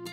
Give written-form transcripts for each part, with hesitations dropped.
All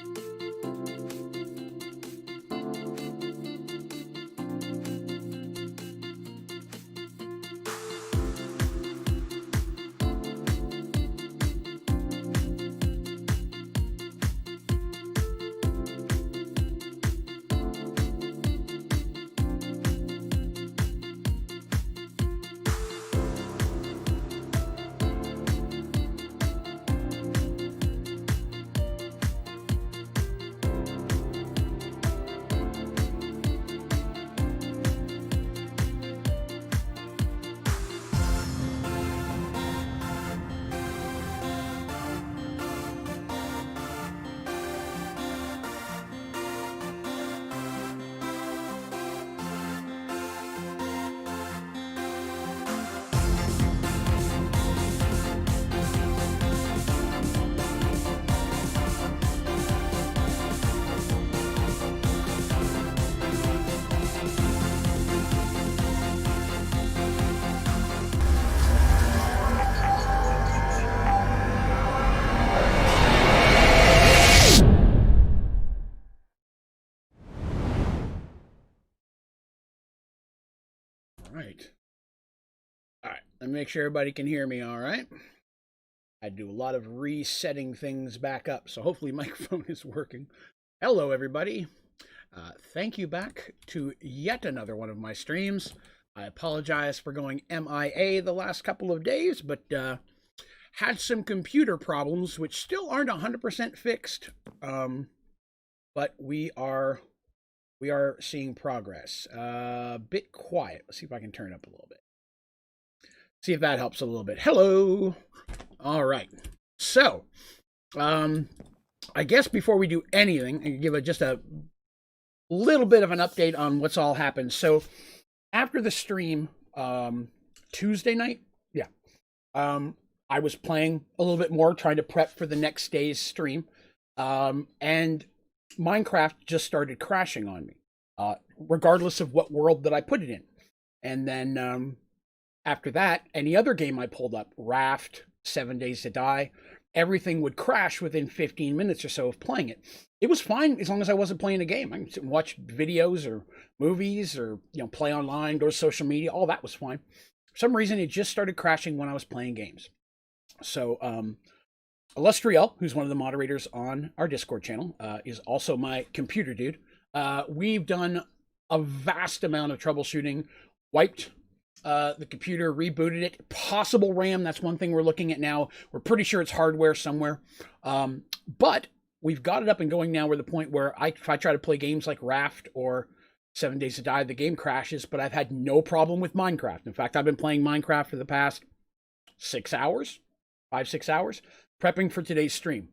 right. Let me make sure everybody can hear me all right. I do a lot of resetting things back up, so hopefully microphone is working. Hello, everybody. Thank you back to yet another one of my streams. I apologize for going MIA the last couple of days, but had some computer problems, which still aren't 100% fixed. But we are seeing progress. A bit quiet. Let's see if I can turn it up a little bit. See if that helps a little bit. Hello. All right. So, I guess before we do anything, I can give just a little bit of an update on what's all happened. So, after the stream, Tuesday night, I was playing a little bit more, trying to prep for the next day's stream, and Minecraft just started crashing on me, regardless of what world that I put it in. And then after that, any other game I pulled up, Raft, 7 Days to Die, everything would crash within 15 minutes or so of playing it. It was fine as long as I wasn't playing a game. I can sit and watch videos or movies or play online, go to social media. All that was fine. For some reason, it just started crashing when I was playing games. So, Illustriel, who's one of the moderators on our Discord channel, is also my computer dude. We've done a vast amount of troubleshooting, wiped the computer, rebooted it. Possible RAM, that's one thing we're looking at now. We're pretty sure it's hardware somewhere. But we've got it up and going now. We're at the point where if I try to play games like Raft or 7 Days to Die, the game crashes, but I've had no problem with Minecraft. In fact, I've been playing Minecraft for the past 6 hours, 5-6 hours, prepping for today's stream.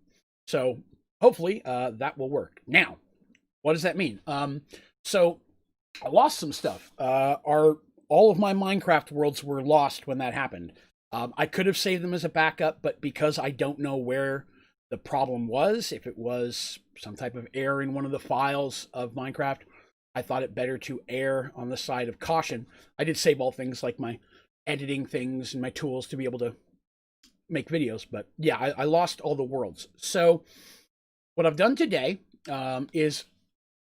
So hopefully that will work. Now, what does that mean? So I lost some stuff. All of my Minecraft worlds were lost when that happened. I could have saved them as a backup, but because I don't know where the problem was, if it was some type of error in one of the files of Minecraft, I thought it better to err on the side of caution. I did save all things like my editing things and my tools to be able to make videos, but yeah, I lost all the worlds. So what I've done today is,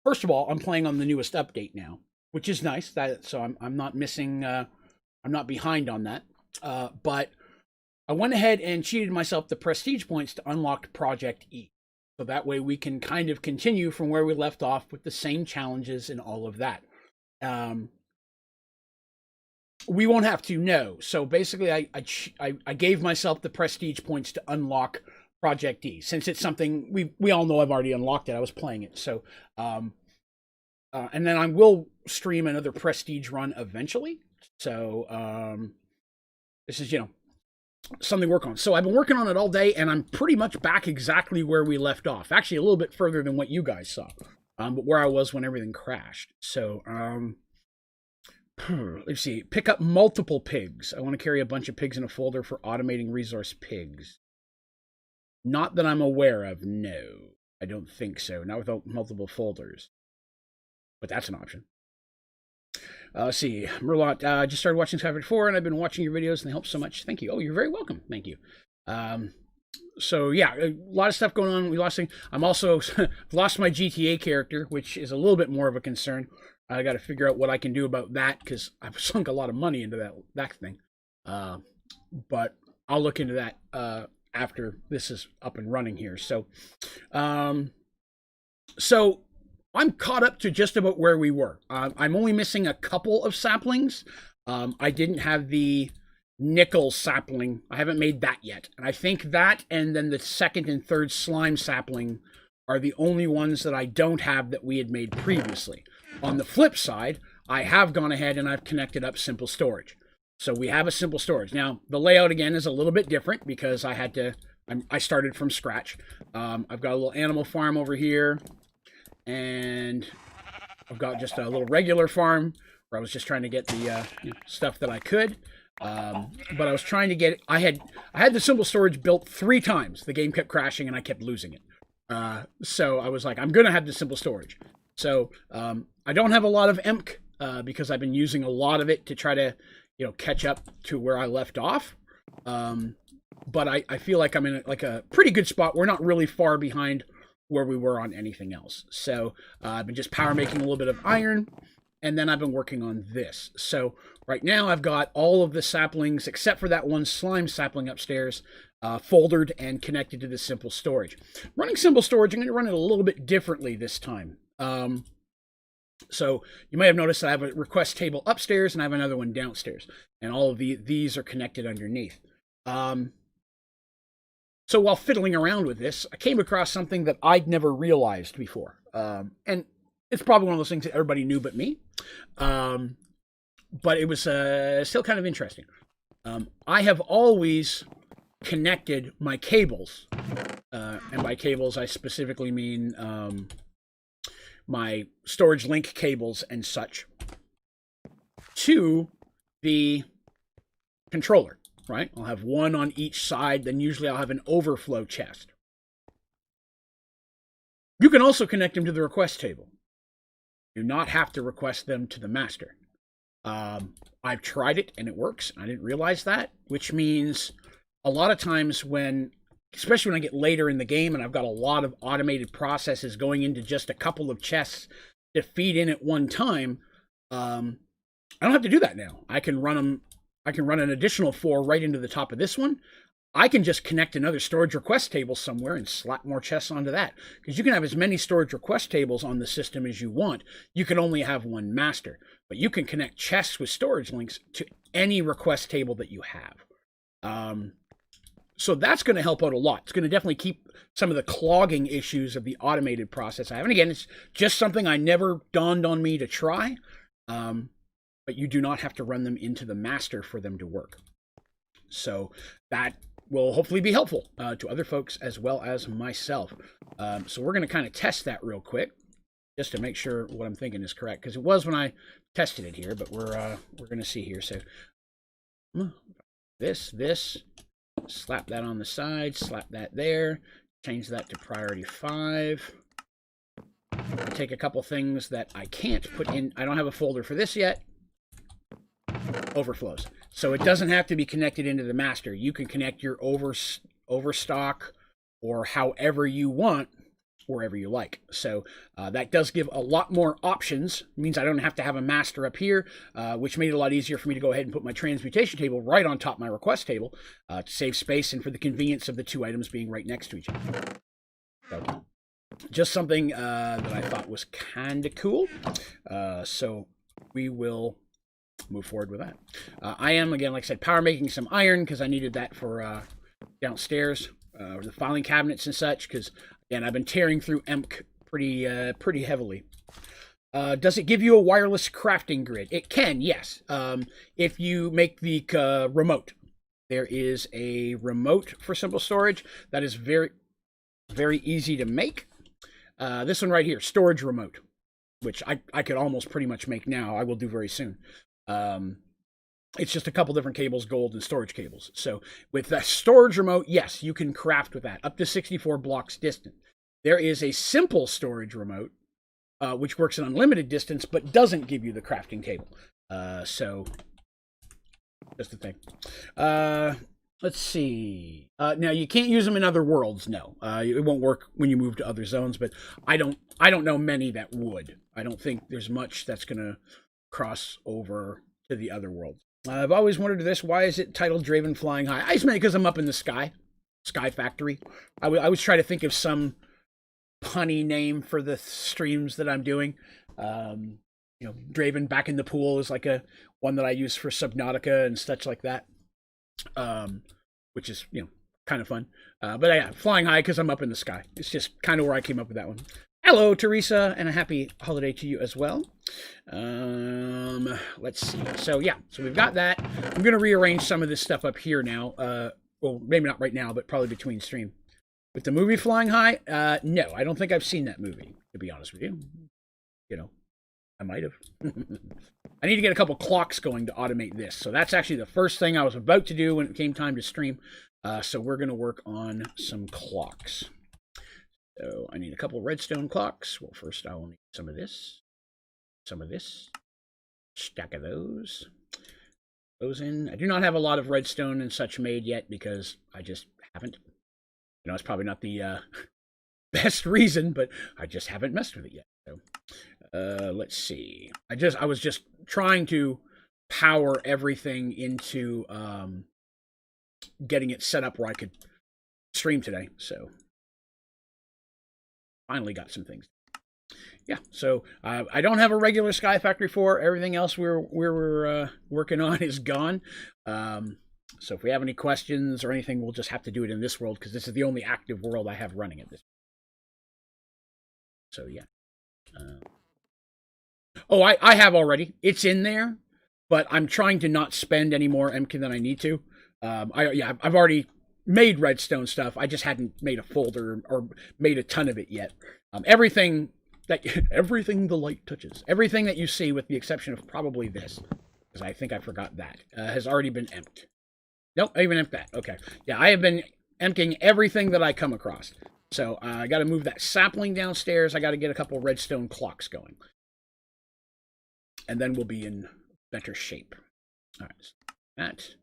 first of all, I'm playing on the newest update now, which is nice. So I'm not missing, I'm not behind on that. But I went ahead and cheated myself the prestige points to unlock Project E. So that way we can kind of continue from where we left off with the same challenges and all of that. We won't have to know. So basically I gave myself the prestige points to unlock Project E. Since it's something we all know I've already unlocked it. I was playing it. So, and then I will stream another prestige run eventually. So, this is, something to work on. So I've been working on it all day, and I'm pretty much back exactly where we left off. Actually, a little bit further than what you guys saw, but where I was when everything crashed. So, let's see. Pick up multiple pigs. I want to carry a bunch of pigs in a folder for automating resource pigs. Not that I'm aware of, no. I don't think so. Not without multiple folders. But that's an option. Let's see. Merlot, just started watching Skyward 4, and I've been watching your videos, and they help so much. Thank you. Oh, you're very welcome. Thank you. So yeah, a lot of stuff going on. We lost things. I'm also lost my GTA character, which is a little bit more of a concern. I got to figure out what I can do about that because I've sunk a lot of money into that thing. But I'll look into that after this is up and running here. So, so I'm caught up to just about where we were. I'm only missing a couple of saplings. I didn't have the nickel sapling. I haven't made that yet. And I think that and then the second and third slime sapling are the only ones that I don't have that we had made previously. On the flip side, I have gone ahead and I've connected up simple storage. So we have a simple storage. Now, the layout again is a little bit different because I started from scratch. I've got a little animal farm over here, and I've got just a little regular farm where I was just trying to get the stuff that I could. But I was trying to get, I had the simple storage built 3 times. The game kept crashing and I kept losing it. So I was like, I'm going to have the simple storage. So I don't have a lot of EMC because I've been using a lot of it to try to, catch up to where I left off. But I feel like I'm in a pretty good spot. We're not really far behind where we were on anything else. So I've been just power making a little bit of iron, and then I've been working on this. So right now I've got all of the saplings, except for that one slime sapling upstairs, foldered and connected to the simple storage. Running simple storage, I'm going to run it a little bit differently this time. So you may have noticed that I have a request table upstairs and I have another one downstairs. And all of these are connected underneath. So while fiddling around with this, I came across something that I'd never realized before. And it's probably one of those things that everybody knew but me. But it was still kind of interesting. I have always connected my cables. And by cables, I specifically mean my storage link cables and such to the controller, right? I'll have one on each side, then usually I'll have an overflow chest. You can also connect them to the request table. You do not have to request them to the master. I've tried it and it works. I didn't realize that, which means a lot of times especially when I get later in the game and I've got a lot of automated processes going into just a couple of chests to feed in at one time, I don't have to do that now. I can run an additional 4 right into the top of this one. I can just connect another storage request table somewhere and slap more chests onto that. Because you can have as many storage request tables on the system as you want. You can only have one master. But you can connect chests with storage links to any request table that you have. So that's going to help out a lot. It's going to definitely keep some of the clogging issues of the automated process I have. And again, it's just something I never dawned on me to try. But you do not have to run them into the master for them to work. So that will hopefully be helpful to other folks as well as myself. So we're going to kind of test that real quick just to make sure what I'm thinking is correct, because it was when I tested it here, but we're going to see here. So this, slap that on the side, slap that there, change that to priority 5. Take a couple things that I can't put in. I don't have a folder for this yet. Overflows. So it doesn't have to be connected into the master. You can connect your overstock or however you want, wherever you like. So that does give a lot more options. It means I don't have to have a master up here, which made it a lot easier for me to go ahead and put my transmutation table right on top of my request table to save space and for the convenience of the 2 items being right next to each other. So, just something that I thought was kind of cool. So we will move forward with that. I am, again, like I said, power making some iron because I needed that for downstairs, the filing cabinets and such, because, again, I've been tearing through EMC pretty heavily. Does it give you a wireless crafting grid? It can, yes. If you make the remote. There is a remote for simple storage that is very, very easy to make. This one right here, storage remote, which I could almost pretty much make now. I will do very soon. It's just a couple different cables, gold and storage cables. So with that storage remote, yes, you can craft with that up to 64 blocks distant. There is a simple storage remote, which works at unlimited distance, but doesn't give you the crafting table. So just the thing. Let's see. Now you can't use them in other worlds. No, it won't work when you move to other zones. But I don't know many that would. I don't think there's much that's gonna cross over to the other worlds. I've always wondered this. Why is it titled Draven Flying High? I just meant because I'm up in the sky factory. I always try to think of some punny name for the streams that I'm doing. Draven back in the pool is like a one that I use for Subnautica and such like that. Which is, kind of fun. But yeah, flying high because I'm up in the sky. It's just kind of where I came up with that one. Hello, Teresa, and a happy holiday to you as well. Let's see. So we've got that. I'm going to rearrange some of this stuff up here now. Well, maybe not right now, but probably between stream. With the movie Flying High, no, I don't think I've seen that movie, to be honest with you. I might have. I need to get a couple clocks going to automate this. So that's actually the first thing I was about to do when it came time to stream. So we're going to work on some clocks. So I need a couple redstone clocks. Well, first I will need some of this, stack of those in. I do not have a lot of redstone and such made yet because I just haven't. It's probably not the best reason, but I just haven't messed with it yet. So let's see. I was just trying to power everything into getting it set up where I could stream today. So finally got some things. Yeah, so I don't have a regular Sky Factory 4. Everything else we're working on is gone. So if we have any questions or anything, we'll just have to do it in this world because this is the only active world I have running at this. So yeah. I have already. It's in there, but I'm trying to not spend any more MK than I need to. I've already made redstone stuff. I just hadn't made a folder or made a ton of it yet. Everything the light touches, everything that you see, with the exception of probably this, because I think I forgot that, has already been emptied. Nope, I even emptied that. Okay, yeah, I have been emptying everything that I come across. So I got to move that sapling downstairs. I got to get a couple redstone clocks going. And then we'll be in better shape. All right, that.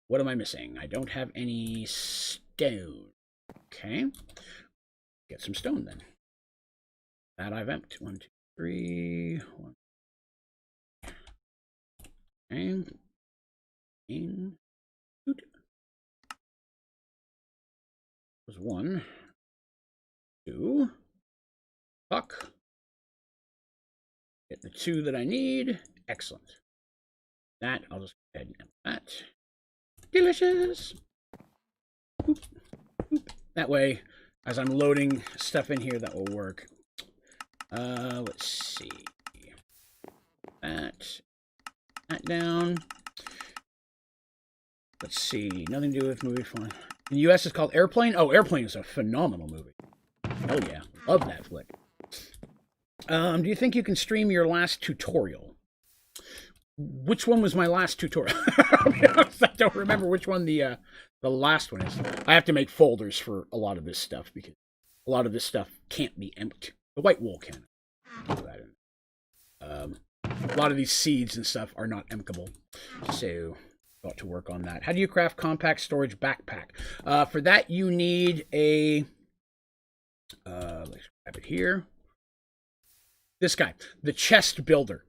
What am I missing? I don't have any stone. Okay. Get some stone then. That I've emptied. 1, 2, 3. 1. And in. Was 1. 2. Fuck. Get the 2 that I need. Excellent. That, I'll just go ahead and empty that. Delicious. Boop, boop. That way, as I'm loading stuff in here, that will work. Let's see. That down. Let's see. Nothing to do with movie fun. In the US, it's called Airplane. Oh, Airplane is a phenomenal movie. Hell yeah. Love that flick. Do you think you can stream your last tutorial? Which one was my last tutorial? I don't remember which one the last one is. I have to make folders for a lot of this stuff because a lot of this stuff can't be emptied. The white wool can. A lot of these seeds and stuff are not emptiable. So got to work on that. How do you craft compact storage backpack? For that you need a let's grab it here. This guy, the chest builder.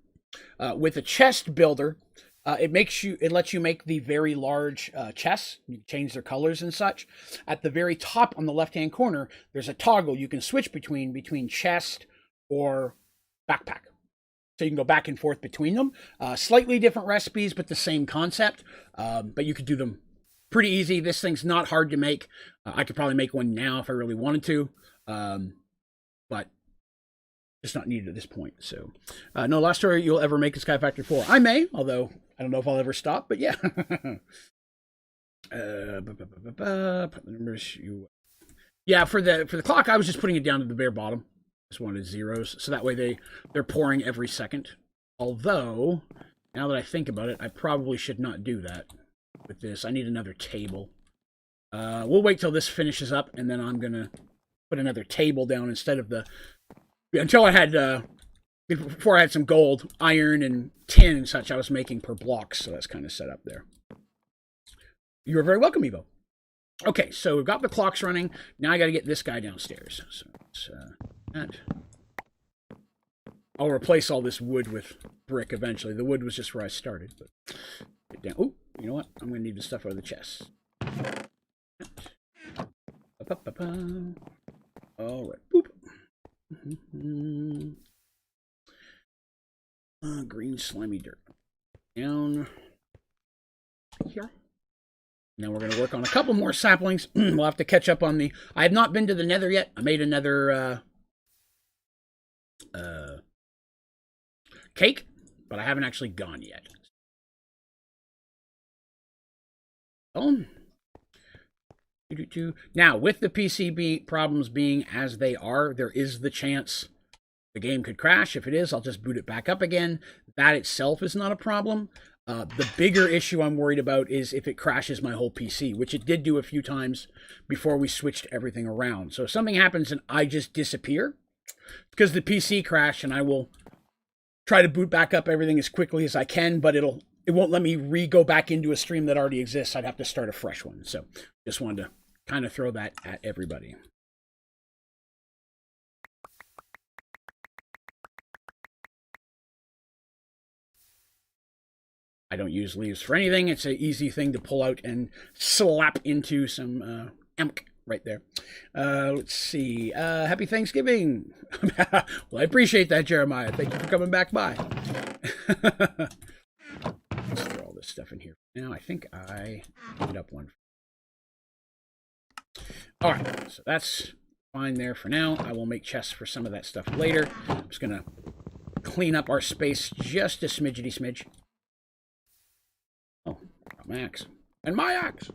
With a chest builder, it lets you make the very large chests. You can change their colors and such. At the very top on the left-hand corner, there's a toggle you can switch between chest or backpack. So you can go back and forth between them. Slightly different recipes, but the same concept. But you could do them pretty easy. This thing's not hard to make. I could probably make one now if I really wanted to. But it's not needed at this point. So, no last story you'll ever make is Sky Factory 4. I may, although I don't know if I'll ever stop, but yeah. Put the numbers. Yeah, for the clock, I was just putting it down to the bare bottom. Just wanted zeros, so that way they're pouring every second. Although, now that I think about it, I probably should not do that with this. I need another table. We'll wait till this finishes up, and then I'm gonna put another table down instead of the. Until I had, before I had some gold, iron, and tin and such, I was making per block, so that's kind of set up there. You're very welcome, Evo. Okay, so we've got the clocks running. Now I got to get this guy downstairs. So it's that. I'll replace all this wood with brick eventually. The wood was just where I started. But get down. Oh, you know what? I'm going to need the stuff out of the chest. All right. Boop. Green slimy dirt. Down here. Now we're going to work on a couple more saplings. We'll have to catch up on the... I have not been to the nether yet. I made another cake, but I haven't actually gone yet. Now, with the PCB problems being as they are, there is the chance the game could crash. If it is, I'll just boot it back up again. That itself is not a problem. The bigger issue I'm worried about is if it crashes my whole PC, which it did do a few times before we switched everything around. So if something happens and I just disappear, because the PC crashed, and I will try to boot back up everything as quickly as I can, but it won't let me go back into a stream that already exists. I'd have to start a fresh one. So just wanted to kind of throw that at everybody. I don't use leaves for anything. It's an easy thing to pull out and slap into some emk right there. Let's see. Happy Thanksgiving. Well, I appreciate that, Jeremiah. Thank you for coming back by. Let's throw all this stuff in here. Now, I think I ended up one. All right, so that's fine there for now. I will make chests for some of that stuff later. I'm just going to clean up our space just a smidgety smidge. Oh, got my axe. And my axe!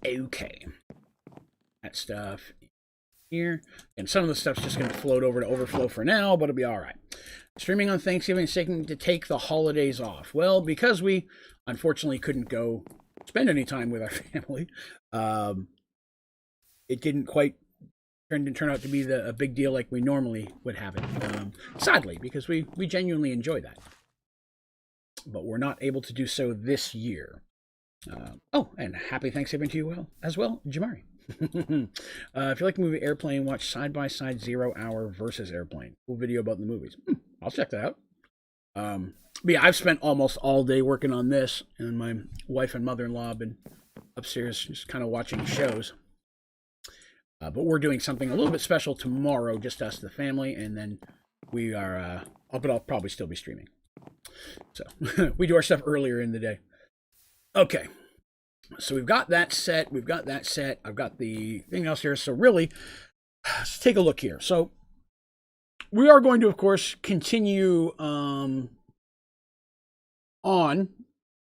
Okay. That stuff here. And some of the stuff's just going to float over to overflow for now, but it'll be all right. Streaming on Thanksgiving is taking to take the holidays off. Well, because we unfortunately couldn't go spend any time with our family, it didn't quite turn out to be a big deal like we normally would have it. Sadly, because we genuinely enjoy that. But we're not able to do so this year. Oh, and happy Thanksgiving to you as well, Jamari. If you like the movie Airplane, watch Side by Side 0 Hour versus Airplane. Cool video about the movies. I'll check that out. But yeah, I've spent almost all day working on this, and my wife and mother-in-law have been upstairs just kind of watching shows. But we're doing something a little bit special tomorrow, just us, the family, and then we are, but I'll probably still be streaming. So we do our stuff earlier in the day. Okay. So we've got that set. We've got that set. I've got the thing else here. So really, let's take a look here. So we are going to, of course, continue on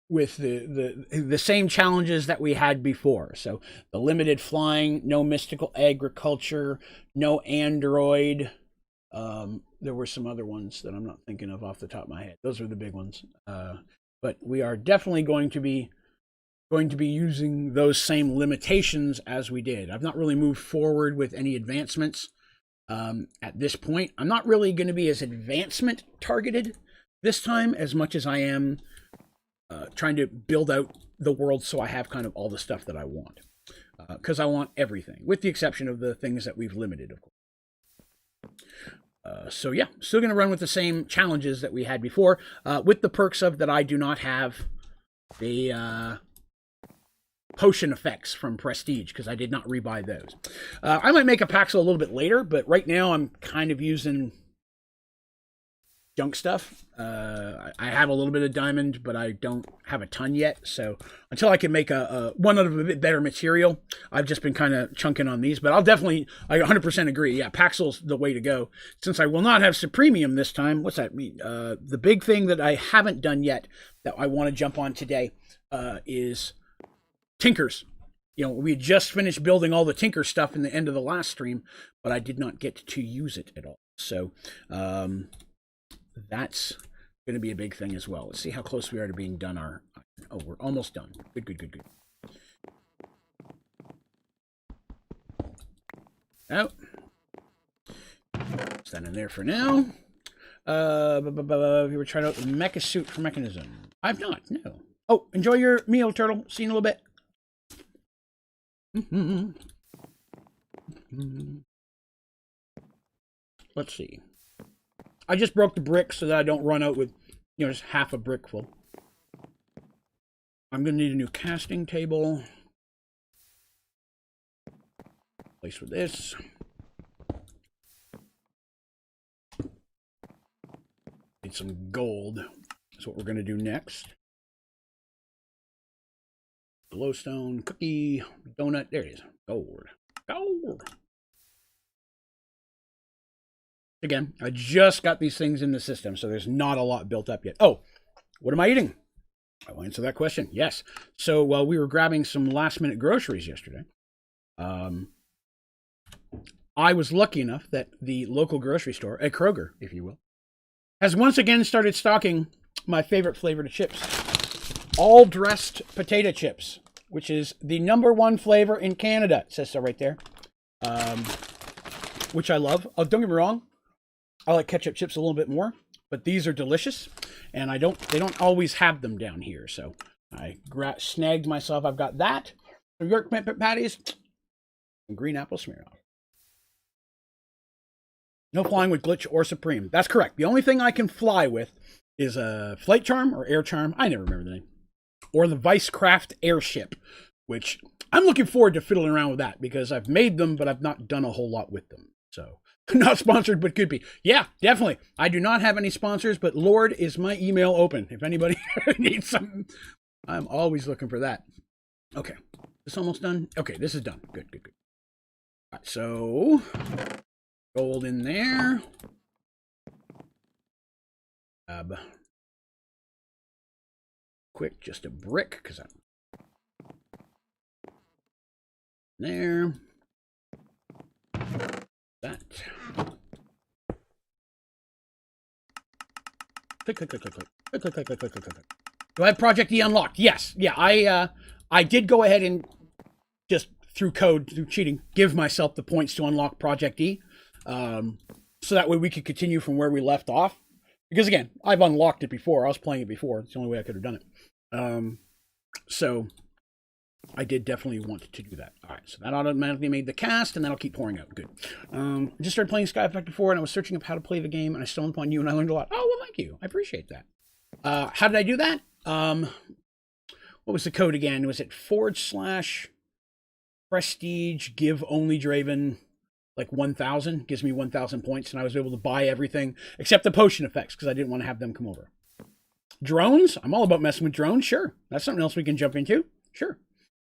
with the same challenges that we had before. So the limited flying, no mystical agriculture, no android. There were some other ones that I'm not thinking of off the top of my head. Those are the big ones. But we are definitely going to be using those same limitations as we did. I've not really moved forward with any advancements at this point. I'm not really going to be as advancement targeted this time as much as I am trying to build out the world so I have kind of all the stuff that I want. Because I want everything, with the exception of the things that we've limited, of course. So yeah, still going to run with the same challenges that we had before, with the perks of that I do not have the potion effects from Prestige, because I did not rebuy those. I might make a Paxel a little bit later, but right now I'm kind of using junk stuff. I have a little bit of diamond, but I don't have a ton yet. So until I can make one out of a bit better material, I've just been kind of chunking on these. But I 100% agree. Yeah, Paxel's the way to go. Since I will not have Supremium this time, what's that mean? The big thing that I haven't done yet that I want to jump on today is Tinkers. You know, we had just finished building all the Tinker stuff in the end of the last stream, but I did not get to use it at all. So that's going to be a big thing as well. Let's see how close we are to being done. Oh, we're almost done. Good. Oh, put that in there for now. We were trying out the mecha suit for mechanism. I've not, no. Oh, enjoy your meal, Turtle. See you in a little bit. Let's see. I just broke the brick so that I don't run out with, you know, just half a brick full. I'm going to need a new casting table. Place for this. Need some gold. That's what we're going to do next. Glowstone, cookie, donut. There it is. Gold. Gold. Again, I just got these things in the system, so there's not a lot built up yet. Oh, what am I eating? I will answer that question. Yes. So while we were grabbing some last-minute groceries yesterday, I was lucky enough that the local grocery store, a Kroger, if you will, has once again started stocking my favorite flavor of chips. All dressed potato chips, which is the #1 flavor in Canada. It says so right there. Which I love. Oh, don't get me wrong. I like ketchup chips a little bit more, but these are delicious, and they don't always have them down here. So I snagged myself. I've got that, New York patties, and green apple Smirnoff. No flying with Glitch or Supreme. That's correct. The only thing I can fly with is a Flight Charm or Air Charm. I never remember the name. Or the Vicecraft Airship, which I'm looking forward to fiddling around with that because I've made them, but I've not done a whole lot with them. So, not sponsored, but could be. Yeah, definitely. I do not have any sponsors, but Lord, is my email open. If anybody needs something, I'm always looking for that. Okay, this almost done? Okay, this is done. Good, good, good. All right, so gold in there. Quick, just a brick, because I'm there. That. Click, click, click, click, click, click, click, click, click, click, click, click. Do I have Project E unlocked? Yes. Yeah, I did go ahead and just through cheating, give myself the points to unlock Project E. So that way we could continue from where we left off. Because again, I've unlocked it before. I was playing it before. It's the only way I could have done it. So I did definitely want to do that. All right, so that automatically made the cast, and that'll keep pouring out. Good. I just started playing Sky Effect 4, and I was searching up how to play the game, and I stumbled upon you, and I learned a lot. Oh, well, thank you. I appreciate that. How did I do that? What was the code again? Was it / prestige give only Draven like 1,000? Gives me 1,000 points, and I was able to buy everything except the potion effects because I didn't want to have them come over. Drones? I'm all about messing with drones. Sure. That's something else we can jump into. Sure.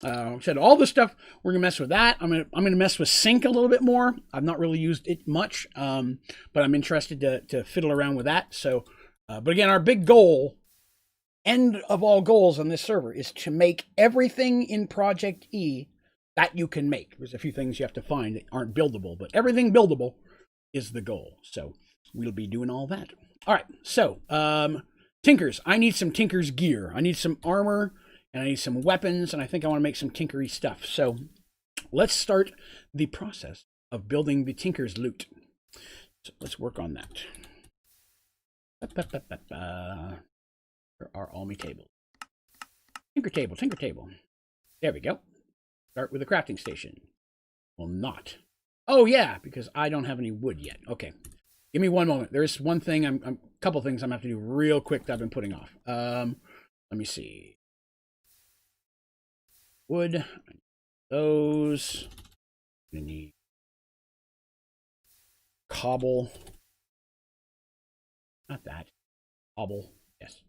Said all the stuff, we're gonna mess with that. I'm gonna mess with sync a little bit more. I've not really used it much, but I'm interested to fiddle around with that. So, but again, our big goal, end of all goals on this server, is to make everything in Project E that you can make. There's a few things you have to find that aren't buildable, but everything buildable is the goal. So we'll be doing all that. All right. So Tinkers, I need some Tinkers gear. I need some armor. And I need some weapons, and I think I want to make some tinkery stuff. So let's start the process of building the Tinker's loot. So let's work on that. Where are all my tables? Tinker table, tinker table. There we go. Start with a crafting station. Well, not. Oh, yeah, because I don't have any wood yet. Okay. Give me one moment. There's one thing, a couple things I'm going to have to do real quick that I've been putting off. Let me see. Wood, those, I need cobble, not that, cobble, yes,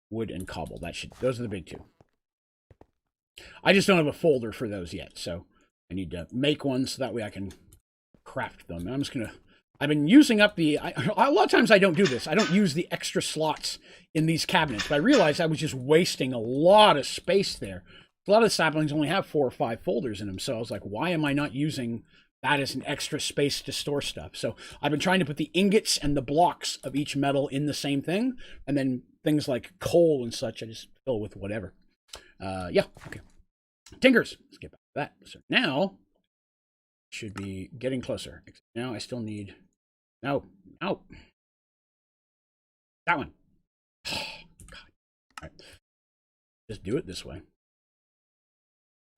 wood and cobble, those are the big two. I just don't have a folder for those yet, so I need to make one so that way I can craft them. And I've been using up a lot of times I don't do this. I don't use the extra slots in these cabinets, but I realized I was just wasting a lot of space there. A lot of saplings only have 4 or 5 folders in them, so I was like, why am I not using that as an extra space to store stuff? So I've been trying to put the ingots and the blocks of each metal in the same thing, and then things like coal and such, I just fill with whatever. Yeah, okay. Tinkers, let's get back to that. So now, should be getting closer. Now I still need, no, that one. Oh, God. All right. Just do it this way.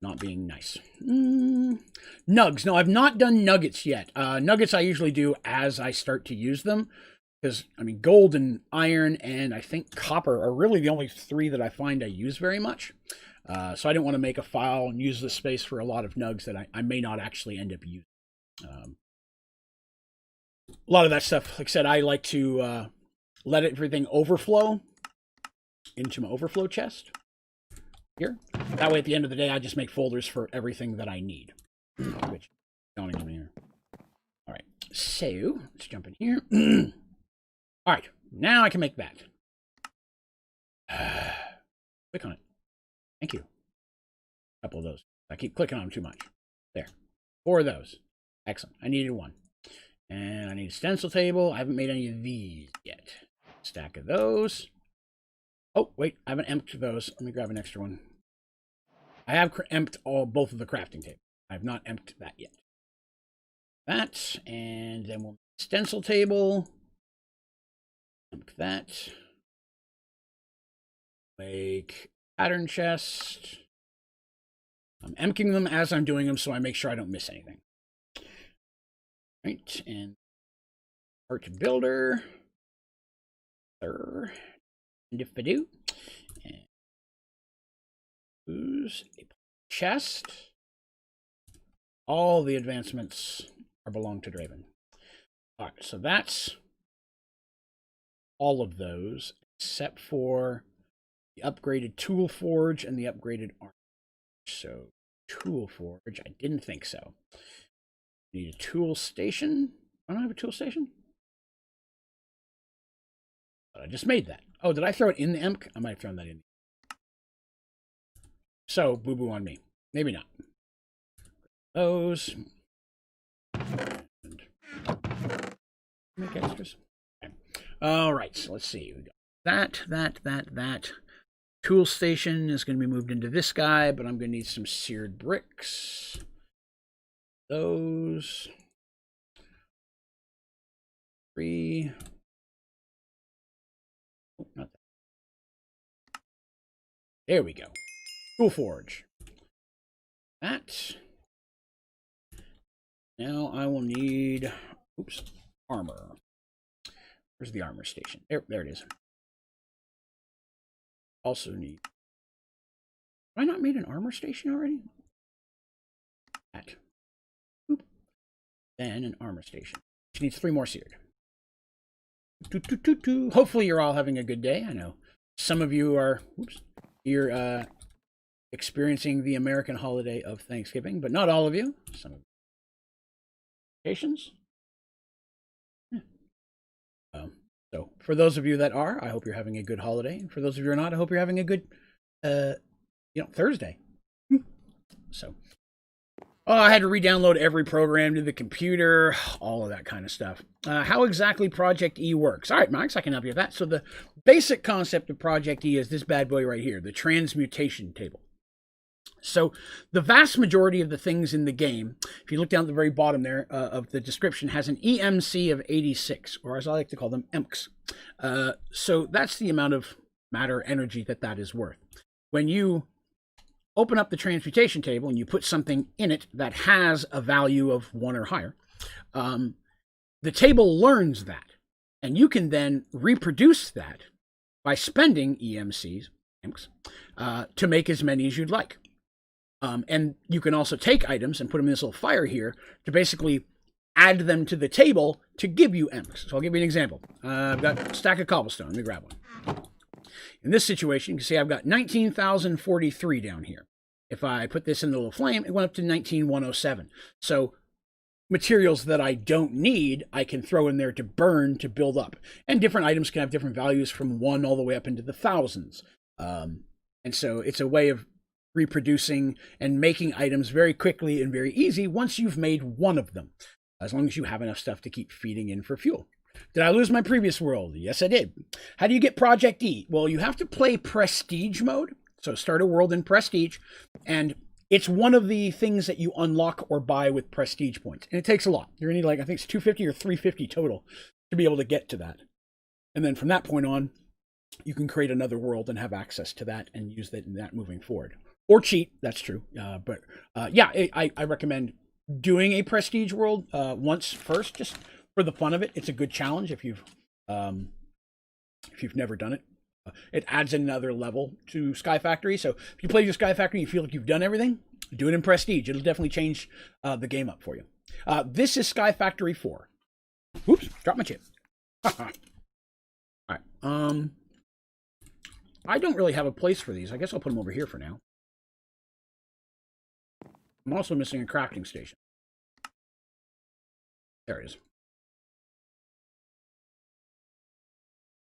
Not being nice. Nugs. No, I've not done nuggets yet. Nuggets I usually do as I start to use them. Because, I mean, gold and iron and I think copper are really the only three that I find I use very much. So I didn't want to make a file and use the space for a lot of nugs that I may not actually end up using. A lot of that stuff, like I said, I like to let everything overflow into my overflow chest here. That way, at the end of the day, I just make folders for everything that I need. Which, don't even here. All right, so let's jump in here. All right, now I can make that. Click on it. Thank you. A couple of those. I keep clicking on them too much. There. 4 of those. Excellent. I needed 1. And I need a stencil table. I haven't made any of these yet. Stack of those. Oh, wait. I haven't emptied those. Let me grab an extra one. I have emptied both of the crafting tables. I have not emptied that yet. That. And then we'll make a stencil table. Empty that. Make pattern chest. I'm emptying them as I'm doing them so I make sure I don't miss anything. Right, and art builder. And if I do, and use a chest. All the advancements belong to Draven. All right, so that's all of those except for the upgraded tool forge and the upgraded armor. So tool forge, I didn't think so. Need a tool station. I don't have a tool station. But I just made that. Oh, did I throw it in the EMC? I might have thrown that in. So boo-boo on me. Maybe not. Those. And make extras. Okay. All right, so let's see. We got that. Tool station is going to be moved into this guy, but I'm going to need some seared bricks. Those. 3. Oh, not that. There we go. Tool forge. That. Now I will need, oops, armor. Where's the armor station? There it is. Also need. Have I not made an armor station already? That. Oop. Then an armor station. Which needs 3 more seared. Hopefully you're all having a good day. I know some of you are, you're experiencing the American holiday of Thanksgiving, but not all of you. Some of you. Vacations. Yeah. So for those of you that are, I hope you're having a good holiday. And for those of you who are not, I hope you're having a good, Thursday. So, I had to re-download every program to the computer, all of that kind of stuff. How exactly Project E works? All right, Max, I can help you with that. So the basic concept of Project E is this bad boy right here, the Transmutation Table. So the vast majority of the things in the game, if you look down at the very bottom there of the description, has an EMC of 86, or as I like to call them, EMCs. So that's the amount of matter energy that is worth. When you open up the Transmutation Table and you put something in it that has a value of 1 or higher, the table learns that. And you can then reproduce that by spending EMCs, to make as many as you'd like. And you can also take items and put them in this little fire here to basically add them to the table to give you EMCs. So I'll give you an example. I've got a stack of cobblestone. Let me grab one. In this situation, you can see I've got 19,043 down here. If I put this in the little flame, it went up to 19,107. So materials that I don't need, I can throw in there to burn to build up. And different items can have different values from 1 all the way up into the thousands. And so it's a way of reproducing and making items very quickly and very easy once you've made one of them, as long as you have enough stuff to keep feeding in for fuel. Did I lose my previous world? Yes, I did. How do you get Project E? Well, you have to play Prestige mode. So start a world in Prestige, and it's one of the things that you unlock or buy with Prestige points. And it takes a lot. You're going to need, I think it's 250 or 350 total to be able to get to that. And then from that point on, you can create another world and have access to that and use that moving forward. Or cheat, that's true. But yeah, I recommend doing a prestige world once first, just for the fun of it. It's a good challenge if you've never done it. It adds another level to Sky Factory. So if you play your Sky Factory, you feel like you've done everything, do it in prestige. It'll definitely change the game up for you. This is Sky Factory 4. Oops, dropped my chip. All right. I don't really have a place for these. I guess I'll put them over here for now. I'm also missing a crafting station. There it is.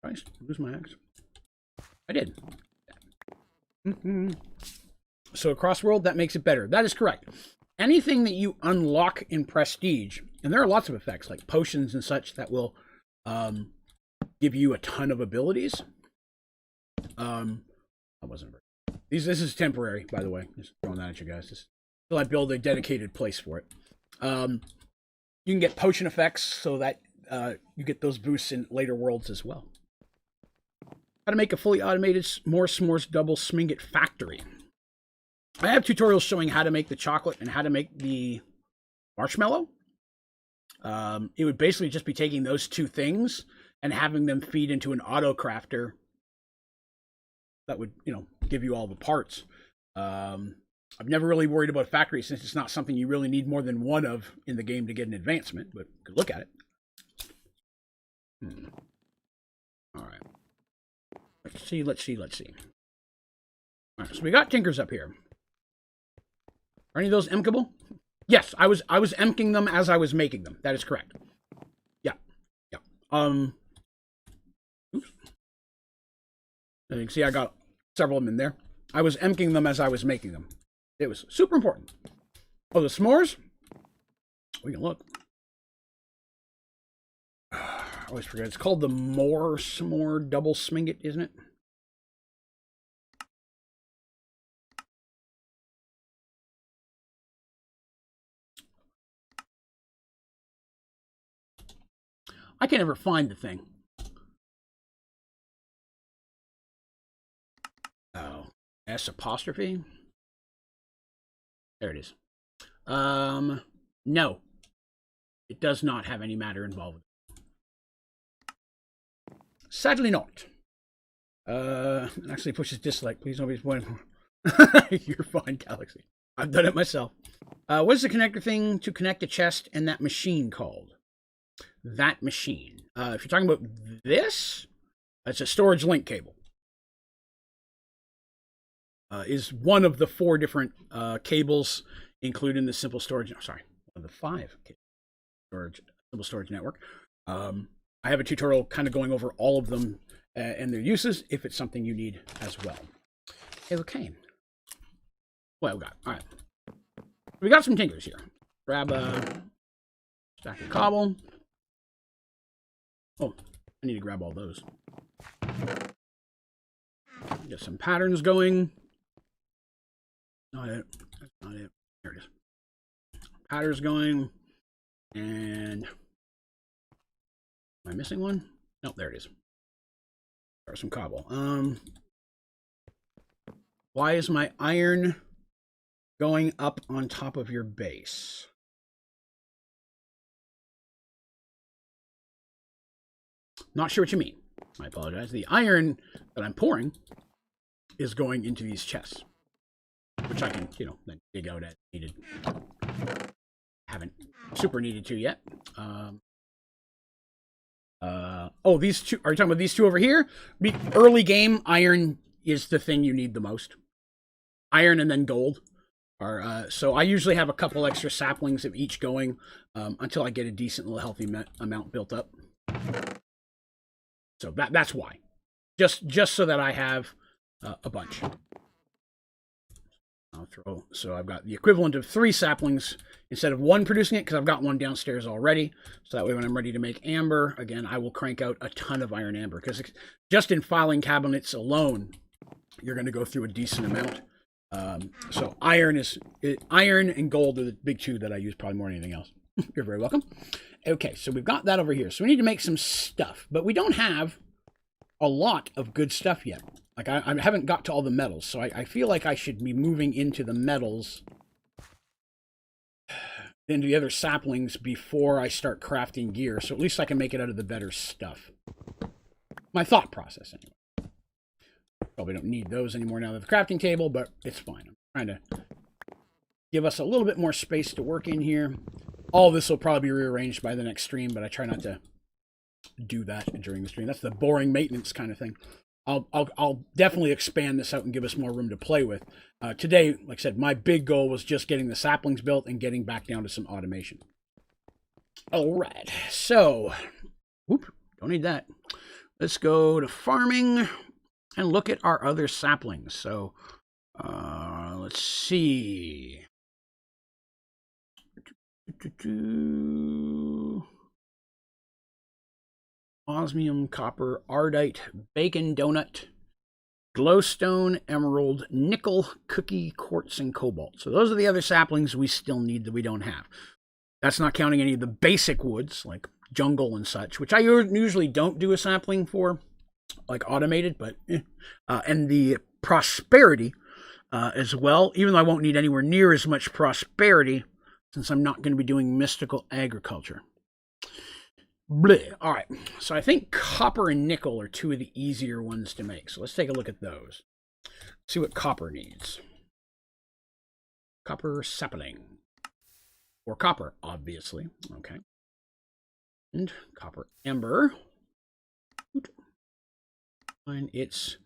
Christ, lose my axe. I did. So across world, that makes it better. That is correct. Anything that you unlock in prestige, and there are lots of effects like potions and such that will give you a ton of abilities. I wasn't very. This is temporary, by the way. Just throwing that at you guys. Just until I build a dedicated place for it. You can get potion effects so that you get those boosts in later worlds as well. How to make a fully automated s'mores double Smingit factory. I have tutorials showing how to make the chocolate and how to make the marshmallow. It would basically just be taking those two things and having them feed into an auto crafter that would, give you all the parts. I've never really worried about factory since it's not something you really need more than one of in the game to get an advancement, but you could look at it. All right. Let's see. All right, so we got Tinkers up here. Are any of those emkable? Yes, I was emking them as I was making them. That is correct. Yeah. Oops. As you can see, I got several of them in there. I was emking them as I was making them. It was super important. Oh, the s'mores? We can look. I always forget. It's called the s'more double Smingit, isn't it? I can never find the thing. Oh, S apostrophe. There it is. No, it does not have any matter involved. Sadly not. It actually pushes dislike. Please don't be disappointed. You're fine, Galaxy. I've done it myself. What is the connector thing to connect a chest and that machine called? That machine. If you're talking about this, it's a storage link cable. Is one of the 4 different cables included in the simple storage. Sorry, one of the 5 simple storage network. I have a tutorial kind of going over all of them and their uses if it's something you need as well. Okay. What we got? All right. We got some tinkers here. Grab a stack of cobble. Oh, I need to grab all those. Get some patterns going. Not it. That's not it. There it is. Patterns going. And am I missing one? Nope, there it is. There's some cobble. Why is my iron going up on top of your base? Not sure what you mean. I apologize. The iron that I'm pouring is going into these chests, which I can, then dig out as needed. Haven't super needed to yet. Oh, these two. Are you talking about these two over here? Early game, iron is the thing you need the most. Iron and then gold. So I usually have a couple extra saplings of each going until I get a decent little healthy amount built up. So that's why. Just so that I have a bunch. So I've got the equivalent of 3 saplings instead of 1 producing it because I've got 1 downstairs already. So that way when I'm ready to make amber, again, I will crank out a ton of iron amber because just in filing cabinets alone, you're going to go through a decent amount. So iron and gold are the big 2 that I use probably more than anything else. You're very welcome. Okay, so we've got that over here. So we need to make some stuff, but we don't have a lot of good stuff yet. Like, I haven't got to all the metals, so I feel like I should be moving into the metals, into the other saplings before I start crafting gear, so at least I can make it out of the better stuff. My thought process, anyway. Probably don't need those anymore now that the crafting table, but it's fine. I'm trying to give us a little bit more space to work in here. All this will probably be rearranged by the next stream, but I try not to do that during the stream. That's the boring maintenance kind of thing. I'll definitely expand this out and give us more room to play with. Today, like I said, my big goal was just getting the saplings built and getting back down to some automation. All right, so, whoop, don't need that. Let's go to farming and look at our other saplings. So, let's see. Osmium, copper, ardite, bacon, donut, glowstone, emerald, nickel, cookie, quartz, and cobalt. So those are the other saplings we still need that we don't have. That's not counting any of the basic woods, like jungle and such, which I usually don't do a sapling for, like automated, but and the prosperity as well, even though I won't need anywhere near as much prosperity since I'm not going to be doing mystical agriculture. Bleh. All right, so I think copper and nickel are two of the easier ones to make. So let's take a look at those. See what copper needs. Copper sapling. Or copper, obviously. Okay. And copper ember. And it's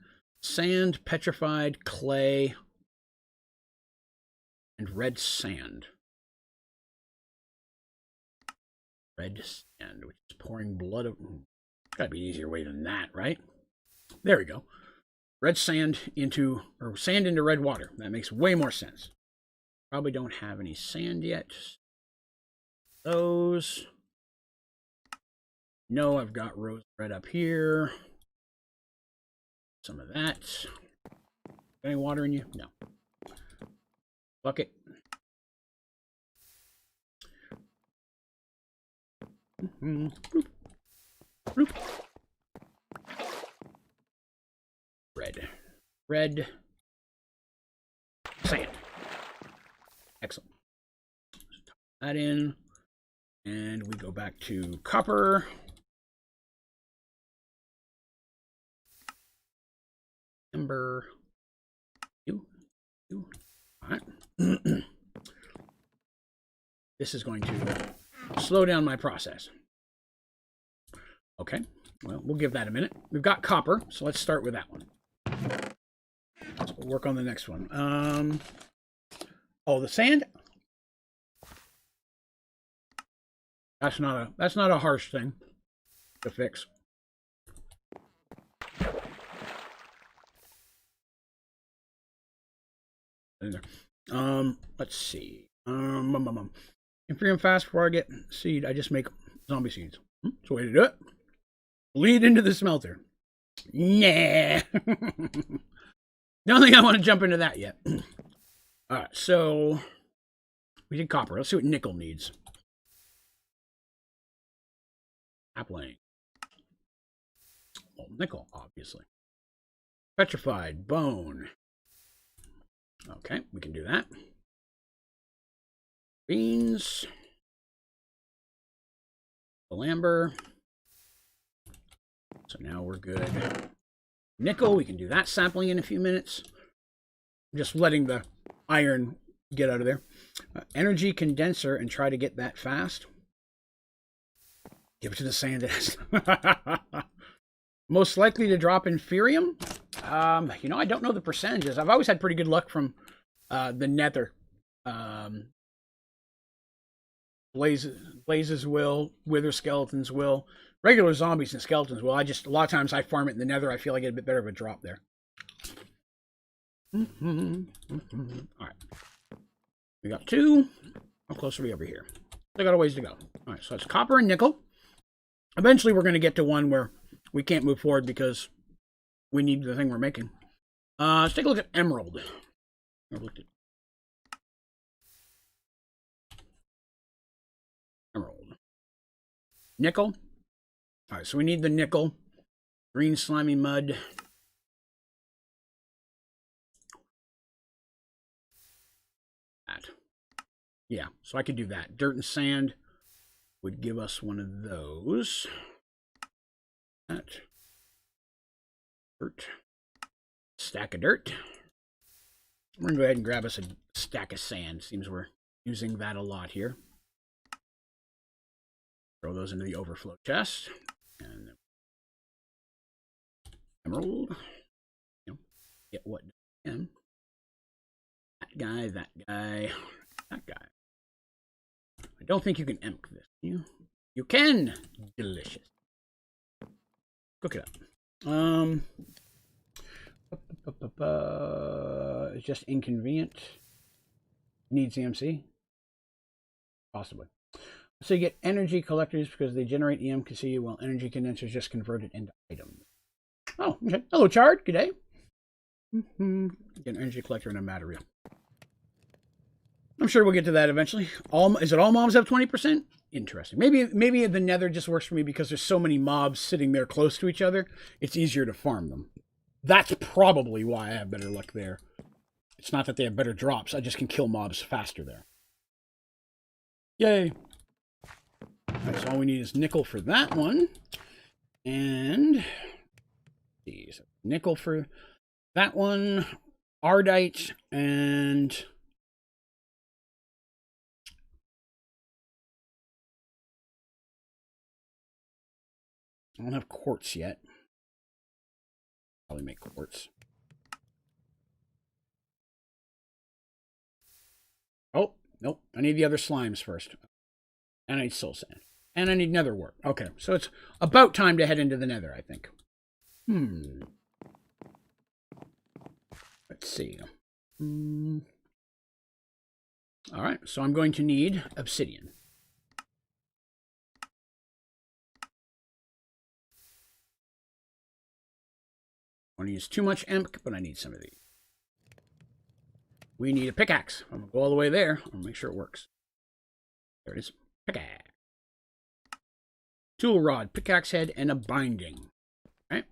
sand, petrified, clay, and red sand. Red sand, which is pouring blood of... Gotta be an easier way than that, right? There we go. Red sand into... Or sand into red water. That makes way more sense. Probably don't have any sand yet. Those. No, I've got rose red up here. Some of that. Any water in you? No. Bucket. Bloop. Bloop. Red. Sand. Excellent. Let's tuck that in. And we go back to copper. Ember. You. All right. This is going to slow down my process. Okay, well, we'll give that a minute. We've got copper, so let's start with that one. So we'll work on the next one. Oh, the sand. That's not a harsh thing to fix. Let's see. Inferior fast before I get seed, I just make zombie seeds. That's the way to do it. Lead into the smelter. Nah. Don't think I want to jump into that yet. Alright, so we did copper. Let's see what nickel needs. Sapling. Well, nickel, obviously. Petrified bone. Okay, we can do that. Beans. Amber. So now we're good. Nickel, we can do that sapling in a few minutes. Just letting the iron get out of there. Energy condenser and try to get that fast. Give it to the sand. Most likely to drop inferium. You know, I don't know the percentages. I've always had pretty good luck from the nether. Blazes will, wither skeletons will, regular zombies and skeletons will. A lot of times I farm it in the nether. I feel I get a bit better of a drop there. All right. We got two. How close are we over here? I got a ways to go. All right, so it's copper and nickel. Eventually we're going to get to one where we can't move forward because we need the thing we're making. Let's take a look at emerald. Emerald. Nickel. All right, so we need the nickel. Green slimy mud. That. Yeah, so I could do that. Dirt and sand would give us one of those. That. Dirt. Stack of dirt. We're going to go ahead and grab us a stack of sand. Seems we're using that a lot here. Throw those into the overflow chest. And emerald. You know, get what you can. That guy, that guy, that guy. I don't think you can emp this. You can. Delicious. Cook it up. It's just inconvenient. Needs EMC? Possibly. So you get energy collectors because they generate EMC while energy condensers just convert it into items. Oh, okay. Hello, Chard. Good day. Get an energy collector and a matter reel. I'm sure we'll get to that eventually. Is it all mobs have 20%? Interesting. Maybe the nether just works for me because there's so many mobs sitting there close to each other. It's easier to farm them. That's probably why I have better luck there. It's not that they have better drops. I just can kill mobs faster there. Yay. All right, so all we need is nickel for that one. And geez, nickel for that one. Ardite and I don't have quartz yet. Probably make quartz. Oh, nope. I need the other slimes first. And I need soul sand. And I need nether wart. Okay, so it's about time to head into the nether, I think. Let's see. All right, so I'm going to need obsidian. I don't use too much emp, but I need some of these. We need a pickaxe. I'm going to go all the way there. I'll make sure it works. There it is. Pickaxe. Tool rod, pickaxe head, and a binding. All right.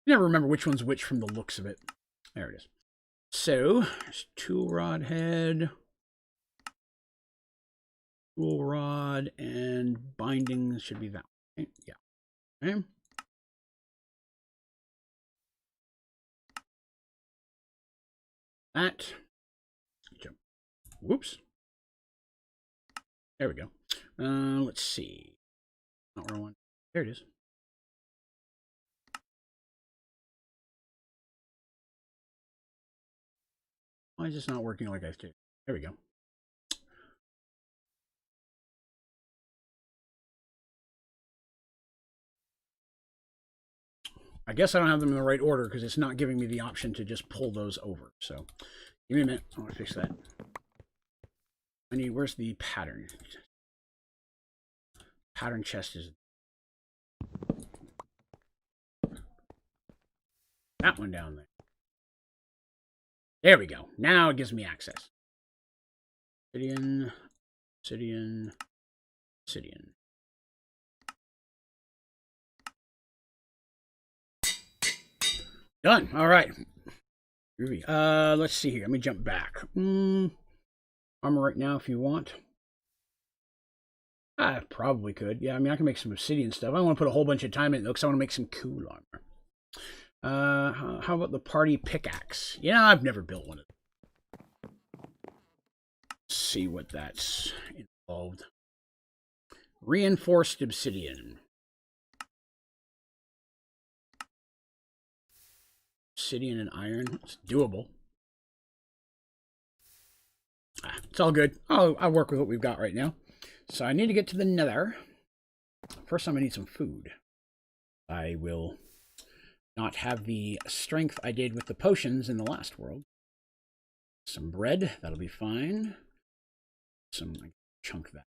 You never remember which one's which from the looks of it. There it is. So, there's tool rod head, tool rod, and binding should be that one. Right? Yeah. Okay. That. Whoops. There we go. Let's see. Not where I want. There it is. Why is this not working like I did? There we go. I guess I don't have them in the right order because it's not giving me the option to just pull those over. So give me a minute. I want to fix that. I need, where's the pattern? Pattern chest is that one down there. There we go. Now it gives me access. Obsidian, obsidian, obsidian. Done. All right. Let's see here. Let me jump back. Armor right now if you want. I probably could. Yeah, I mean, I can make some obsidian stuff. I don't want to put a whole bunch of time in it, though, because I want to make some cool armor. How about the party pickaxe? Yeah, I've never built one of them. Let's see what that's involved. Reinforced obsidian. Obsidian and iron. It's doable. It's all good. I'll work with what we've got right now. So I need to get to the nether. First, I'm going to need some food. I will not have the strength I did with the potions in the last world. Some bread. That'll be fine. Some chunk that.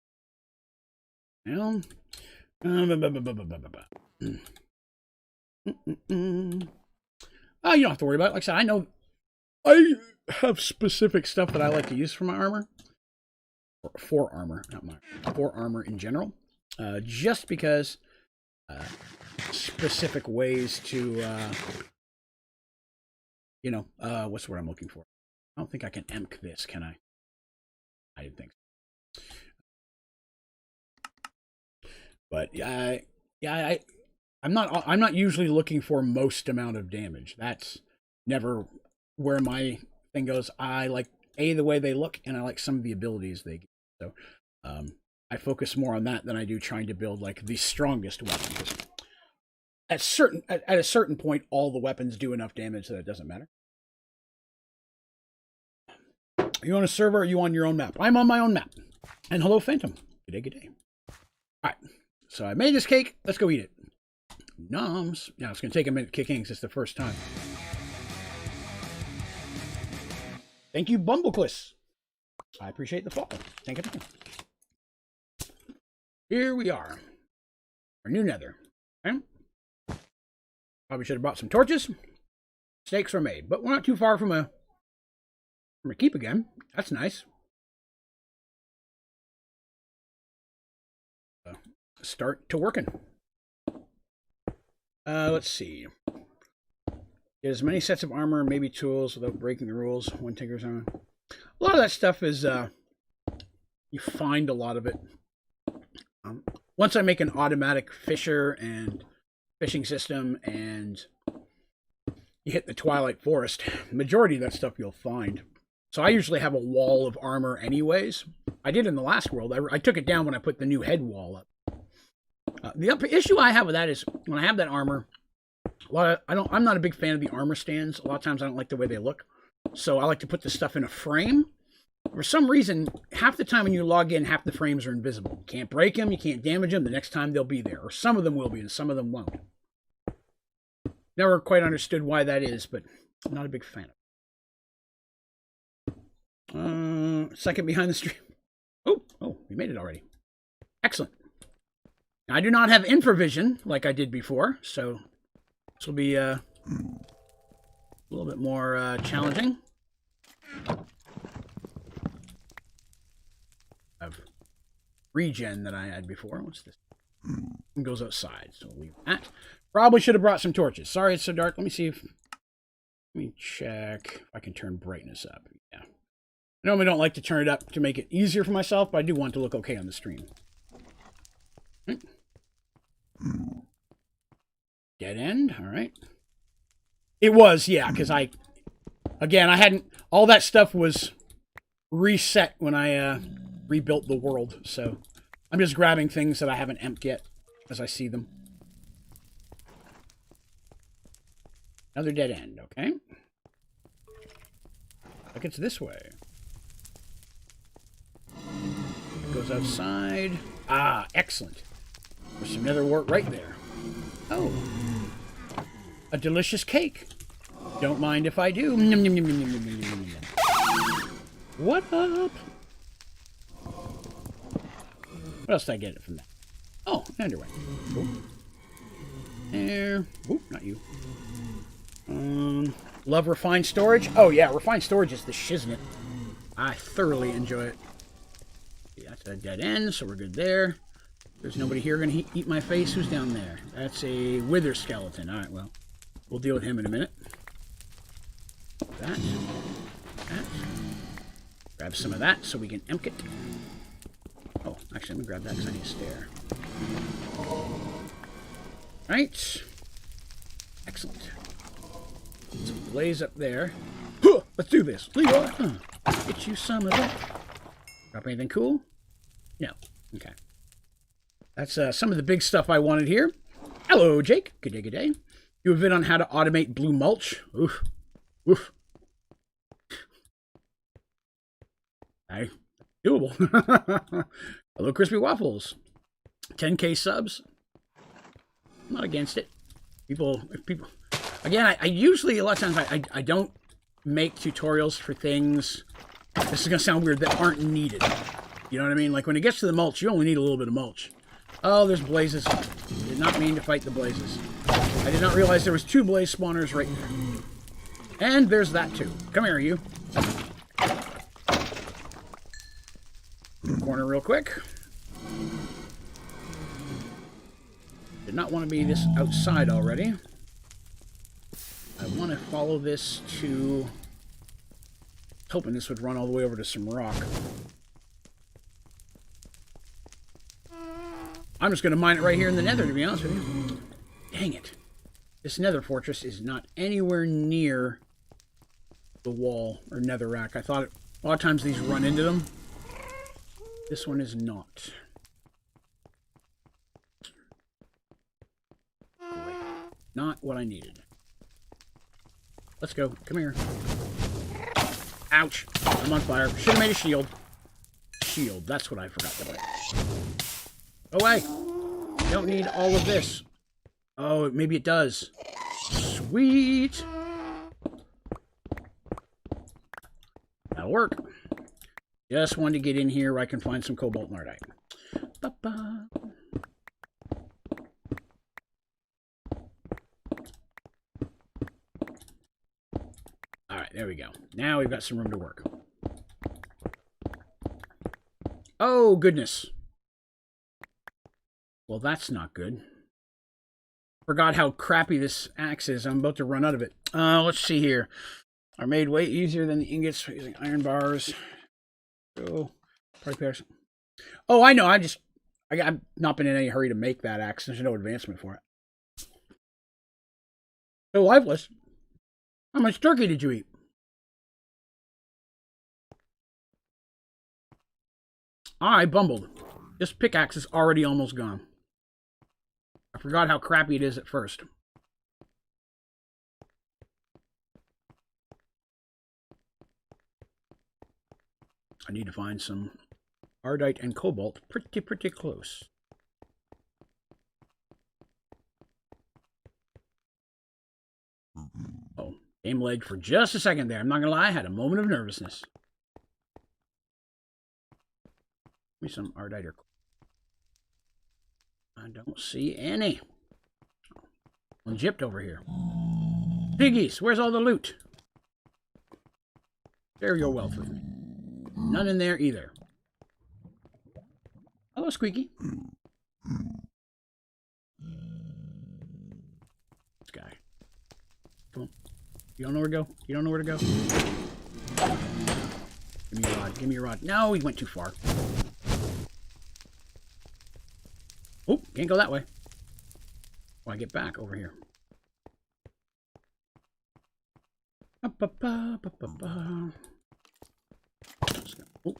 Well, you don't have to worry about it. Like I said, I know I have specific stuff that I like to use for my armor. For armor, not my for armor in general. just because specific ways to, you know, what's the word I'm looking for? I don't think I can emk this, can I? I didn't think so. But I'm not usually looking for most amount of damage. That's never where my thing goes. I like the way they look, and I like some of the abilities they give. So I focus more on that than I do trying to build like the strongest weapon. At a certain point, all the weapons do enough damage that it doesn't matter. Are you on a server or are you on your own map? I'm on my own map. And hello, Phantom. Good day, good day. All right. So I made this cake. Let's go eat it. Noms. Now, it's going to take a minute to kick in because it's the first time. Thank you, Bumblecliss. I appreciate the follow. Thank you. Here we are. Our new nether. Okay. Probably should have brought some torches. Mistakes were made, but we're not too far from a keep again. That's nice. Start to working. Let's see. Get as many sets of armor, maybe tools without breaking the rules. One tinker's on. A lot of that stuff is you find a lot of it. Once I make an automatic fisher and fishing system and you hit the Twilight Forest, the majority of that stuff you'll find. So I usually have a wall of armor anyways. I did in the last world. I took it down when I put the new head wall up. The issue I have with that is when I have that armor, I'm not a big fan of the armor stands. A lot of times I don't like the way they look. So I like to put the stuff in a frame. For some reason, half the time when you log in, half the frames are invisible. You can't break them, you can't damage them. The next time they'll be there. Or some of them will be and some of them won't. Never quite understood why that is, but I'm not a big fan of it. Second behind the stream. Oh, we made it already. Excellent. Now, I do not have infravision like I did before, so this will be a little bit more challenging. Of regen that I had before. What's this? It goes outside, so we'll leave that. Probably should have brought some torches. Sorry it's so dark. Let me see if... Let me check if I can turn brightness up. Yeah. I normally don't like to turn it up to make it easier for myself, but I do want it to look okay on the stream. Dead end. All right. It was, yeah, because I hadn't... All that stuff was reset when I rebuilt the world, so I'm just grabbing things that I haven't emptied yet as I see them. Another dead end, okay. Like it's this way. It goes outside. Ah, excellent. There's some nether wart right there. Oh. A delicious cake. Don't mind if I do. What up? What else did I get it from that? Oh, underwear. Cool. There. Oop, not you. Love refined storage. Oh yeah, refined storage is the shiznit. I thoroughly enjoy it. Yeah, that's a dead end, so we're good there. There's nobody here gonna eat my face. Who's down there? That's a wither skeleton. All right, well, we'll deal with him in a minute. That. Grab some of that so we can emk it. Oh, actually, let me grab that because I need a stair. Right. Excellent. Some blaze up there. Huh, let's do this. Leroy. Get you some of that. Drop anything cool? No. Okay. That's some of the big stuff I wanted here. Hello, Jake. Good day, good day. Do a vid on how to automate blue mulch. Oof. Oof. Hey, doable. Hello, Crispy Waffles. 10K subs. I'm not against it. Again, I usually, a lot of times, I don't make tutorials for things, this is going to sound weird, that aren't needed. You know what I mean? Like, when it gets to the mulch, you only need a little bit of mulch. Oh, there's blazes. Did not mean to fight the blazes. I did not realize there was 2 blaze spawners right there. And there's that, too. Come here, you. Corner real quick. Did not want to be this outside already. I want to follow this to... Hoping this would run all the way over to some rock. I'm just going to mine it right here in the nether, to be honest with you. Dang it. This nether fortress is not anywhere near the wall or netherrack. I thought a lot of times these run into them. This one is not. Great. Not what I needed. Let's go. Come here. Ouch. I'm on fire. Should have made a shield. Shield. That's what I forgot to put. Oh, wait. Don't need all of this. Oh, maybe it does. Sweet. That'll work. Just wanted to get in here where I can find some cobalt and ardite. Ba-ba. Alright, there we go. Now we've got some room to work. Oh, goodness. Well, that's not good. Forgot how crappy this axe is. I'm about to run out of it. Let's see here. Are made way easier than the ingots using iron bars. Oh, party pairs. Oh, I know. I've not been in any hurry to make that axe. There's no advancement for it. So lifeless. How much turkey did you eat? I bumbled. This pickaxe is already almost gone. I forgot how crappy it is at first. I need to find some ardite and cobalt pretty close. Oh, game lagged for just a second there. I'm not going to lie, I had a moment of nervousness. Give me some ardite or I don't see any. One gypped over here. Piggies, where's all the loot? Share your wealth with me. None in there either. Hello, Squeaky. This guy. Come on. You don't know where to go? You don't know where to go? Give me your rod. Give me your rod. No, he went too far. Oh, can't go that way. Oh, I get back over here. Oh,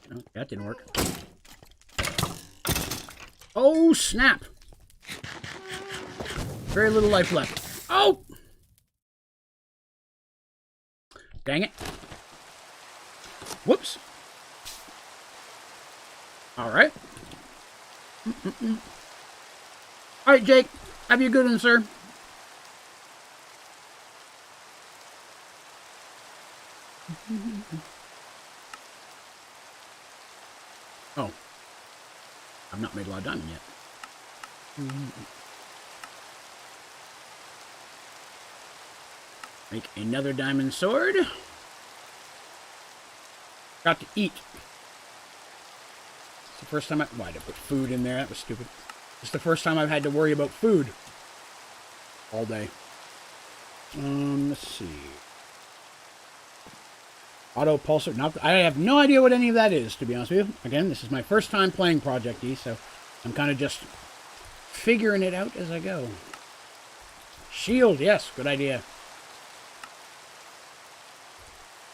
no, that didn't work. Oh, snap. Very little life left. Oh! Dang it. Whoops. All right. All right, Jake. Have you a good one, sir? Oh. I've not made a lot of diamond yet. Make another diamond sword. Got to eat. It's the first time why did I put food in there? That was stupid. It's the first time I've had to worry about food all day. Let's see. Auto pulsar. Not, I have no idea what any of that is, to be honest with you. Again, this is my first time playing Project E, so I'm kind of just figuring it out as I go. Shield, yes, good idea.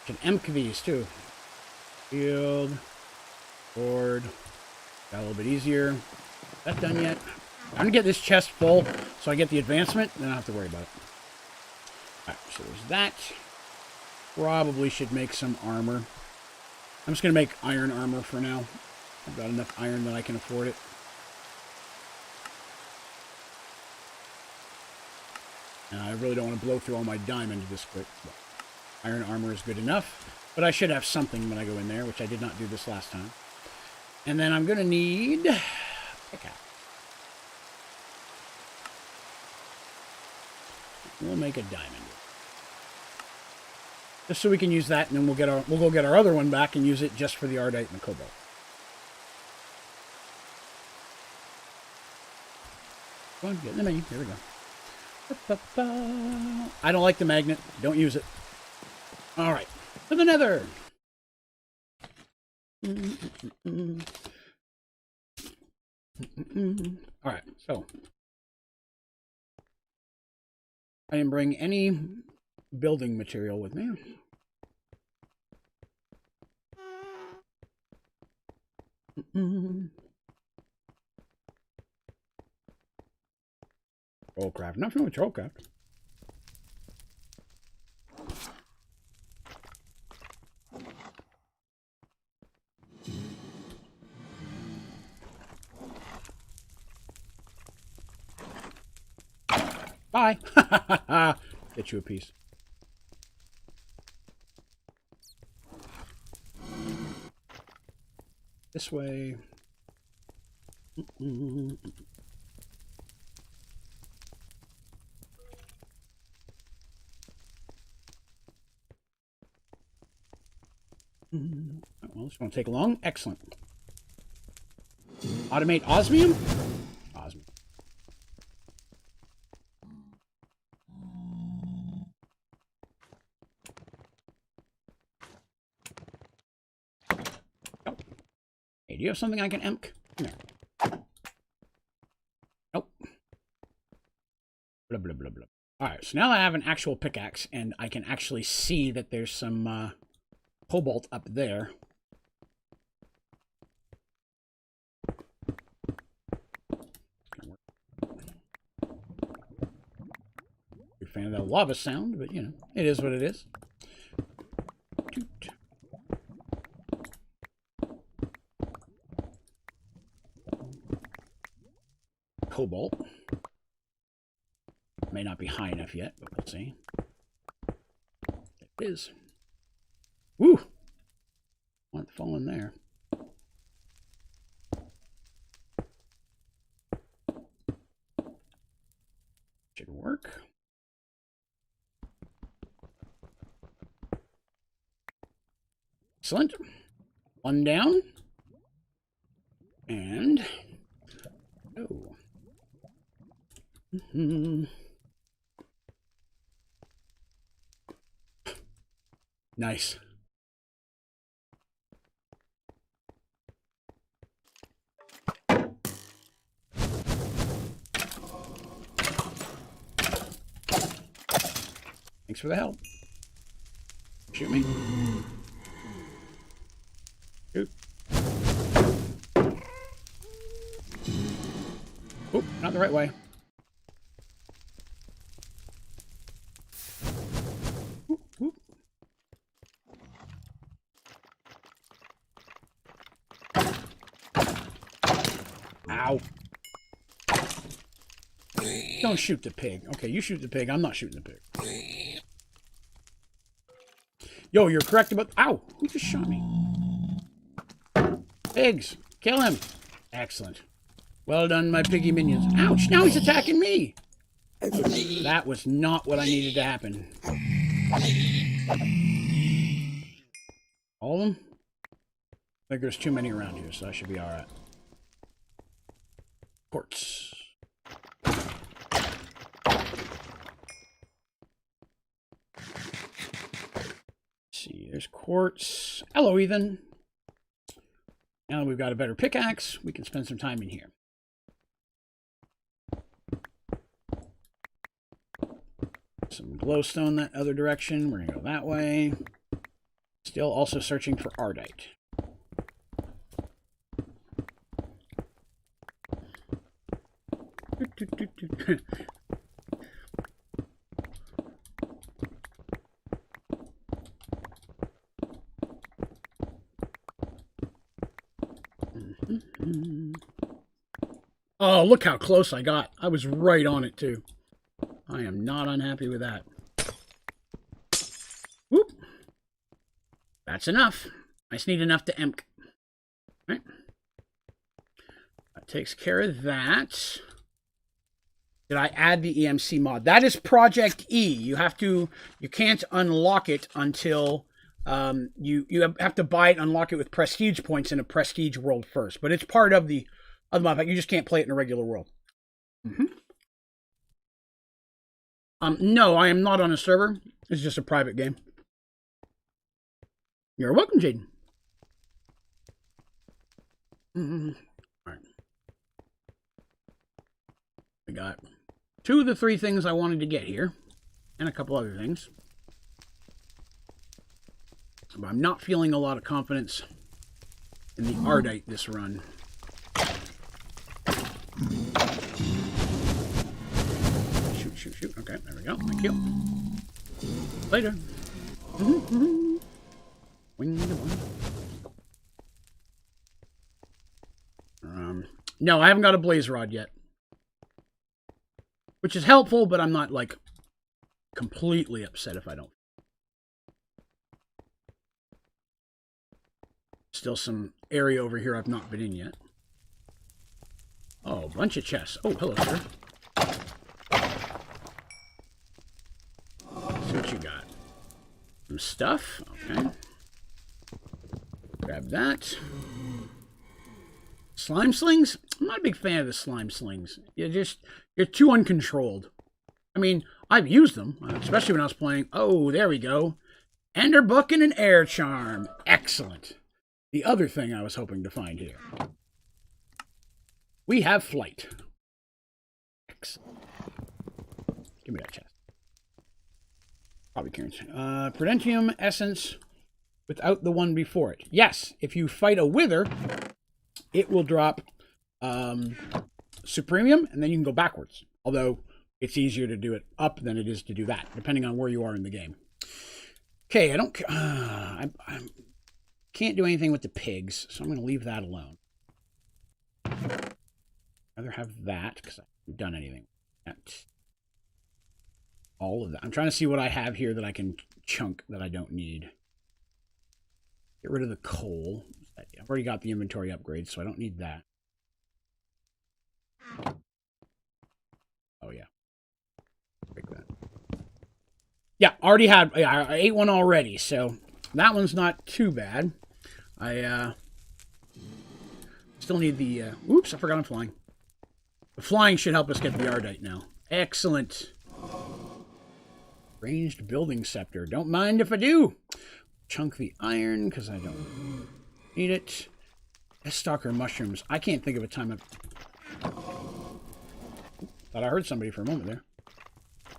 Can emp these too. Shield, sword. Got a little bit easier. That done yet? I'm gonna get this chest full so I get the advancement, then I don't have to worry about it. Alright, so there's that. Probably should make some armor. I'm just gonna make iron armor for now. I've got enough iron that I can afford it. And I really don't want to blow through all my diamond this quick. But iron armor is good enough. But I should have something when I go in there, which I did not do this last time. And then I'm gonna need pickaxe. We'll make a diamond. Just so we can use that, and then we'll go get our other one back and use it just for the ardite and the cobalt. Go on, get in the menu. Here we go. I don't like the magnet. Don't use it. All right. To the nether. All right. So I didn't bring any building material with me. Trollcraft. Nothing with Trollcraft. Bye. Get you a piece. This way. Well, this won't take long. Excellent. Automate osmium? Osmium. Oh. Hey, do you have something I can emp? Come here. Nope. Blah, blah, blah, blah. Alright, so now I have an actual pickaxe, and I can actually see that there's some cobalt up there. Big fan of that lava sound, but you know, it is what it is. Cobalt. May not be high enough yet, but we'll see. It is. Woo! Want to fall in there. Should work. Excellent. One down. And oh. Nice. Thanks for the help. Shoot me. Shoot. Oop, not the right way. Oop, oop. Ow. Don't shoot the pig. Okay, you shoot the pig. I'm not shooting the pig. Yo, you're correct about... Ow! Who just shot me? Pigs! Kill him! Excellent. Well done, my piggy minions. Ouch! Now he's attacking me! That was not what I needed to happen. All of them? I think there's too many around here, so I should be alright. Quartz. See, there's quartz. Hello, Ethan. Now that we've got a better pickaxe, we can spend some time in here. Some glowstone that other direction. We're going to go that way. Still also searching for ardite. Oh, look how close I got. I was right on it, too. I am not unhappy with that. Whoop. That's enough. I just need enough to emp. Right. That takes care of that. Did I add the EMC mod? That is Project E. You can't unlock it until you have to buy it, unlock it with prestige points in a prestige world first. But it's part of the mod pack. You just can't play it in a regular world. No, I am not on a server. It's just a private game. You're welcome, Jaden. All right. We got 2 of the 3 things I wanted to get here, and a couple other things. But I'm not feeling a lot of confidence in the Ardite this run. Shoot, shoot, shoot. Okay, there we go. Thank you. Later. No, I haven't got a blaze rod yet. Which is helpful, but I'm not, like, completely upset if I don't. Still some area over here I've not been in yet. Oh, a bunch of chests. Oh, hello, sir. Let's see what you got. Some stuff. Okay. Grab that. Slime slings? I'm not a big fan of the slime slings. You're too uncontrolled. I mean, I've used them, especially when I was playing. Oh, there we go. Enderbuck and an air charm. Excellent. The other thing I was hoping to find here. We have flight. Excellent. Give me that chest. Probably Kieran's. Prudentium essence without the one before it. Yes, if you fight a wither, it will drop Supremium, and then you can go backwards. Although, it's easier to do it up than it is to do that, depending on where you are in the game. Okay, I can't do anything with the pigs, so I'm going to leave that alone. I'd rather have that, because I haven't done anything with that. All of that. I'm trying to see what I have here that I can chunk that I don't need. Get rid of the coal. I've already got the inventory upgrade, so I don't need that. Oh, yeah. Break that. Yeah, already had... Yeah, I ate one already, so that one's not too bad. I still need the... oops, I forgot I'm flying. The flying should help us get the Ardite now. Excellent. Ranged building scepter. Don't mind if I do. Chunk the iron, because I don't need it. Stalker mushrooms. I can't think of a time I've... Thought I heard somebody for a moment there.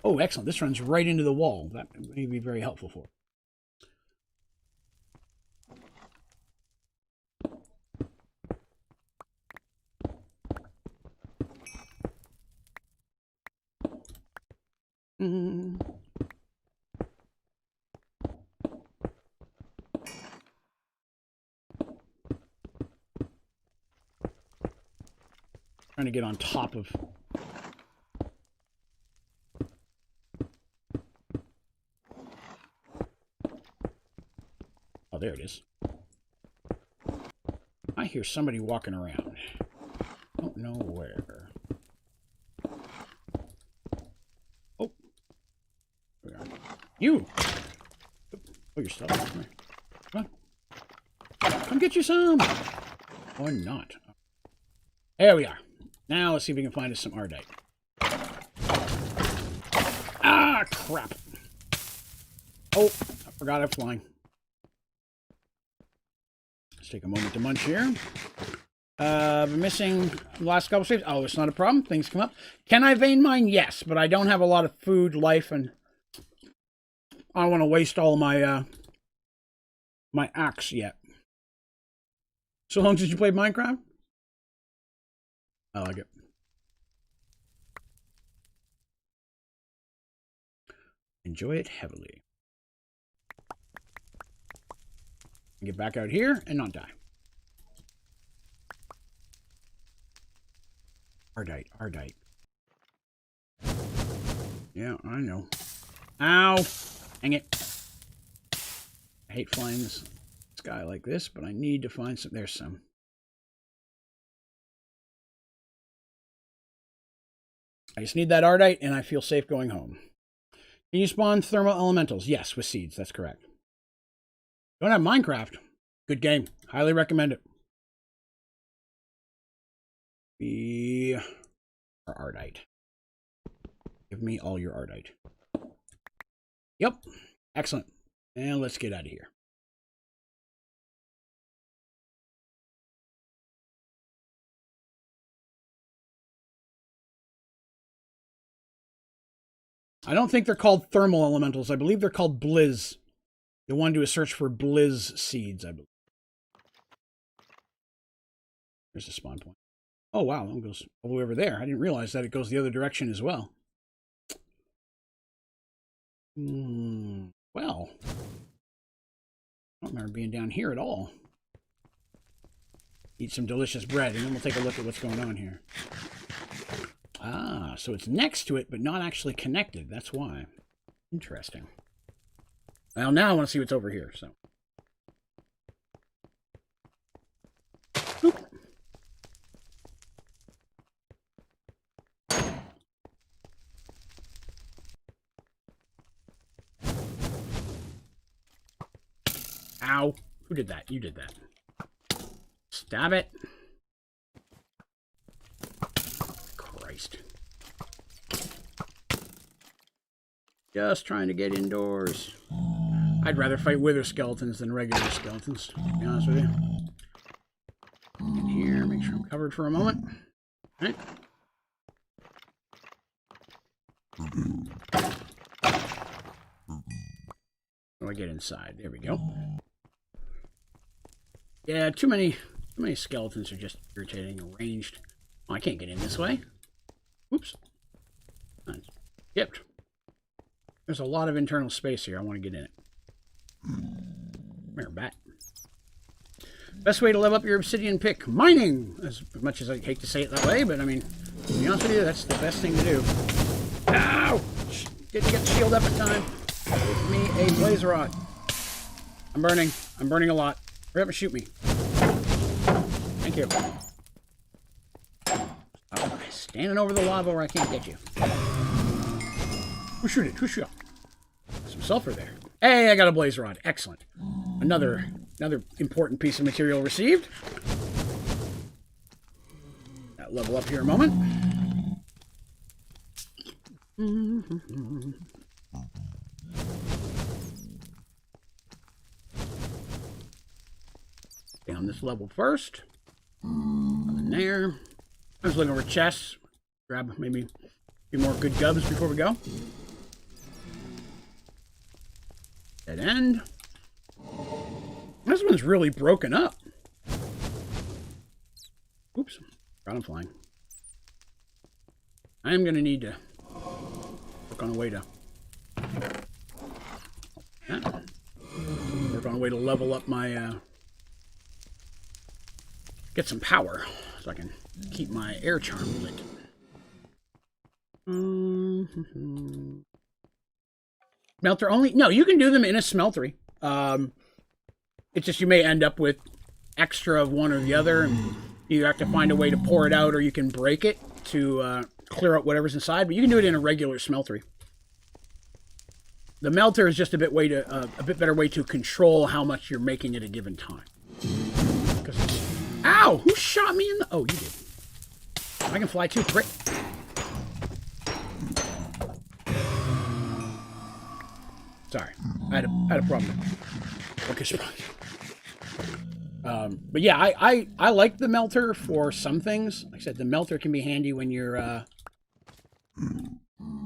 Oh, excellent. This runs right into the wall. That may be very helpful for it. Trying to get on top of... Oh, there it is. I hear somebody walking around. Don't know where. Oh. There we are. You! Oh, you're still come here. Come on. Come get you some! Or not. There we are. Now let's see if we can find us some Ardite. Ah, crap. Oh, I forgot I'm flying. Let's take a moment to munch here. Been missing the last couple streams. Oh, it's not a problem. Things come up. Can I vein mine? Yes, but I don't have a lot of food, life, and I don't want to waste all my my axe yet. So long since you played Minecraft? I like it. Enjoy it heavily. Get back out here and not die. Ardite, Ardite. Yeah, I know. Ow! Hang it. I hate flying this sky like this, but I need to find some. There's some. I just need that Ardite, and I feel safe going home. Can you spawn thermal elementals? Yes, with seeds. That's correct. Don't have Minecraft. Good game. Highly recommend it. Be our Ardite. Give me all your Ardite. Yep. Excellent. And let's get out of here. I don't think they're called thermal elementals. I believe they're called blizz. You'll want to do a search for blizz seeds, I believe. There's a spawn point. Oh, wow. That goes all the way over there. I didn't realize that it goes the other direction as well. Well, I don't remember being down here at all. Eat some delicious bread, and then we'll take a look at what's going on here. Ah, so it's next to it, but not actually connected. That's why. Interesting. Well, now I want to see what's over here, so. Oop. Ow. Who did that? You did that. Stab it. Christ. Just trying to get indoors. I'd rather fight wither skeletons than regular skeletons, to be honest with you. In here, make sure I'm covered for a moment. All right. How do I get inside? There we go. Yeah, too many skeletons are just irritating and ranged. Oh, I can't get in this way. Oops. I skipped. There's a lot of internal space here. I want to get in it. Come here, bat. Best way to level up your obsidian pick. Mining! As much as I hate to say it that way, but I mean, to be honest with you, that's the best thing to do. Ow! Didn't get the shield up in time. Give me a blaze rod. I'm burning. I'm burning a lot. Hurry up and shoot me. Thank you. Oh, standing over the lava where I can't get you. Who shoot it? Who shoot it? Some sulfur there. Hey, I got a blaze rod. Excellent. Another important piece of material received. That level up here a moment. Down this level first. Nothing there. I was looking over chests. Grab maybe a few more good gubs before we go. Dead end. This one's really broken up. Oops. Got him flying. I am going to need to work on a way to... work on a way to level up my... get some power so I can keep my air charm lit. Smelter only? No, you can do them in a smeltery. It's just you may end up with extra of one or the other, and you have to find a way to pour it out, or you can break it to clear out whatever's inside. But you can do it in a regular smeltery. The melter is just a bit better way to control how much you're making at a given time. Ow! Who shot me in the... Oh, you did. I can fly too, prick. Sorry. I had a problem. Okay, but yeah, I like the melter for some things. Like I said, the melter can be handy when you're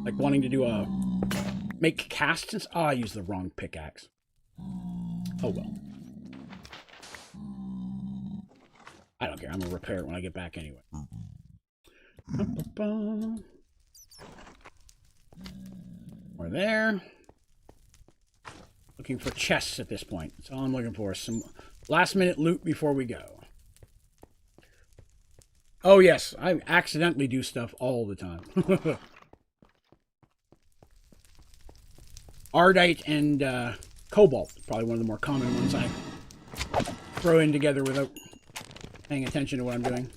like wanting to do make casts and... Oh, I used the wrong pickaxe. Oh well. I don't care. I'm gonna repair it when I get back anyway. We're there. Looking for chests at this point. That's all I'm looking for. Some last-minute loot before we go. Oh, yes. I accidentally do stuff all the time. Ardite and Cobalt. Probably one of the more common ones I throw in together without paying attention to what I'm doing.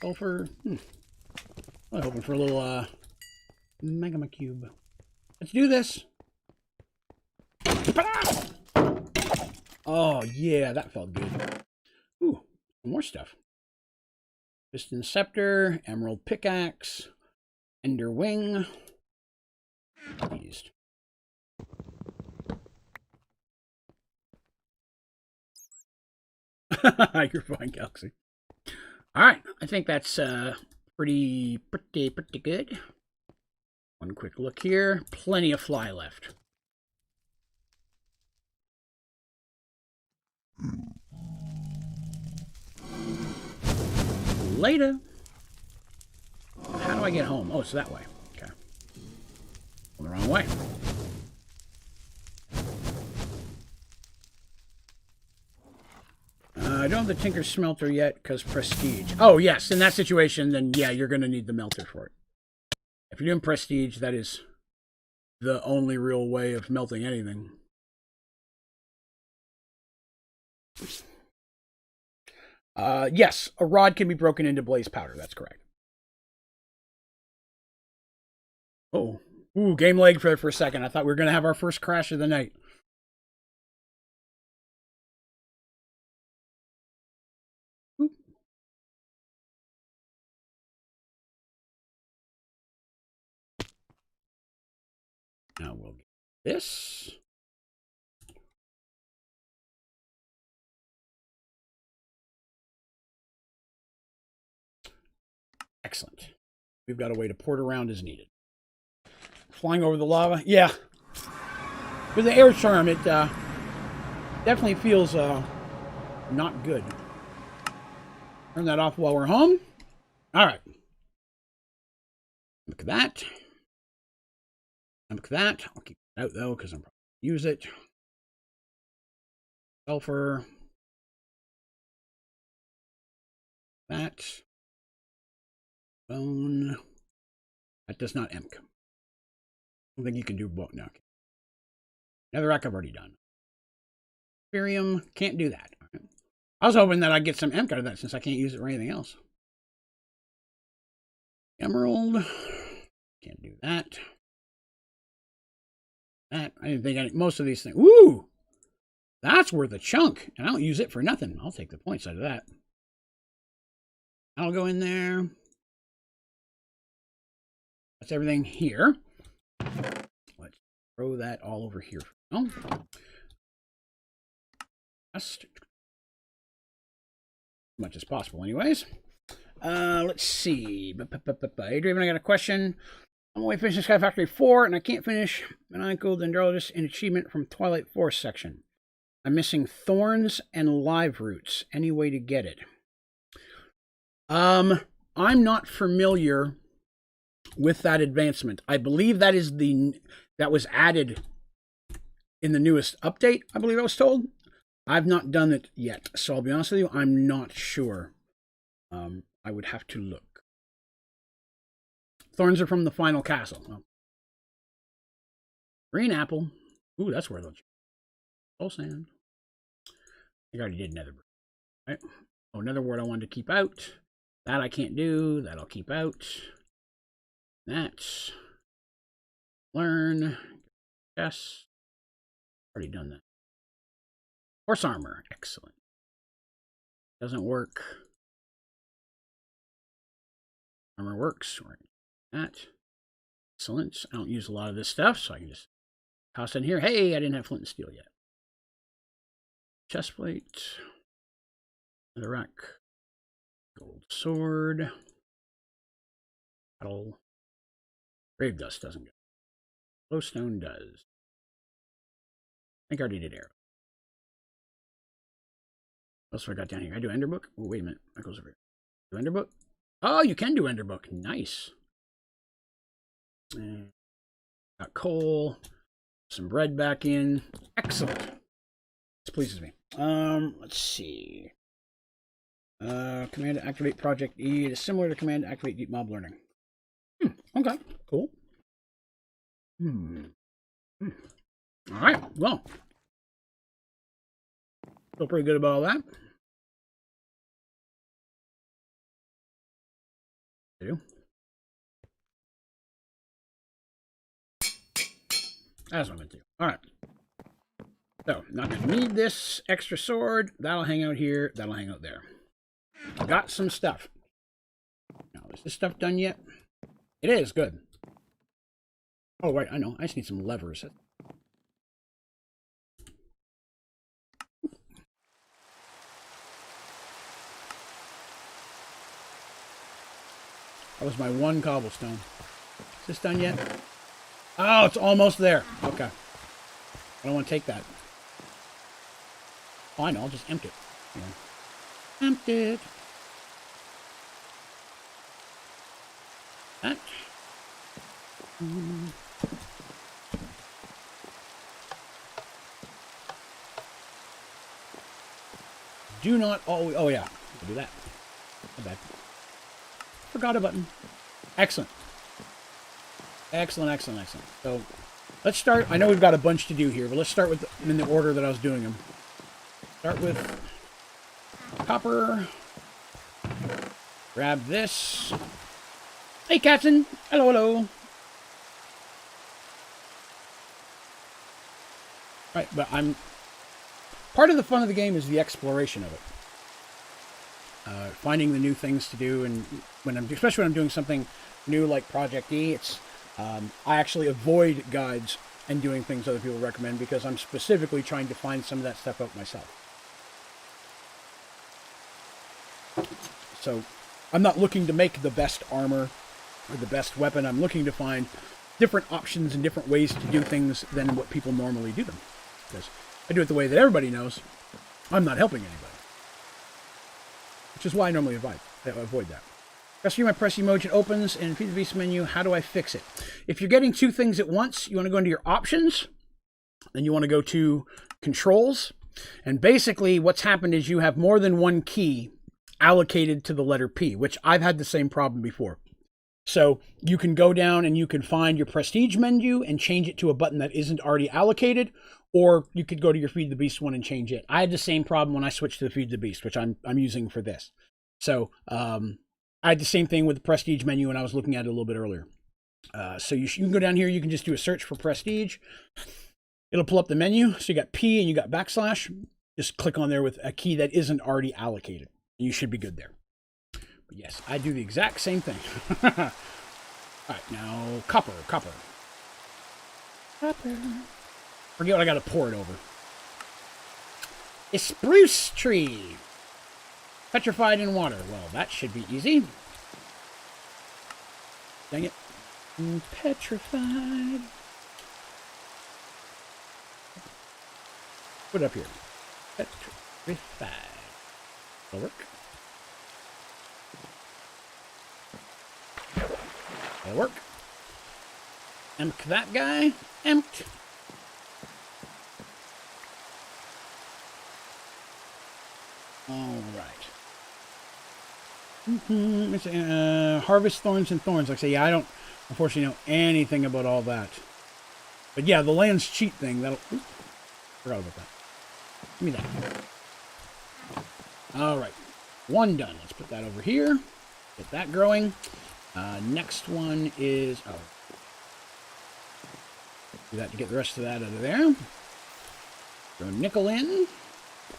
Sulfur. I'm hoping for a little magma cube. Let's do this. Oh, yeah, that felt good. Ooh, more stuff. Piston Scepter, Emerald Pickaxe, Ender Wing. Used. You're fine, Galaxy. All right, I think that's pretty good. One quick look here. Plenty of fly left. Later. How do I get home? Oh, it's that way. Okay. The wrong way. I don't have the Tinker Smelter yet because Prestige. Oh, yes. In that situation, then yeah, you're going to need the melter for it. If you're doing Prestige, that is the only real way of melting anything. Yes, a rod can be broken into blaze powder. That's correct. Oh, ooh, game lag for a second. I thought we were going to have our first crash of the night. Oop. Now we'll get this. Excellent. We've got a way to port around as needed. Flying over the lava. Yeah. With the air charm, it definitely feels not good. Turn that off while we're home. All right. Look at that. Look at that. I'll keep it out though because I'm probably going to use it. Sulfur. That. Bone. That does not emk. I don't think you can do both. No. Netherrack I've already done. Ethereum, can't do that. Right. I was hoping that I'd get some emk out of that since I can't use it for anything else. Emerald. Can't do that. That. I didn't think most of these things. Woo! That's worth a chunk. And I don't use it for nothing. I'll take the points out of that. I'll go in there. That's everything here. Let's throw that all over here. Oh. Just as much as possible, anyways. Let's see. Hey, Draven, I got a question. I'm only finishing Sky Factory 4, and I can't finish Maniacal Dendrologist in Achievement from Twilight Forest section. I'm missing thorns and live roots. Any way to get it? I'm not familiar with that advancement. I believe that is that was added in the newest update, I believe I was told. I've not done it yet, so I'll be honest with you, I'm not sure. I would have to look. Thorns are from the final castle. Oh. Green apple. Ooh, that's worth it. Soul sand. I think I already did nether. Right? Oh, another word I wanted to keep out. That I can't do. That I'll keep out. That. Learn. Yes. Already done that. Horse armor. Excellent. Doesn't work. Armor works. Right. That. Excellent. I don't use a lot of this stuff, so I can just toss it in here. Hey, I didn't have flint and steel yet. Chestplate. Another rack. Gold sword. Battle. Grave dust doesn't go. Glowstone does. I think I already did arrow. What else have I got down here? I do Enderbook? Oh, wait a minute. That goes over here. Do Enderbook? Oh, you can do Enderbook. Nice. And got coal. Some bread back in. Excellent. This pleases me. Let's see. Command to activate Project E. It is similar to command to activate Deep Mob Learning. Okay, cool. All right, well. Feel pretty good about all that. That's what I'm going to do. All right. So, not going to need this extra sword. That'll hang out here. That'll hang out there. Got some stuff. Now, is this stuff done yet? It is. Good. Oh, wait. I know. I just need some levers. That was my one cobblestone. Is this done yet? Oh, it's almost there. Okay. I don't want to take that. Fine, I'll just empty it. Yeah. Empty it. That. Do not always... Oh, yeah. I'll do that. My bad. Forgot a button. Excellent. Excellent, excellent, excellent. So, let's start. I know we've got a bunch to do here, but let's start with in the order that I was doing them. Start with copper. Grab this. Hey, Katzen. Hello, hello. Right, but I'm... Part of the fun of the game is the exploration of it. Finding the new things to do, and especially when I'm doing something new like Project E, it's I actually avoid guides and doing things other people recommend because I'm specifically trying to find some of that stuff out myself. So I'm not looking to make the best armor or the best weapon. I'm looking to find different options and different ways to do things than what people normally do them. Because I do it the way that everybody knows, I'm not helping anybody. Which is why I normally avoid that. Press my press emoji opens, and feed the beast menu. How do I fix it? If you're getting two things at once, you want to go into your options, then you want to go to controls, and basically what's happened is you have more than one key allocated to the letter P, which I've had the same problem before. So you can go down and you can find your prestige menu and change it to a button that isn't already allocated, or you could go to your Feed the Beast one and change it. I had the same problem when I switched to the Feed the Beast, which I'm using for this. So I had the same thing with the prestige menu when I was looking at it a little bit earlier. So you can go down here. You can just do a search for prestige. It'll pull up the menu. So you got P and you got backslash. Just click on there with a key that isn't already allocated. You should be good there. But yes, I do the exact same thing. All right, now copper. Forget what I got to pour it over. A spruce tree. Petrified in water. Well, that should be easy. Dang it. Petrified. Put it up here. Petrified. That'll work. That'll work. Emp that guy. Emped. All right. Harvest thorns and thorns. Like I say, yeah, I don't unfortunately know anything about all that. But yeah, the land's cheat thing, that'll... Oops, forgot about that. Give me that. All right. One done. Let's put that over here. Get that growing. Next one is... Oh. Do that to get the rest of that out of there. Throw nickel in.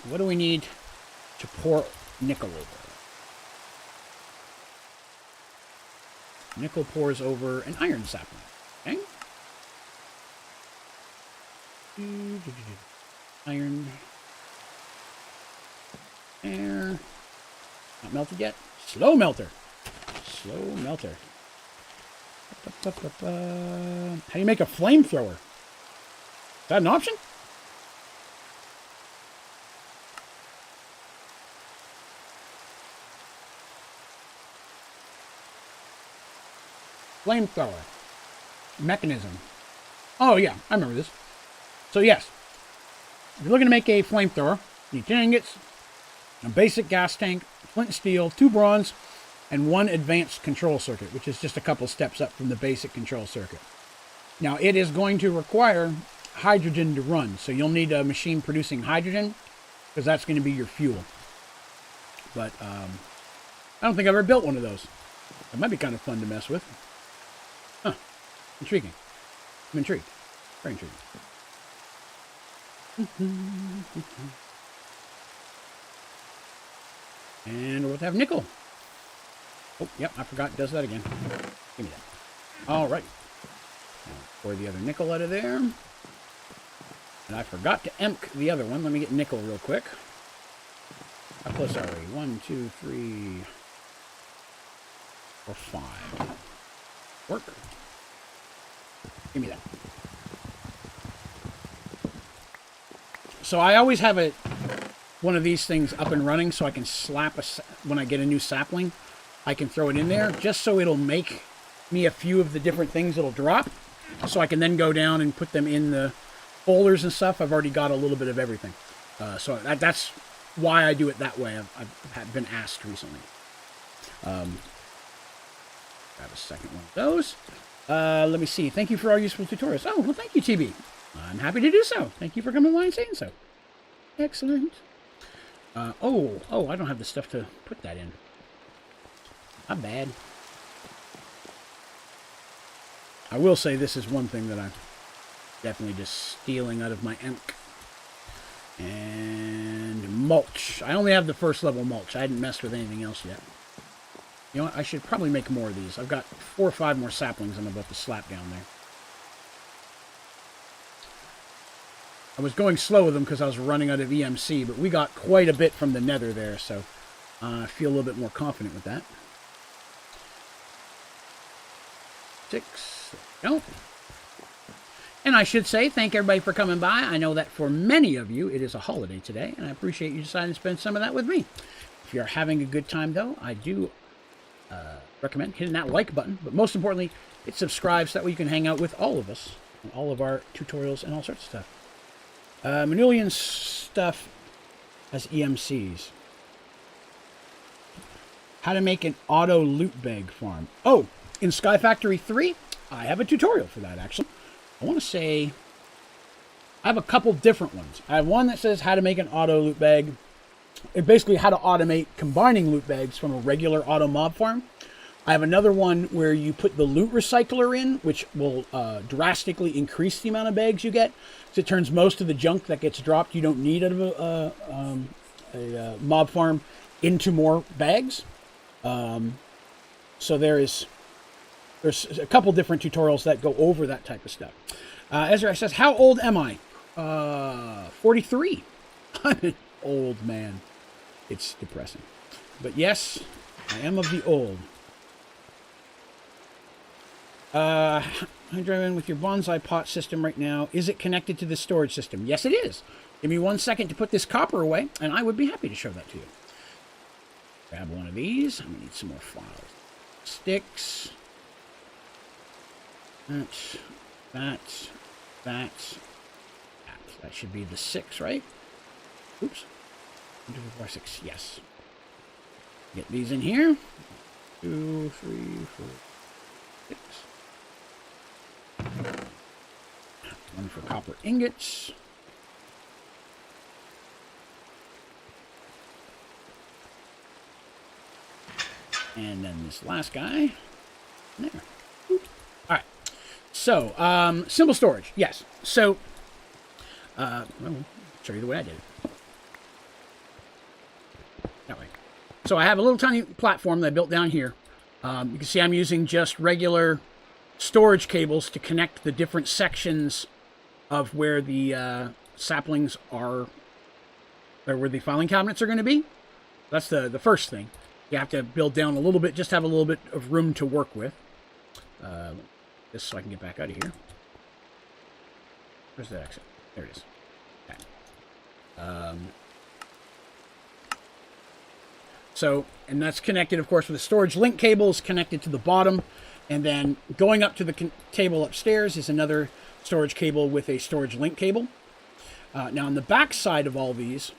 What do we need to pour nickel over? Nickel pours over an iron sapling. Okay. Iron. There. Not melted yet. Slow melter. Slow melter. How do you make a flamethrower? Is that an option? Flamethrower. Mechanism. Oh, yeah. I remember this. So, yes. If you're looking to make a flamethrower, you need 10 ingots, a basic gas tank, flint and steel, 2 bronze, and 1 advanced control circuit, which is just a couple steps up from the basic control circuit. Now, it is going to require hydrogen to run, so you'll need a machine producing hydrogen, because that's going to be your fuel. But, I don't think I've ever built one of those. It might be kind of fun to mess with. Huh. Intriguing. I'm intrigued. Very intriguing. And we're about to have nickel. Oh, yep, I forgot it does that again. Give me that. All right. Now, pour the other nickel out of there. And I forgot to empk the other one. Let me get nickel real quick. How close are we? 1, 2, 3... or 5. Work. Give me that. So I always have one of these things up and running so I can slap when I get a new sapling, I can throw it in there just so it'll make me a few of the different things it'll drop, so I can then go down and put them in the folders and stuff. I've already got a little bit of everything. So that's why I do it that way. I've been asked recently. Grab a second one of those. Let me see. Thank you for all useful tutorials. Oh, well, thank you, TB. I'm happy to do so. Thank you for coming by and saying so. Excellent. Oh, I don't have the stuff to put that in. Not bad. I will say this is one thing that I'm definitely just stealing out of my ink. And mulch. I only have the first level mulch. I hadn't messed with anything else yet. You know what? I should probably make more of these. I've got 4 or 5 more saplings I'm about to slap down there. I was going slow with them because I was running out of EMC, but we got quite a bit from the nether there, so I feel a little bit more confident with that. 6. There we go. And I should say, thank everybody for coming by. I know that for many of you, it is a holiday today, and I appreciate you deciding to spend some of that with me. If you're having a good time, though, I do recommend hitting that like button, but most importantly, hit subscribe so that way you can hang out with all of us, and all of our tutorials and all sorts of stuff. Manulian stuff has EMCs. How to make an auto loot bag farm. Oh, in Sky Factory 3, I have a tutorial for that, actually. I want to say I have a couple different ones. I have one that says how to make an auto loot bag. It's basically how to automate combining loot bags from a regular auto mob farm. I have another one where you put the loot recycler in, which will drastically increase the amount of bags you get. So it turns most of the junk that gets dropped you don't need out of a mob farm into more bags. So there's a couple different tutorials that go over that type of stuff. Ezra says, how old am I? 43. I'm an old man. It's depressing. But yes, I am of the old. Hi, Draven, with your bonsai pot system right now, is it connected to the storage system? Yes, it is. Give me 1 second to put this copper away, and I would be happy to show that to you. Grab one of these. I'm going to need some more files. Sticks. That should be the 6, right? Oops. 1, 2, 4, 6. Yes. Get these in here. 2, 3, 4, 6. One for copper ingots. And then this last guy. There. Oops. All right. So, simple storage. Yes. So, I'll show you the way I did it. That way. So I have a little tiny platform that I built down here. You can see I'm using just regular storage cables to connect the different sections of where the saplings are, or where the filing cabinets are going to be. That's the first thing. You have to build down a little bit, just have a little bit of room to work with. Just so I can get back out of here. Where's that exit? There it is. Okay. So, and that's connected, of course, with the storage link cables connected to the bottom. And then going up to the table upstairs is another storage cable with a storage link cable. Now, on the back side of all these,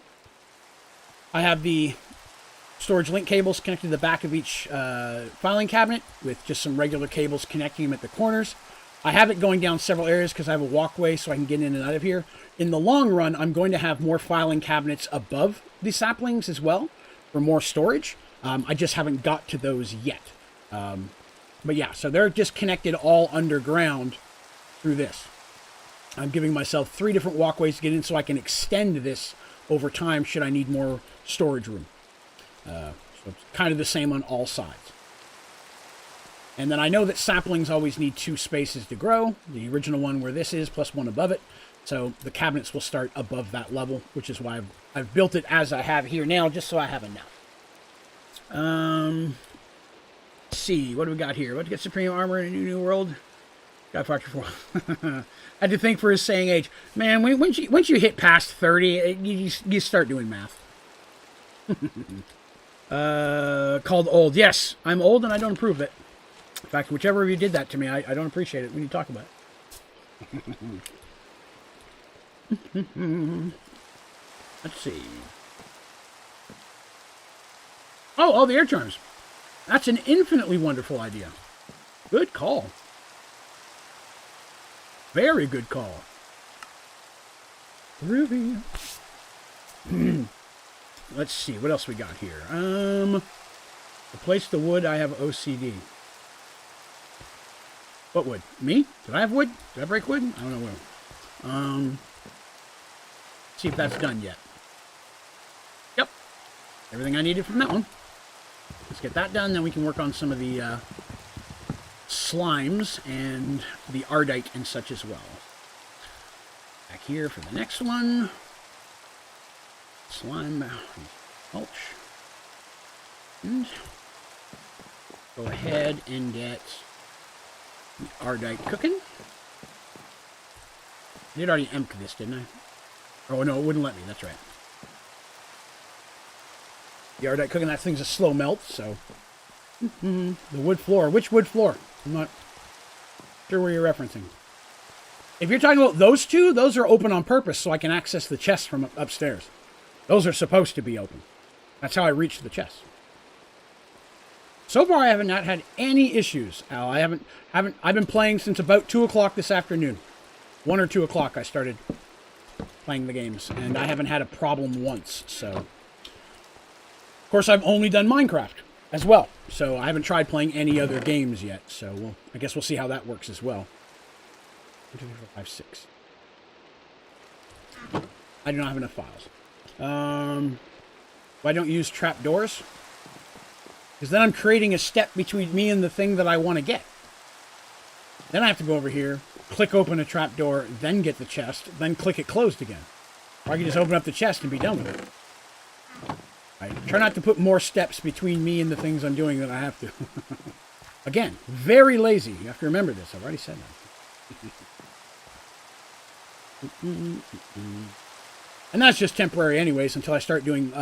I have the storage link cables connected to the back of each filing cabinet with just some regular cables connecting them at the corners. I have it going down several areas because I have a walkway so I can get in and out of here. In the long run, I'm going to have more filing cabinets above the saplings as well for more storage. I just haven't got to those yet. But yeah, so they're just connected all underground through this. I'm giving myself 3 different walkways to get in so I can extend this over time should I need more storage room. So it's kind of the same on all sides. And then I know that saplings always need 2 spaces to grow. The original one where this is, plus 1 above it. So the cabinets will start above that level, which is why I've built it as I have here now, just so I have enough. see. What do we got here? About to get Supreme Armor in a new world. Got Factor 4. I had to think for his saying age. Man, once you hit past 30, you start doing math. Called old. Yes, I'm old and I don't approve of it. In fact, whichever of you did that to me, I don't appreciate it when you talk about it. Let's see. Oh, the air charms. That's an infinitely wonderful idea. Good call. Very good call. Ruby. Let's see. What else we got here? Replace the wood. I have OCD. What wood? Me? Did I have wood? Did I break wood? I don't know where. See if that's done yet. Yep. Everything I needed from that one. Let's get that done, then we can work on some of the slimes and the ardite and such as well. Back here for the next one. Slime mulch. And go ahead and get the ardite cooking. I did already empty this, didn't I? Oh no, it wouldn't let me, that's right. The ardite cooking, that thing's a slow melt, so. The wood floor. Which wood floor? I'm not sure where you're referencing. If you're talking about those two, those are open on purpose so I can access the chest from upstairs. Those are supposed to be open. That's how I reach the chest. So far, I have not had any issues, Al. I've been playing since about 2 o'clock this afternoon. 1 or 2 o'clock I started playing the games, and I haven't had a problem once, so. Of course, I've only done Minecraft as well, so I haven't tried playing any other games yet, so I guess we'll see how that works as well. 1, 2, 3, 4, 5, 6. I do not have enough files. Why don't you use trapdoors? Because then I'm creating a step between me and the thing that I want to get. Then I have to go over here, click open a trapdoor, then get the chest, then click it closed again. Or I can just open up the chest and be done with it. I try not to put more steps between me and the things I'm doing than I have to. Again, very lazy. You have to remember this. I've already said that. And that's just temporary anyways until I start doing...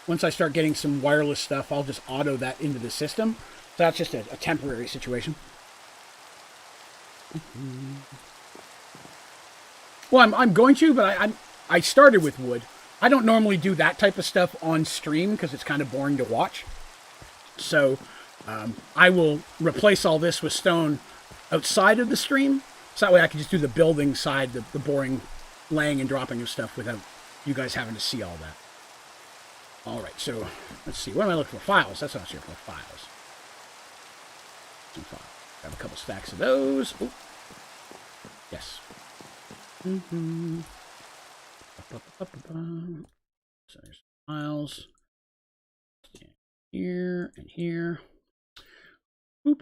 once I start getting some wireless stuff, I'll just auto that into the system. So that's just a temporary situation. Well, I'm going to, but I started with wood. I don't normally do that type of stuff on stream because it's kind of boring to watch. So I will replace all this with stone outside of the stream. So that way I can just do the building side, the boring laying and dropping of stuff without you guys having to see all that. All right, so let's see. What am I looking for? Files. That's what I was here for. Files. Some files. Grab a couple stacks of those. Ooh. Yes. So there's files. Here and here. Boop.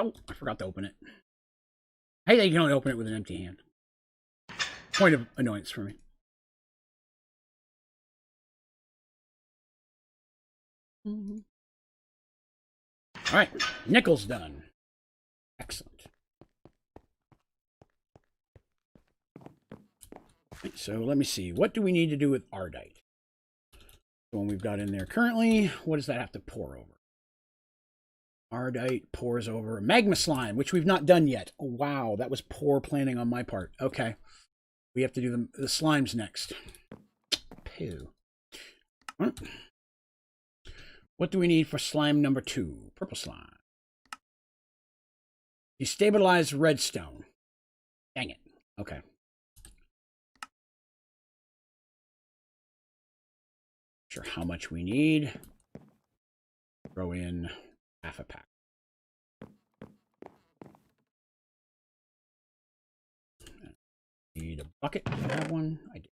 Oh, I forgot to open it. I hate that you can only open it with an empty hand. Point of annoyance for me. All right, nickel's done. Excellent. So let me see. What do we need to do with ardite? The one we've got in there currently. What does that have to pour over? Ardite pours over magma slime, which we've not done yet. Oh, wow, that was poor planning on my part. Okay. We have to do the slimes next. Poo. What do we need for slime number 2? Purple slime. Destabilized redstone. Dang it. Okay. Not sure how much we need. Throw in half a pack. Need a bucket. Do I have one? I do.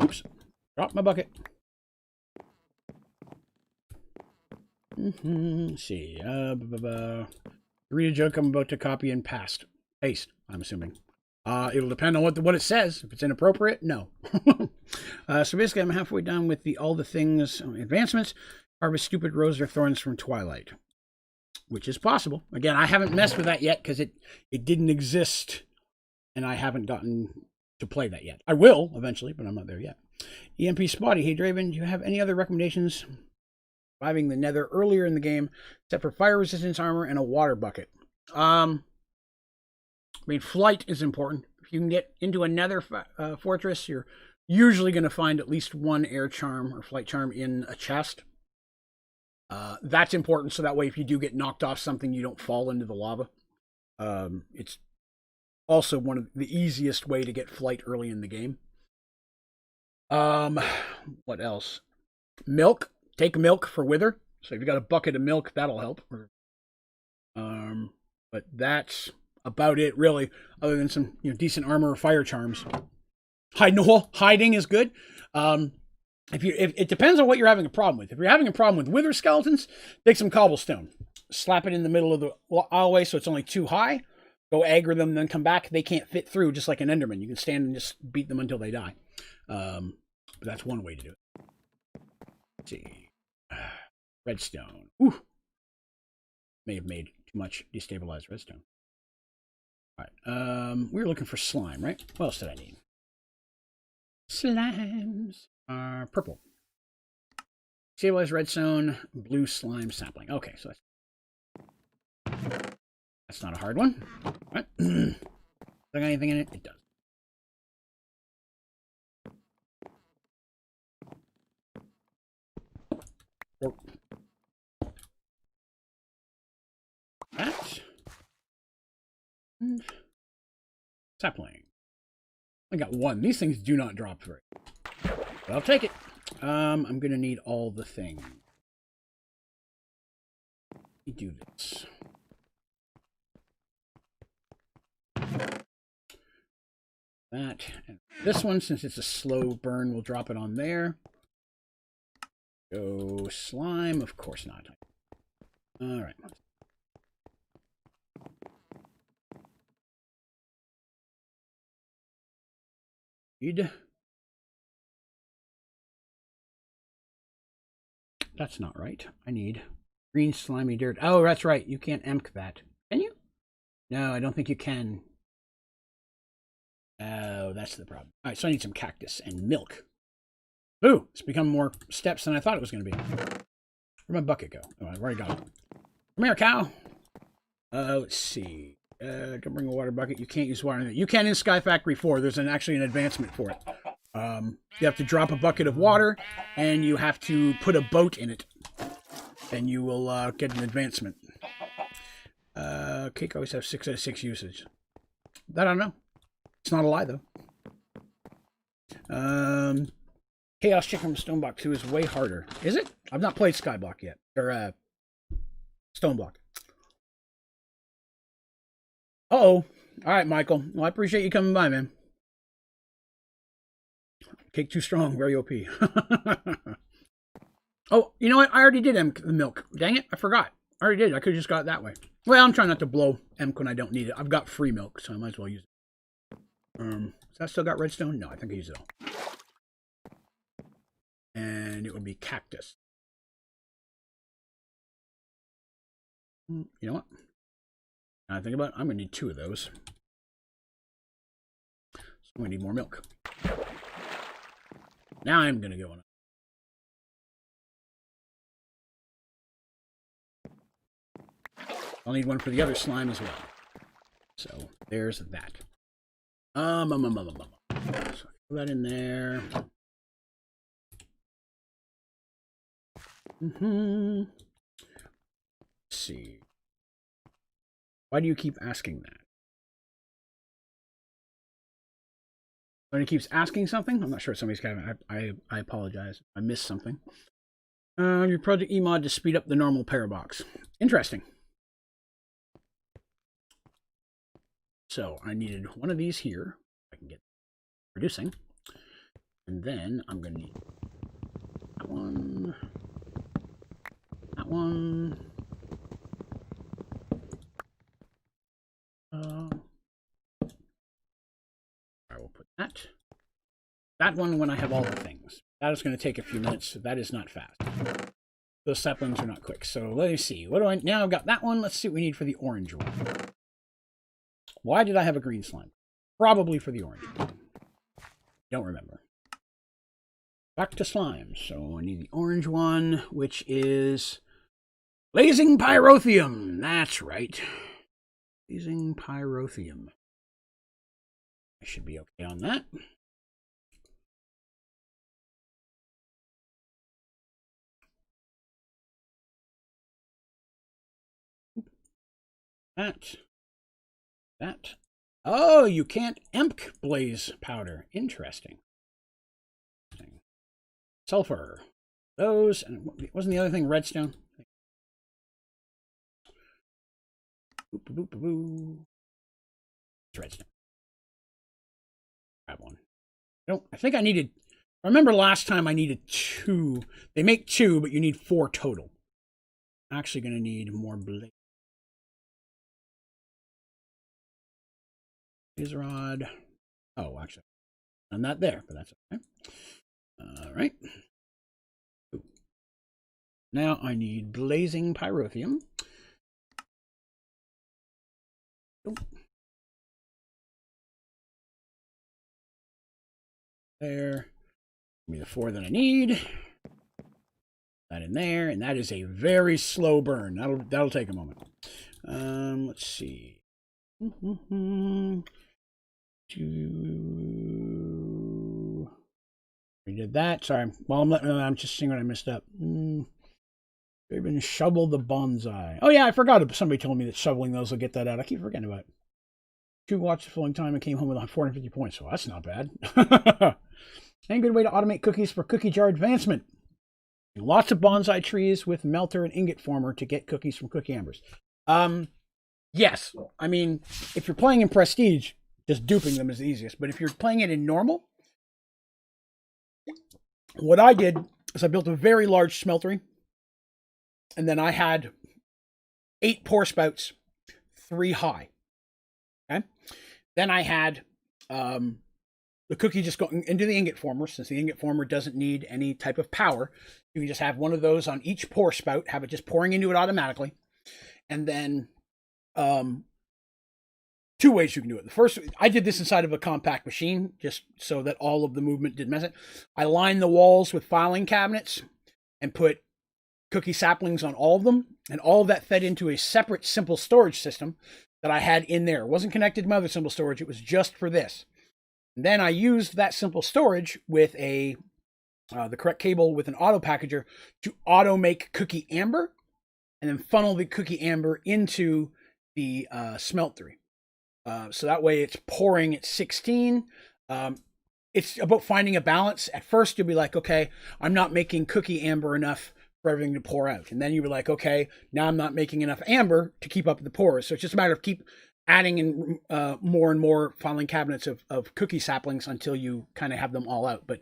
Oops. Dropped my bucket. Let's see. Read a joke I'm about to copy and paste, I'm assuming. It'll depend on what it says. If it's inappropriate, no. So basically, I'm halfway done with all the things, advancements. Harvest stupid rose or thorns from Twilight, which is possible. Again, I haven't messed with that yet because it didn't exist, and I haven't gotten to play that yet. I will eventually, but I'm not there yet. EMP Spotty, hey Draven, do you have any other recommendations? Surviving the Nether earlier in the game, except for fire resistance armor and a water bucket. I mean, flight is important. If you can get into a Nether fortress, you're usually going to find at least one air charm or flight charm in a chest. That's important, so that way if you do get knocked off something, you don't fall into the lava. It's also one of the easiest way to get flight early in the game. What else? Milk. Take milk for wither. So if you got a bucket of milk, that'll help. But that's about it, really, other than some decent armor or fire charms. Hiding is good. If it depends on what you're having a problem with. If you're having a problem with wither skeletons, take some cobblestone. Slap it in the middle of the aisleway so it's only too high. Go aggro them, then come back. They can't fit through, just like an enderman. You can stand and just beat them until they die. But that's one way to do it. Let's see. Redstone. Ooh. May have made too much destabilized redstone. All right. We were looking for slime, right? What else did I need? Slimes are purple. Stabilized redstone, blue slime sapling. Okay, so that's not a hard one. All right. Does it got anything in it? It does. That. And sapling. I got one. These things do not drop very. But I'll take it. I'm gonna need all the things. Let me do this. That and this one, since it's a slow burn, we'll drop it on there. Go slime, of course not. All right. That's not right. I need green slimy dirt. Oh, that's right. You can't emk that. Can you? No, I don't think you can. Oh, that's the problem. All right, so I need some cactus and milk. Ooh, it's become more steps than I thought it was going to be. Where'd my bucket go? Oh, I've already got it. Come here, cow. Let's see. Don't bring a water bucket. You can't use water. You can in Sky Factory 4. There's actually an advancement for it. You have to drop a bucket of water, and you have to put a boat in it, and you will get an advancement. Cake always have 6 out of 6 usage. That I don't know. It's not a lie, though. Chaos Chicken from Stoneblock 2 is way harder. Is it? I've not played Skyblock yet. Or, Stoneblock. Uh-oh. Alright, Michael. Well, I appreciate you coming by, man. Cake too strong. Very OP. Oh, you know what? I already did emk the milk. Dang it. I forgot. I already did. I could have just got it that way. Well, I'm trying not to blow emk when I don't need it. I've got free milk, so I might as well use it. Has that still got redstone? No, I think I used it all. And it would be cactus. You know what? Now I think about it, I'm going to need 2 of those. So I'm going to need more milk. Now I'm going to go on. I'll need one for the other slime as well. So there's that. So put that in there. Let's see. Why do you keep asking that? When he keeps asking something, I'm not sure if somebody's got it. I apologize. I missed something. Your project emod to speed up the normal parabox. Interesting. So I needed one of these here. I can get producing. And then I'm going to need that one. That one. I will put that. That one when I have all the things. That is going to take a few minutes. So that is not fast. Those saplings are not quick. So let me see. What do I... Now I've got that one. Let's see what we need for the orange one. Why did I have a green slime? Probably for the orange one. Don't remember. Back to slime. So I need the orange one, which is blazing pyrotheum. That's right. Blazing pyrotheum. I should be okay on that. That. Oh, you can't EMP blaze powder. Interesting. Sulfur. Those. And wasn't the other thing redstone? Boop, boop, boop, boop. It's redstone. Grab one. I think I needed... I remember last time I needed 2. They make 2, but you need 4 total. I'm actually going to need more blaze. Rod. Oh, actually, I'm not there, but that's okay. All right. Ooh. Now I need blazing pyrotheum. Ooh. There. Give me the 4 that I need. That in there, and that is a very slow burn. That'll take a moment. Let's see. We did that. Sorry. Well, I'm just seeing what I messed up. They've been shovel the bonsai. Oh yeah, I forgot. Somebody told me that shoveling those will get that out. I keep forgetting about it. 2 watched the filling time and came home with 450 points. So that's not bad. And good way to automate cookies for cookie jar advancement. Lots of bonsai trees with melter and ingot former to get cookies from cookie ambers. Yes. I mean, if you're playing in prestige, just duping them is the easiest. But if you're playing it in normal, what I did is I built a very large smeltery. And then I had 8 pour spouts, 3 high. Okay. Then I had the cookie just going into the ingot former. Since the ingot former doesn't need any type of power, you can just have one of those on each pour spout, have it just pouring into it automatically. And then 2 ways you can do it. The first, I did this inside of a compact machine, just so that all of the movement didn't mess it. I lined the walls with filing cabinets and put cookie saplings on all of them, and all of that fed into a separate simple storage system that I had in there. It wasn't connected to my other simple storage. It was just for this. And then I used that simple storage with the correct cable with an auto packager to auto make cookie amber, and then funnel the cookie amber into the smeltery. So that way it's pouring at 16. It's about finding a balance. At first you'll be like, okay, I'm not making cookie amber enough for everything to pour out. And then you were like, okay, now I'm not making enough amber to keep up the pours. So it's just a matter of keep adding in more and more filing cabinets of cookie saplings until you kind of have them all out. But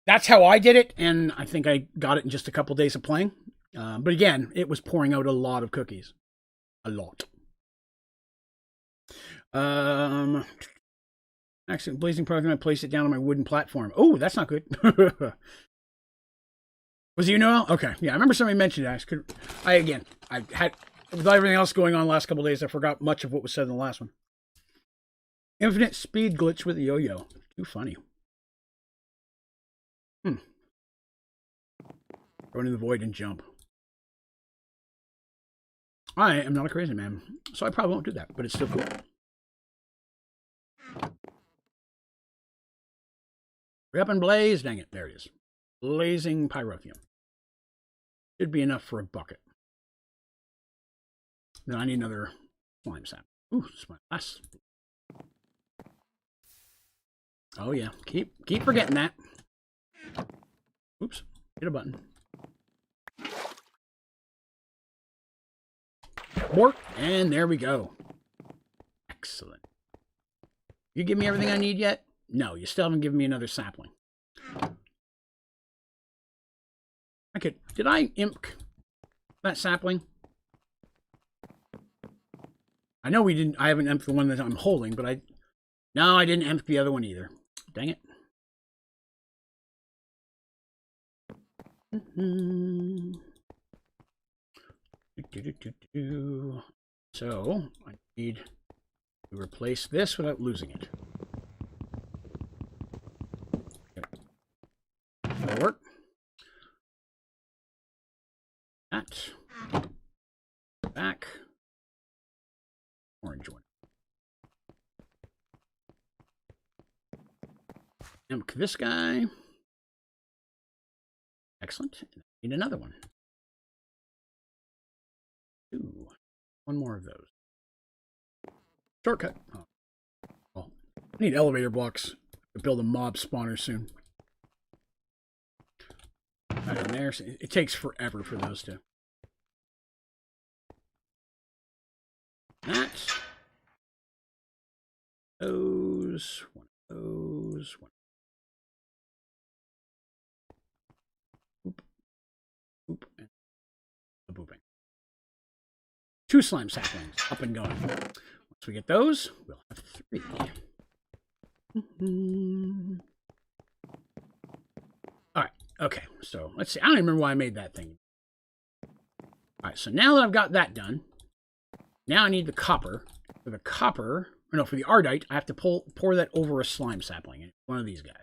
that's how I did it. And I think I got it in just a couple days of playing. But again, it was pouring out a lot of cookies. A lot. Actually, blazing pyrotheum, I placed it down on my wooden platform. Oh, that's not good. Was it Noel? Okay, yeah, I remember somebody mentioned that. I had, with everything else going on the last couple of days, I forgot much of what was said in the last one. Infinite speed glitch with a yo-yo. Too funny. Go into the void and jump. I am not a crazy man, so I probably won't do that, but it's still cool. Hurry up and blaze. Dang it. There it is. Blazing pyrotheum. Should be enough for a bucket. Then I need another slime sap. Ooh, this is my last. Oh yeah. Keep forgetting that. Oops. Hit a button. More. And there we go. Excellent. You give me everything I need yet? No, you still haven't given me another sapling. Did I imp that sapling? I know we didn't. I haven't imped the one that I'm holding, but No, I didn't empty the other one either. Dang it. So, I need to replace this without losing it. That'll work. That. Back. Orange one. Empty this guy. Excellent. Need another one. Ooh. One more of those. Shortcut. Oh. Well, I need elevator blocks to build a mob spawner soon. Right in there. It takes forever for those to. That. Those. One of those. One. Boop. Boop. And the booping. 2 slime saplings up and going. Once we get those, we'll have 3. Alright, okay, so let's see. I don't even remember why I made that thing. Alright, so now that I've got that done, now I need the copper. For the copper, or no, for the ardite, I have to pour that over a slime sapling. One of these guys.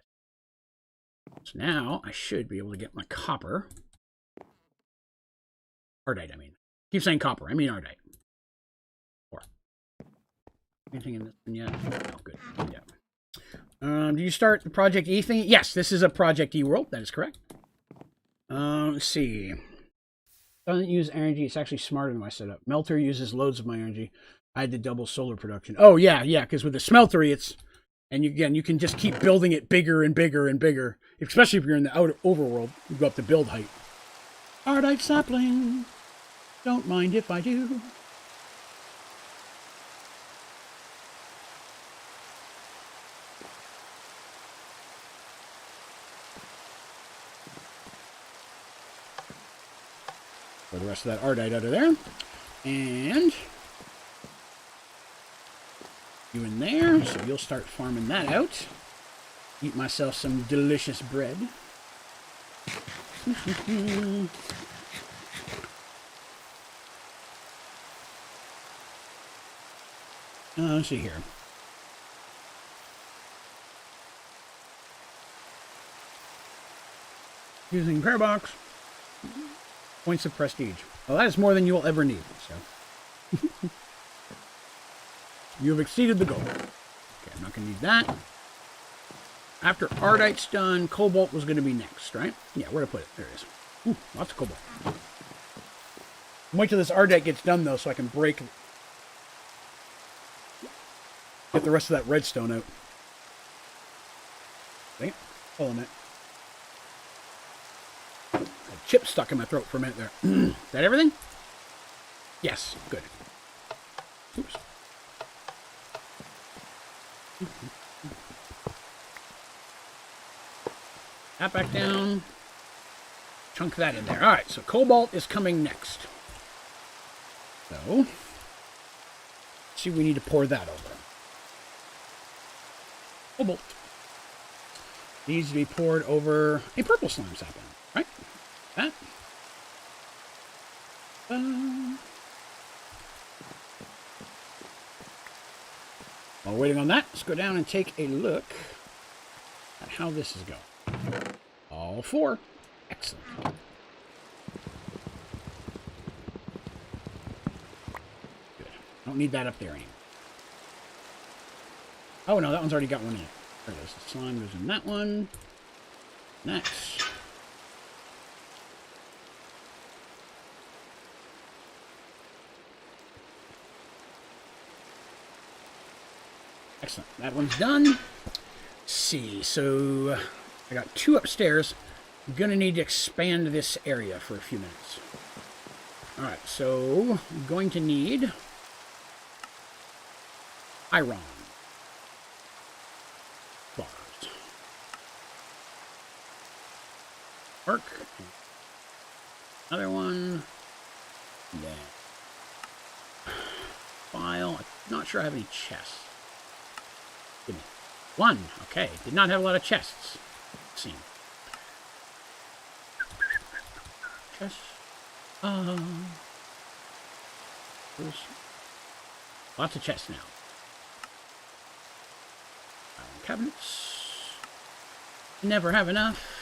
So now I should be able to get my copper. Ardite, I mean. Keep saying copper, I mean ardite. Or anything in this one yet? Oh, good. Yeah. Do you start the Project E thing? Yes, this is a Project E world. That is correct. Let's see. Doesn't use energy. It's actually smarter than my setup. Melter uses loads of my energy. I had to double solar production. Oh yeah, because with the smeltery, it's again you can just keep building it bigger and bigger and bigger. Especially if you're in the outer overworld, you go up to build height. Ardite sapling. Don't mind if I do. Pour the rest of that ardite out of there. And you in there, so you'll start farming that out. Eat myself some delicious bread. Let's see here. Using prayer box. Points of prestige. Well, that is more than you will ever need. So you have exceeded the goal. Okay, I'm not going to need that. After ardite's done, cobalt was going to be next, right? Yeah, where to put it? There it is. Ooh, lots of cobalt. Wait till this ardite gets done, though, so I can break. Get the rest of that redstone out. Dang it. Hold on a minute. A chip stuck in my throat for a minute there. Is that everything? Yes. Good. Oops. That back down. Chunk that in there. Alright, so cobalt is coming next. So, let's see, we need to pour that over. Cobalt needs to be poured over a purple slime sapling, right? That. While waiting on that, let's go down and take a look at how this is going. All 4. Excellent. Good. Don't need that up there anymore. Oh, no, that one's already got one in it. There it is. The slime goes in that one. Next. Excellent. That one's done. Let's see. So I got 2 upstairs. I'm going to need to expand this area for a few minutes. All right. So I'm going to need iron. Work. Another one. Then file. I'm not sure I have any chests. Give me 1. Okay, did not have a lot of chests. Let's see. Chests. Lots of chests now. Cabinets. Never have enough.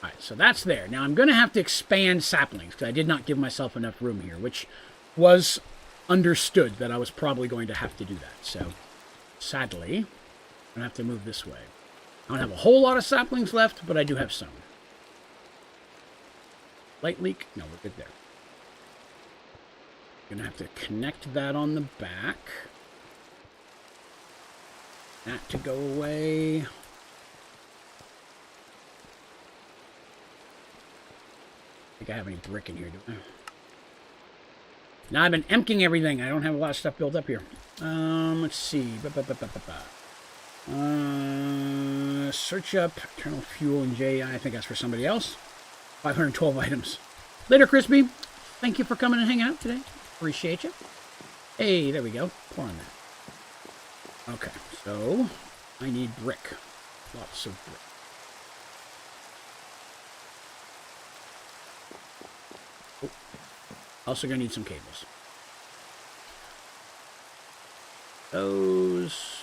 Alright, so that's there. Now I'm going to have to expand saplings because I did not give myself enough room here, which was understood that I was probably going to have to do that. So, sadly, I'm going to have to move this way. I don't have a whole lot of saplings left, but I do have some. Light leak? No, we're good there. I'm going to have to connect that on the back. That to go away. I think I have any brick in here, do I? Now I've been emptying everything. I don't have a lot of stuff built up here. Let's see. Search up Eternal Fuel and J. I think that's for somebody else. 512 items. Later, Crispy. Thank you for coming and hanging out today. Appreciate you. Hey, there we go. Pour on that. Okay, so I need brick. Lots of brick. Also gonna need some cables. Those.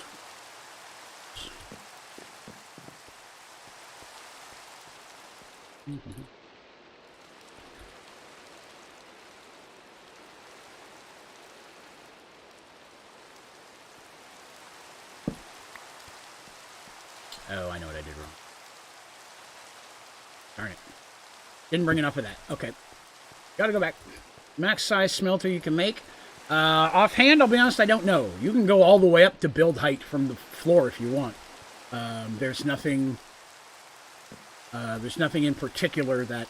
Oh, I know what I did wrong. Darn it. Didn't bring enough of that. Okay. Gotta go back. Max size smelter you can make. Offhand, I'll be honest, I don't know. You can go all the way up to build height from the floor if you want. There's nothing in particular that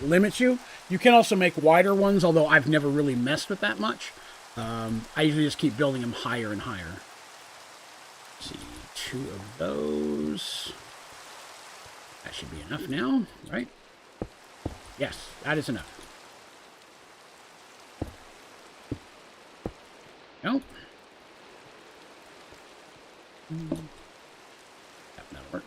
limits you. You can also make wider ones, although I've never really messed with that much. I usually just keep building them higher and higher. Let's see, 2 of those. That should be enough now, right? Yes, that is enough. Nope. That'll work.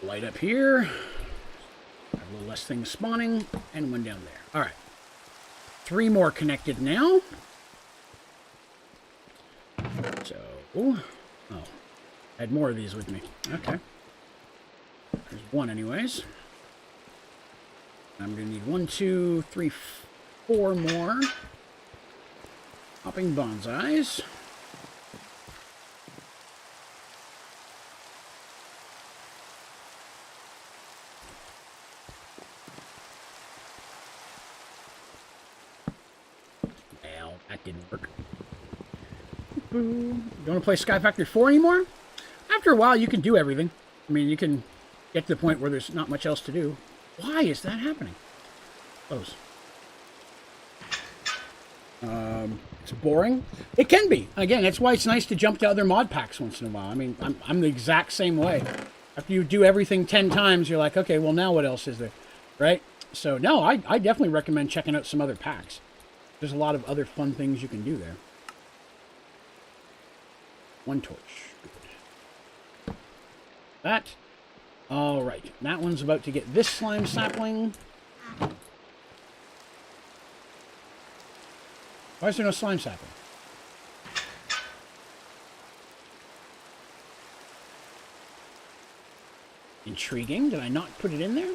Light up here. Have a little less things spawning, and one down there. All right. 3 more connected now. So, oh, I had more of these with me. Okay. There's 1 anyways. I'm going to need 1, 2, 3, 4 more. Hopping bonsais. Well, that didn't work. You want to play Sky Factory 4 anymore? After a while, you can do everything. I mean, you can get to the point where there's not much else to do. Why is that happening? Close. It's boring. It can be. Again, that's why it's nice to jump to other mod packs once in a while. I mean, I'm the exact same way. After you do everything 10 times, you're like, okay, well, now what else is there? Right? So, no, I definitely recommend checking out some other packs. There's a lot of other fun things you can do there. 1 torch. That. All right. That one's about to get this slime sapling. Why is there no slime sapling? Intriguing. Did I not put it in there?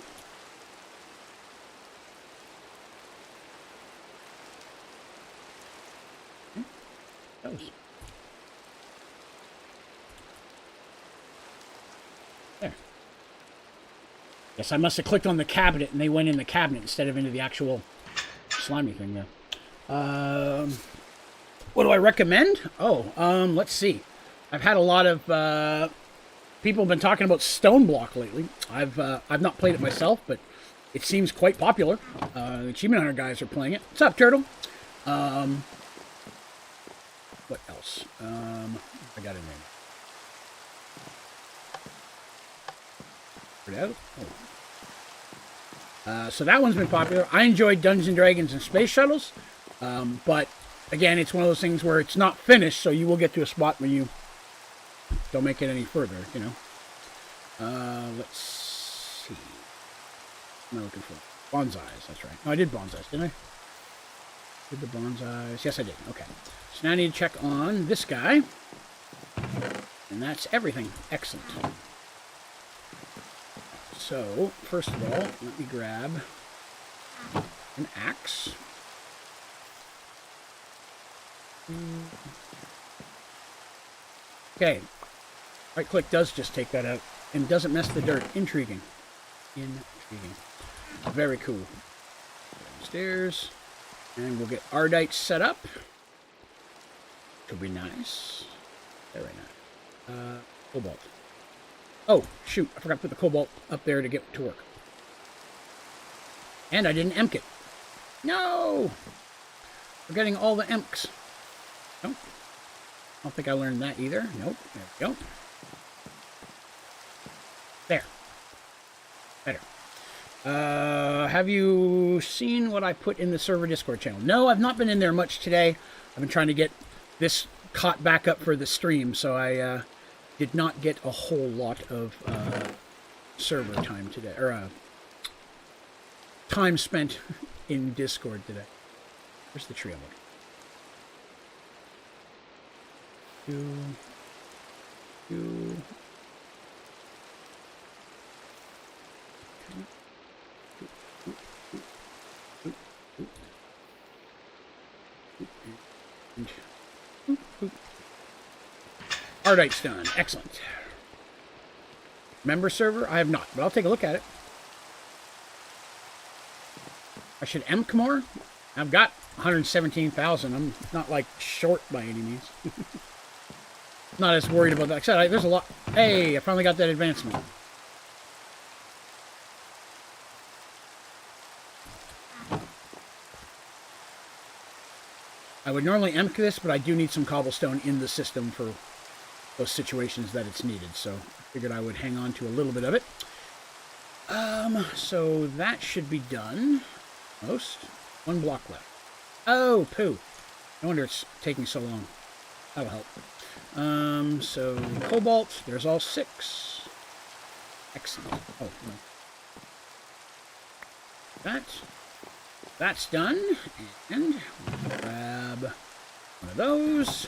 Those. There. Yes, I must have clicked on the cabinet and they went in the cabinet instead of into the actual slimy thing there. What do I recommend? Oh, let's see. I've had a lot of people have been talking about Stone Block lately. I've not played it myself, but it seems quite popular. The Achievement Hunter guys are playing it. What's up, Turtle? What else? I got in there. Put it out. Oh. So that one's been popular. I enjoyed Dungeons & Dragons and Space Shuttles, but again, it's one of those things where it's not finished, so you will get to a spot where you don't make it any further, you know. Let's see. What am I looking for? Bonsais, that's right. No, I did bonsais, didn't I? Did the bonsais? Yes, I did. Okay. So now I need to check on this guy. And that's everything. Excellent. So, first of all, let me grab an axe. Okay. Right click does just take that out and doesn't mess the dirt. Intriguing. Intriguing. Very cool. Downstairs. And we'll get Ardite set up. Could be nice. Very nice. Cobalt. Oh, shoot. I forgot to put the Cobalt up there to get to work. And I didn't emk it. No! We're getting all the emks. Nope. I don't think I learned that either. Nope. There we go. There. Better. Have you seen what I put in the server Discord channel? No, I've not been in there much today. I've been trying to get this caught back up for the stream, so I did not get a whole lot of server time today, or time spent in Discord today. Where's the tree I'm looking? Ardite's done. Excellent. Member server? I have not, but I'll take a look at it. I should emk more. I've got 117,000. I'm not like short by any means. Not as worried about that. Like I said, there's a lot. Hey, I finally got that advancement. I would normally emk this, but I do need some cobblestone in the system for those situations that it's needed. So I figured I would hang on to a little bit of it. So that should be done. Most. One block left. Oh, poo. No wonder it's taking so long. That'll help. So Cobalt, there's all 6. Excellent. Oh, no. That's done. And we'll grab one of those.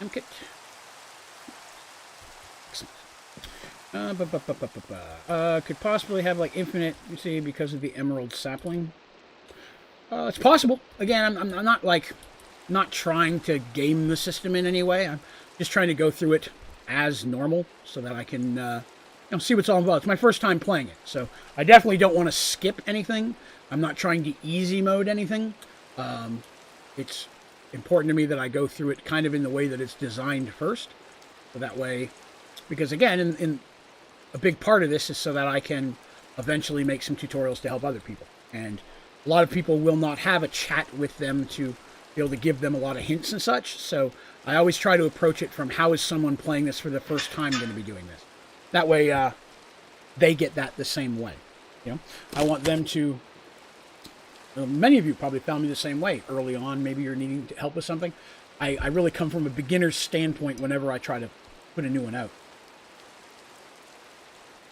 Emk it. Could possibly have like infinite, you see, because of the Emerald Sapling. It's possible. Again, I'm not like, not trying to game the system in any way. I'm just trying to go through it as normal so that I can see what's all involved. It's my first time playing it, so I definitely don't want to skip anything. I'm not trying to easy mode anything. It's important to me that I go through it kind of in the way that it's designed first. So that way, because again, in a big part of this is so that I can eventually make some tutorials to help other people. And a lot of people will not have a chat with them to be able to give them a lot of hints and such. So I always try to approach it from how is someone playing this for the first time going to be doing this. That way they get that the same way. You know, I want them to... many of you probably found me the same way early on. Maybe you're needing help with something. I really come from a beginner's standpoint whenever I try to put a new one out.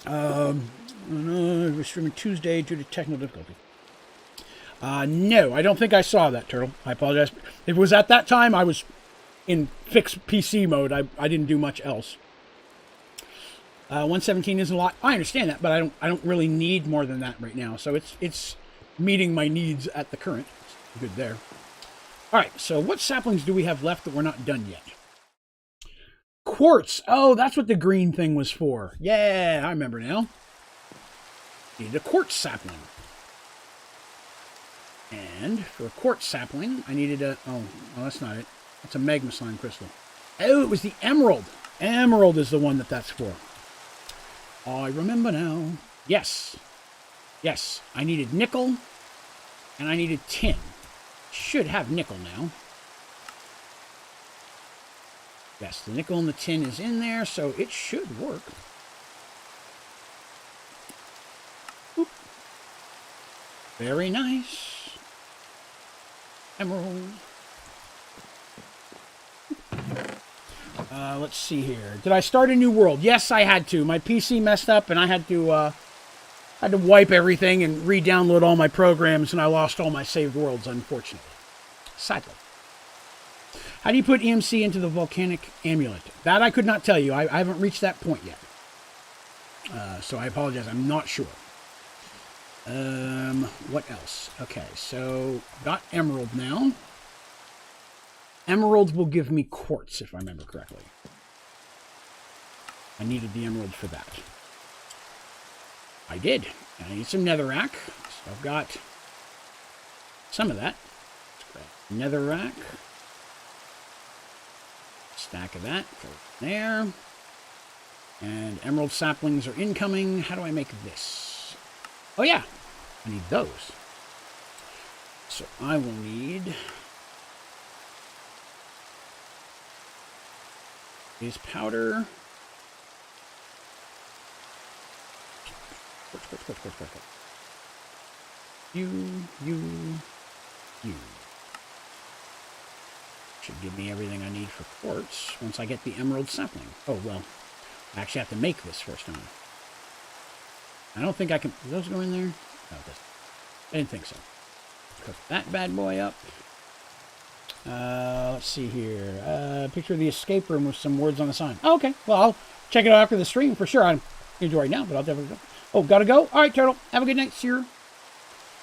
We're streaming Tuesday due to technical difficulty. No, I don't think I saw that, Turtle. I apologize. If it was at that time, I was in fixed PC mode. I didn't do much else. 117 isn't a lot. I understand that, but I don't really need more than that right now. So it's meeting my needs at the current. It's good there. All right, so what saplings do we have left that we're not done yet? Quartz. Oh, that's what the green thing was for. Yeah, I remember now. Needed a quartz sapling. And for a quartz sapling, I needed a... Oh, well, that's not it. That's a magma slime crystal. Oh, it was the emerald. Emerald is the one that's for. I remember now. Yes. Yes, I needed nickel, and I needed tin. Should have nickel now. Yes, the nickel and the tin is in there, so it should work. Oop. Very nice. Emerald. Let's see here. Did I start a new world? Yes, I had to. My PC messed up, and I had to wipe everything and re-download all my programs, and I lost all my saved worlds, unfortunately. Sadly. How do you put EMC into the volcanic amulet? That I could not tell you. I haven't reached that point yet. So I apologize. I'm not sure. What else? Okay, so got emerald now. Emeralds will give me quartz, if I remember correctly. I needed the emerald for that. I did. And I need some netherrack. So I've got some of that. Netherrack. Stack of that. Go there. And emerald saplings are incoming. How do I make this? Oh, yeah. I need those. So I will need is powder. You. Should give me everything I need for quartz once I get the emerald sapling. Oh, well, I actually have to make this first time. I don't think I can... Do those go in there? No, I didn't think so. Cook that bad boy up. Let's see here. Picture of the escape room with some words on the sign. Oh, okay. Well, I'll check it out after the stream for sure. I'm into it right now, but I'll definitely go. Oh, gotta go? All right, Turtle. Have a good night. See you.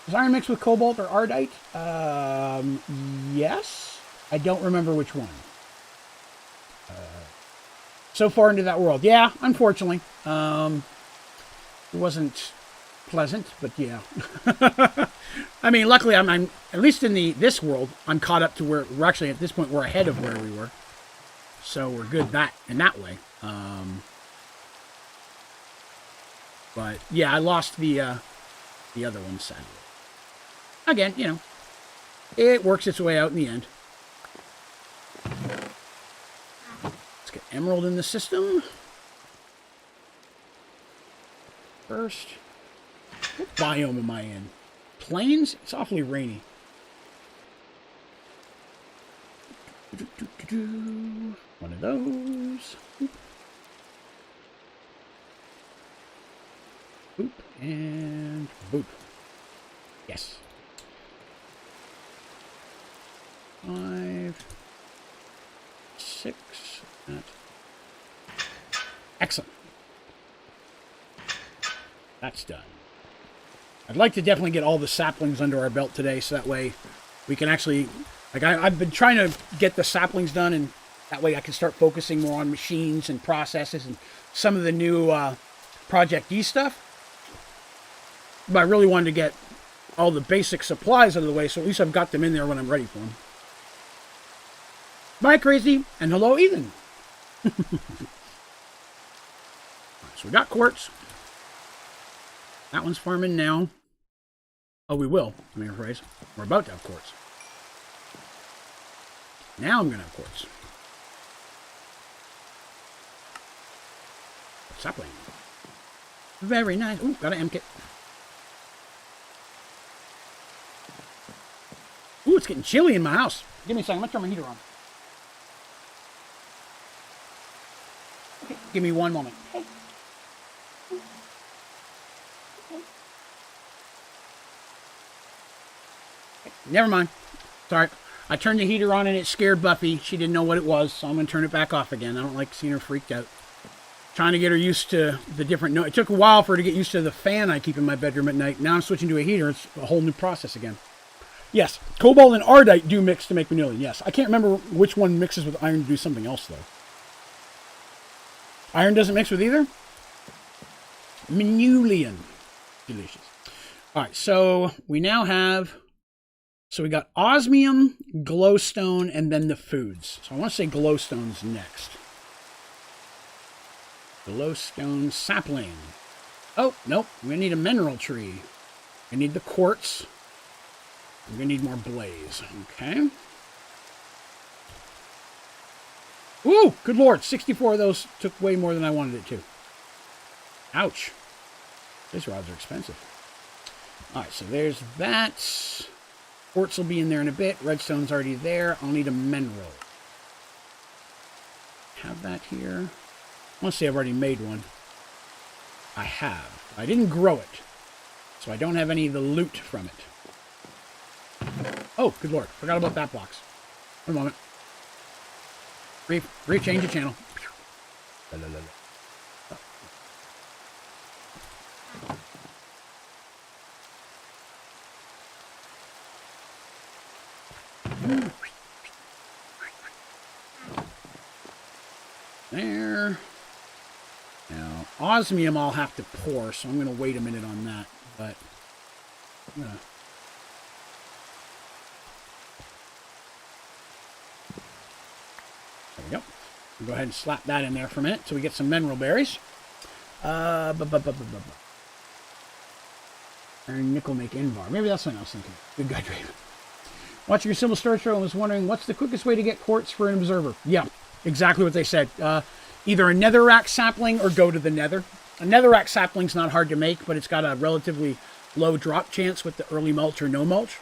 Is iron mixed with cobalt or ardite? Yes. I don't remember which one. So far into that world. Yeah, unfortunately. It wasn't pleasant, but yeah. I mean, luckily, I'm at least in this world, I'm caught up to where we're actually at this point, we're ahead of where we were. So we're good in that way. But yeah, I lost the other one, sadly. Again, you know, it works its way out in the end. Let's get emerald in the system. First. What biome am I in? Plains? It's awfully rainy. One of those. Boop. Boop. And boop. Yes. 5, 6. Excellent. That's done. I'd like to definitely get all the saplings under our belt today, so that way we can actually... Like, I've been trying to get the saplings done, and that way I can start focusing more on machines and processes and some of the new Project D stuff. But I really wanted to get all the basic supplies out of the way, so at least I've got them in there when I'm ready for them. Bye, Crazy, and hello, Ethan. Right, so we got quartz. That one's farming now. Oh, we will. I mean, rephrase. We're about to have quartz. Now I'm going to have quartz. Sapling. Very nice. Ooh, got an M-kit. Ooh, it's getting chilly in my house. Give me a second. I'm going to turn my heater on. Okay, give me one moment. Okay. Never mind. Sorry. I turned the heater on and it scared Buffy. She didn't know what it was, so I'm going to turn it back off again. I don't like seeing her freaked out. Trying to get her used to the different... No, it took a while for her to get used to the fan I keep in my bedroom at night. Now I'm switching to a heater. It's a whole new process again. Yes, cobalt and ardite do mix to make vanillin. Yes, I can't remember which one mixes with iron to do something else, though. Iron doesn't mix with either? Vanillin. Delicious. All right, so we now have... So we got osmium, glowstone, and then the foods. So I want to say glowstone's next. Glowstone sapling. Oh, nope. We need a mineral tree. We need the quartz. We're going to need more blaze. Okay. Ooh, good lord. 64 of those took way more than I wanted it to. Ouch. These rods are expensive. Alright, so there's that. Quartz will be in there in a bit. Redstone's already there. I'll need a mineral. Have that here. I want to say I've already made one. I have. I didn't grow it, so I don't have any of the loot from it. Oh, good lord. Forgot about that box. One moment. Brief change of channel. There. Now, osmium I'll have to pour, so I'm going to wait a minute on that. But, I'm going to... There we go. We'll go ahead and slap that in there for a minute so we get some mineral berries. Iron nickel make invar. Maybe that's what I was thinking. Good guy, Draven. Watching your symbol storage show and was wondering what's the quickest way to get quartz for an observer. Yeah, exactly what they said. Either a netherrack sapling or go to the nether. A netherrack sapling's not hard to make, but it's got a relatively low drop chance with the early mulch or no mulch.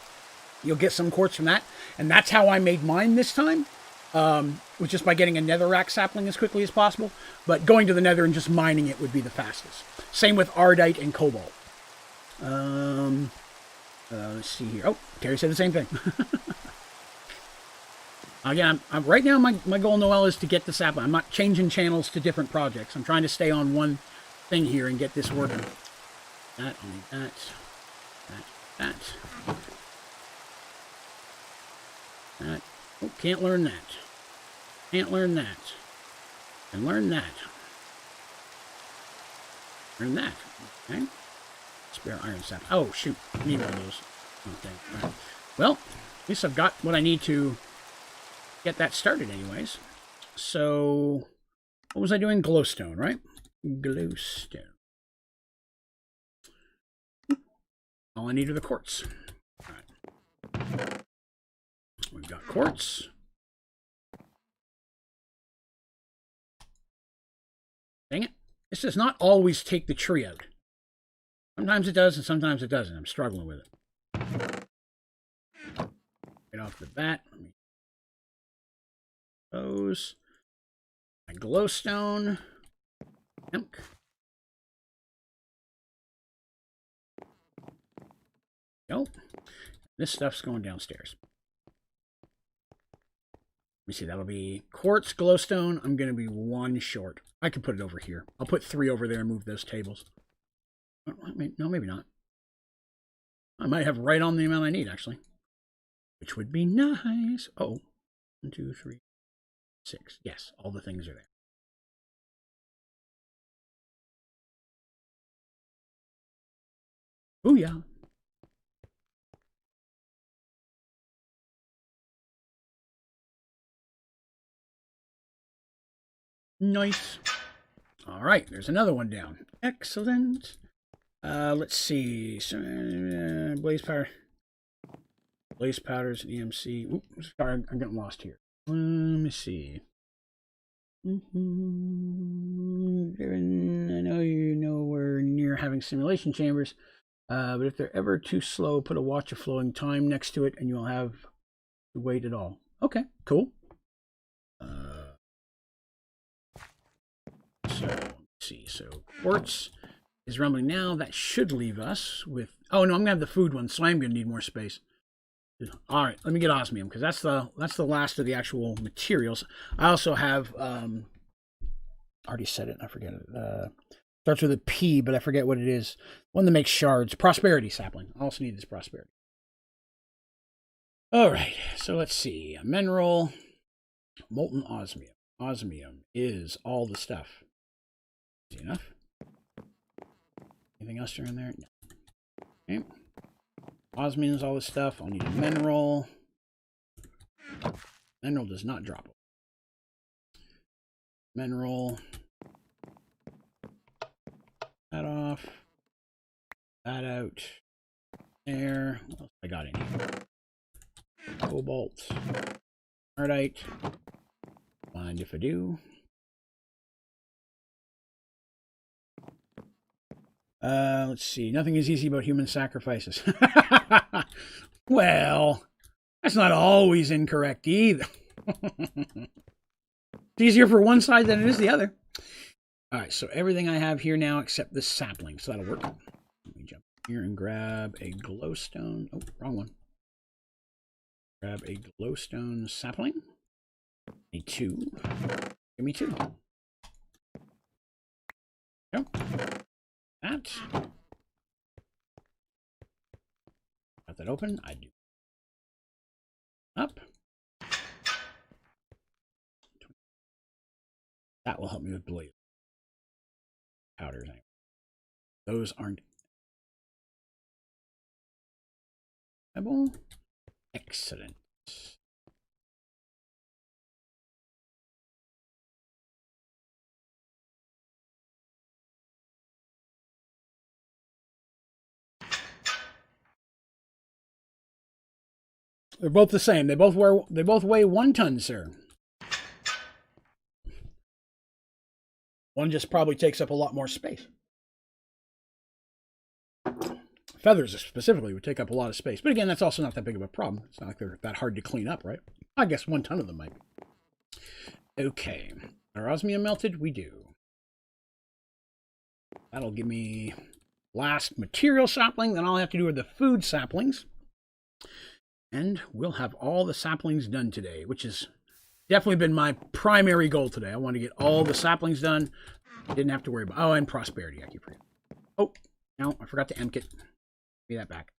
You'll get some quartz from that. And that's how I made mine this time. Was just by getting a netherrack sapling as quickly as possible. But going to the nether and just mining it would be the fastest. Same with ardite and cobalt. Let's see here. Oh, Terry said the same thing. Again, right now my goal, Noel, is to get the sapling. I'm not changing channels to different projects. I'm trying to stay on one thing here and get this working. That, only that. That. Oh, can't learn that. Can't learn that. And learn that. Learn that. Okay. Spare iron sap. Oh, shoot. I need one of those. Okay. All right. Well, at least I've got what I need to get that started anyways. So, what was I doing? Glowstone, right? Glowstone. All I need are the quartz. All right. We've got quartz. Dang it. This does not always take the tree out. Sometimes it does and sometimes it doesn't. I'm struggling with it. Right off the bat. Let me those. My glowstone. Ink. Go. This stuff's going downstairs. Let me see. That'll be quartz, glowstone. I'm going to be one short. I can put it over here. I'll put 3 over there and move those tables. No, maybe not. I might have right on the amount I need, actually. Which would be nice. Oh, 1, 2, 3, 6. Yes, all the things are there. Booyah. Nice. All right, there's another one down. Excellent. Let's see. Blaze powder. Blaze powders and EMC. Oops, sorry, I'm getting lost here. Let me see. I know you know we're near having simulation chambers, but if they're ever too slow, put a watch of flowing time next to it and you'll have to wait at all. Okay, cool. So, let's see. So, quartz is rumbling now. That should leave us with... Oh, no, I'm going to have the food one, so I'm going to need more space. All right, let me get osmium, because that's the last of the actual materials. I also have... I already said it, I forget it. Starts with a P, but I forget what it is. One that makes shards. Prosperity sapling. I also need this prosperity. All right, so let's see. A mineral. Molten osmium. Osmium is all the stuff. Easy enough. Anything else around there? No. Okay. Osmium is all this stuff. I'll need a mineral. Mineral does not drop. Mineral. That off. That out. There. What else I got in here? Cobalt. Ardite. Mind if I do. Let's see. Nothing is easy about human sacrifices. Well, that's not always incorrect either. It's easier for one side than it is the other. All right, so everything I have here now except this sapling, so that'll work. Let me jump here and grab a glowstone. Oh, wrong one. Grab a glowstone sapling. Need 2. Give me 2. Nope. That. Got that open? I do. Up. That will help me with blade powders. Those aren't excellent. They're both the same. They both weigh 1 ton, sir. One just probably takes up a lot more space. Feathers specifically would take up a lot of space. But again, that's also not that big of a problem. It's not like they're that hard to clean up, right? I guess 1 ton of them might. Okay. Are osmium melted? We do. That'll give me last material sapling. Then all I have to do are the food saplings. And we'll have all the saplings done today, which has definitely been my primary goal today. I want to get all the saplings done. Didn't have to worry about... Oh, and prosperity. I keep forgetting. Oh, no, I forgot to emk it. Give me that back.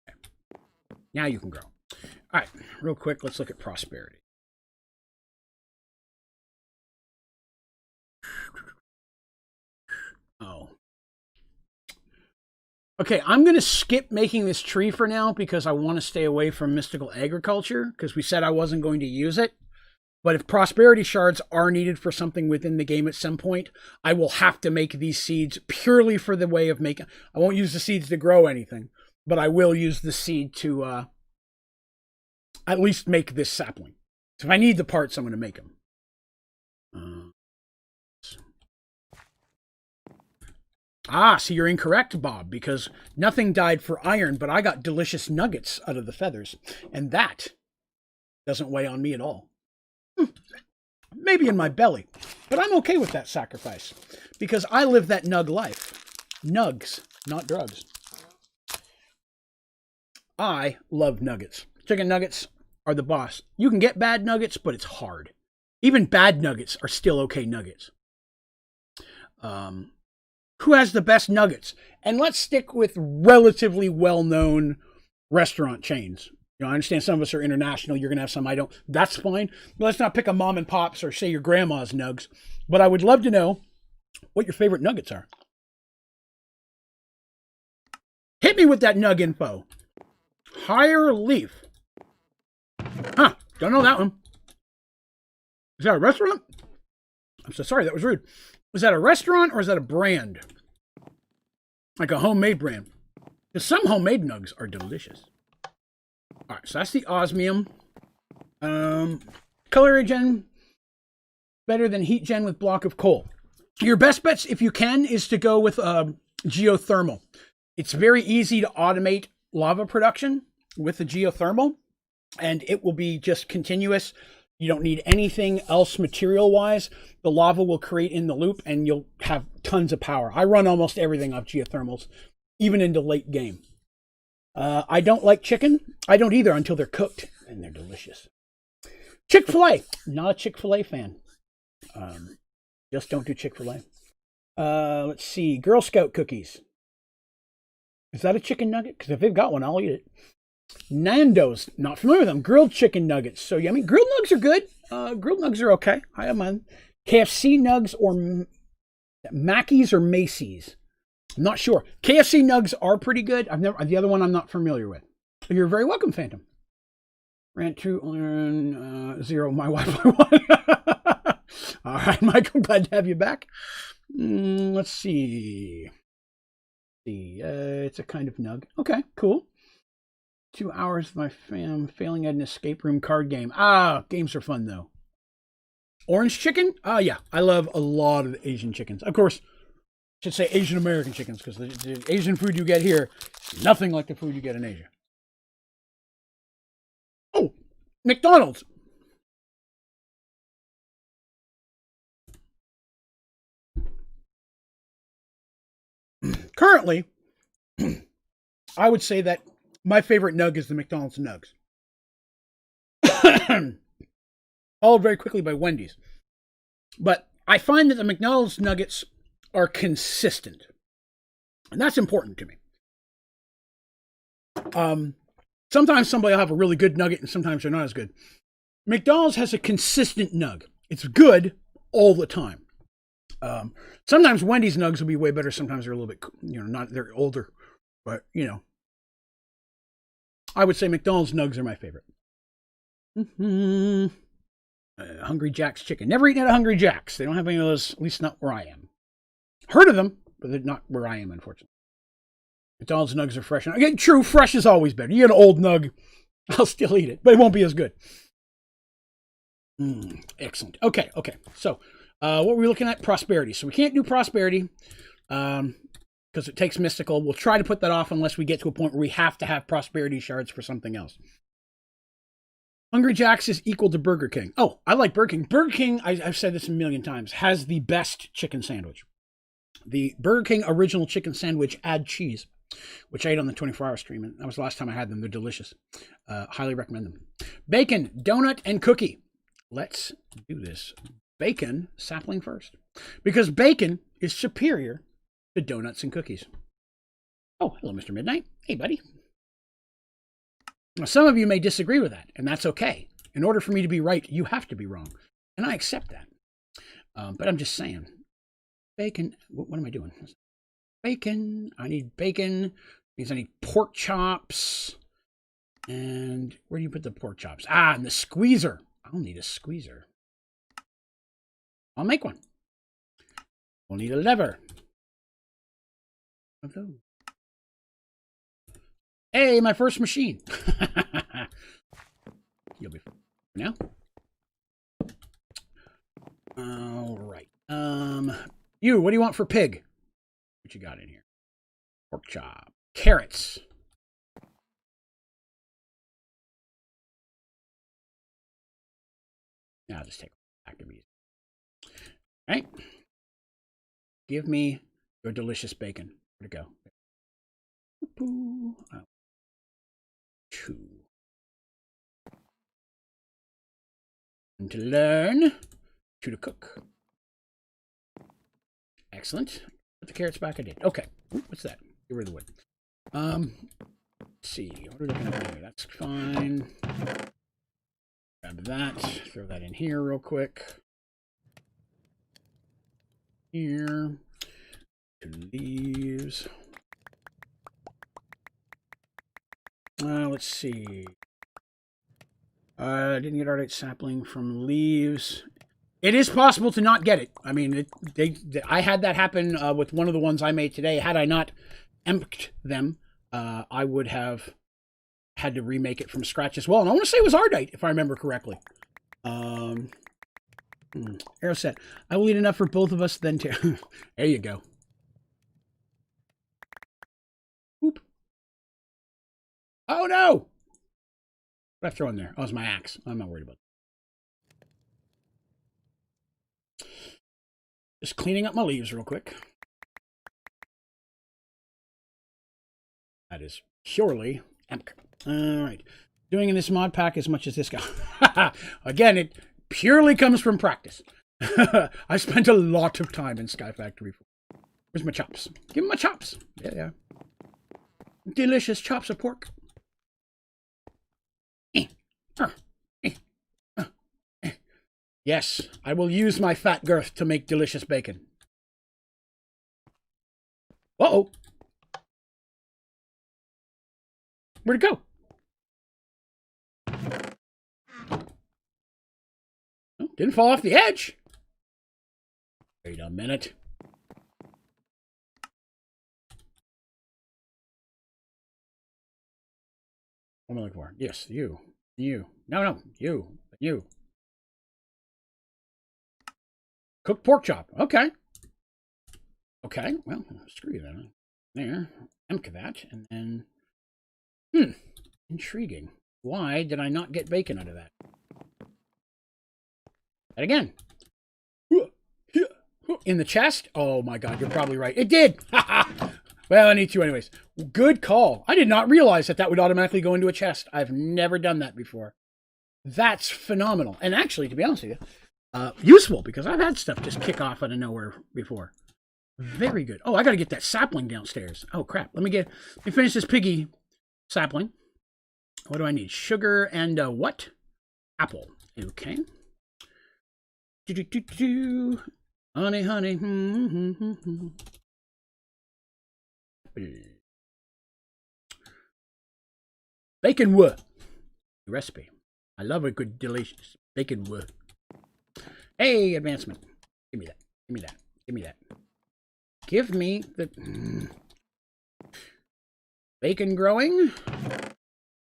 Okay. Now you can grow. All right, real quick, let's look at prosperity. Oh. Okay, I'm going to skip making this tree for now because I want to stay away from mystical agriculture because we said I wasn't going to use it. But if prosperity shards are needed for something within the game at some point, I will have to make these seeds purely for the way of making... I won't use the seeds to grow anything, but I will use the seed to at least make this sapling. So if I need the parts, I'm going to make them. So you're incorrect, Bob, because nothing died for iron, but I got delicious nuggets out of the feathers, and that doesn't weigh on me at all. Maybe in my belly, but I'm okay with that sacrifice, because I live that nug life. Nugs, not drugs. I love nuggets. Chicken nuggets are the boss. You can get bad nuggets, but it's hard. Even bad nuggets are still okay nuggets. Who has the best nuggets? And let's stick with relatively well-known restaurant chains. You know, I understand some of us are international. You're going to have some I don't. That's fine. But let's not pick a mom and pops or say your grandma's nugs. But I would love to know what your favorite nuggets are. Hit me with that nug info. Higher leaf. Huh. Don't know that one. Is that a restaurant? I'm so sorry. That was rude. Was that a restaurant or is that a brand? Like a homemade brand. Because some homemade nugs are delicious. All right, so that's the osmium. Color gen better than heat gen with block of coal. Your best bets, if you can, is to go with geothermal. It's very easy to automate lava production with the geothermal, and it will be just continuous. You don't need anything else material-wise. The lava will create in the loop, and you'll have tons of power. I run almost everything off geothermals, even into late game. I don't like chicken. I don't either until they're cooked, and they're delicious. Chick-fil-A. Not a Chick-fil-A fan. Just don't do Chick-fil-A. Let's see. Girl Scout cookies. Is that a chicken nugget? Because if they've got one, I'll eat it. Nando's, not familiar with them. Grilled chicken nuggets. So yummy. Grilled nugs are good. Grilled nugs are okay. I have mine. KFC nugs or Mackey's or Macy's. I'm not sure. KFC nugs are pretty good. The other one I'm not familiar with. You're very welcome, Phantom. Rant 2 0 my Wi-Fi 1. All right, Mike, I'm glad to have you back. Let's see. It's a kind of nug. Okay, cool. 2 hours of my fam failing at an escape room card game. Games are fun, though. Orange chicken? Yeah. I love a lot of Asian chickens. Of course, I should say Asian American chickens, because the Asian food you get here is nothing like the food you get in Asia. Oh, McDonald's. Currently, I would say that my favorite nug is the McDonald's nugs. Followed very quickly by Wendy's. But I find that the McDonald's nuggets are consistent. And that's important to me. Sometimes somebody will have a really good nugget and sometimes they're not as good. McDonald's has a consistent nug. It's good all the time. Sometimes Wendy's nugs will be way better. Sometimes they're a little bit, they're older. But, I would say McDonald's nugs are my favorite. Hungry Jack's chicken. Never eaten at a Hungry Jack's. They don't have any of those, at least not where I am. Heard of them, but they're not where I am, unfortunately. McDonald's nugs are fresh. Again, true, fresh is always better. You get an old nug, I'll still eat it, but it won't be as good. Excellent. Okay. So, what were we looking at? Prosperity. So we can't do prosperity because it takes mystical. We'll try to put that off unless we get to a point where we have to have prosperity shards for something else. Hungry Jack's is equal to Burger King. Oh, I like Burger King. Burger King, I've said this a million times, has the best chicken sandwich. The Burger King original chicken sandwich, add cheese, which I ate on the 24-hour stream, and that was the last time I had them. They're delicious. Highly recommend them. Bacon, donut, and cookie. Let's do this. Bacon sapling first, because bacon is superior to donuts and cookies. Oh, hello, Mr. Midnight. Hey, buddy. Now, some of you may disagree with that, and that's okay. In order for me to be right, you have to be wrong, and I accept that. But I'm just saying, bacon. What am I doing? Bacon. I need bacon. Means I need pork chops. And where do you put the pork chops? In the squeezer. I'll need a squeezer. I'll make one. We'll need a lever. Of those. Hey, my first machine. You'll be fine now. All right. You, what do you want for pig? What you got in here? Pork chop. Carrots. Yeah, I'll just take a pack of these. All right. Give me your delicious bacon. Where'd it go? Oh. 2. And to learn. 2 to cook. Excellent. Put the carrots back. I did. Okay. Ooh, what's that? Get rid of the wood. Let's see. What are we looking at here? That's fine. Grab that. Throw that in here real quick. Here. 2 leaves. Let's see. I didn't get Untitled Sapling from leaves. It is possible to not get it. I mean, I had that happen with one of the ones I made today. Had I not emptied them, I would have had to remake it from scratch as well. And I want to say it was Ardite, if I remember correctly. Arrow set. I will eat enough for both of us then too. There you go. Oop. Oh no! What did I throw in there? Oh, it's my axe. I'm not worried about it. Just cleaning up my leaves real quick. That is purely empty. All right. Doing in this mod pack as much as this guy. Again, it purely comes from practice. I spent a lot of time in Sky Factory. Where's my chops? Give me my chops. Yeah. Delicious chops of pork. Yes, I will use my fat girth to make delicious bacon. Uh-oh. Where'd it go? Oh, didn't fall off the edge. Wait a minute. What am I looking for? Yes, you. No, you. Cooked pork chop. Okay. Okay. Well, screw you then. There. Empty that. And then... Intriguing. Why did I not get bacon out of that? And again. In the chest? Oh my god, you're probably right. It did! Well, I need to anyways. Good call. I did not realize that that would automatically go into a chest. I've never done that before. That's phenomenal. And actually, to be honest with you, useful, because I've had stuff just kick off out of nowhere before. Very good. Oh, I got to get that sapling downstairs. Oh, crap. Let me finish this piggy sapling. What do I need? Sugar and what? Apple. Okay. Honey, honey. Bacon wood. Recipe. I love a good, delicious bacon wood. Hey, advancement. Give me that. Give me that. Give me that. Give me the bacon growing.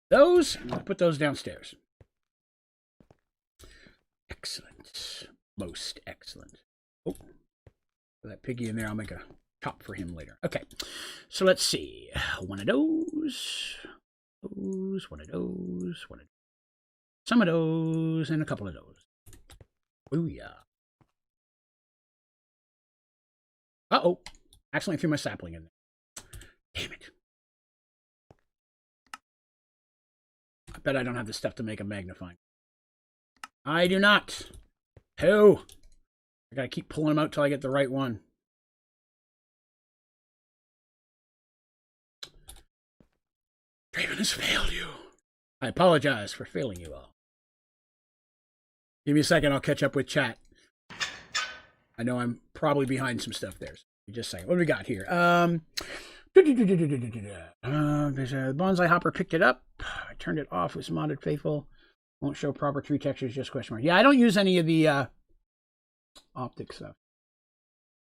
Those. I'll put those downstairs. Excellent. Most excellent. Oh, put that piggy in there. I'll make a chop for him later. Okay. So let's see. One of those. One of those. Some of those. And a couple of those. Booyah. Uh-oh. Accidentally threw my sapling in there. Damn it. I bet I don't have the stuff to make a magnifying. I do not. Oh. I gotta keep pulling them out till I get the right one. Draven has failed you. I apologize for failing you all. Give me a second, I'll catch up with chat. I know I'm probably behind some stuff there. So just saying. What do we got here? There's a bonsai hopper picked it up. I turned it off. It was modded faithful. Won't show proper tree textures, just question mark. Yeah, I don't use any of the optic stuff.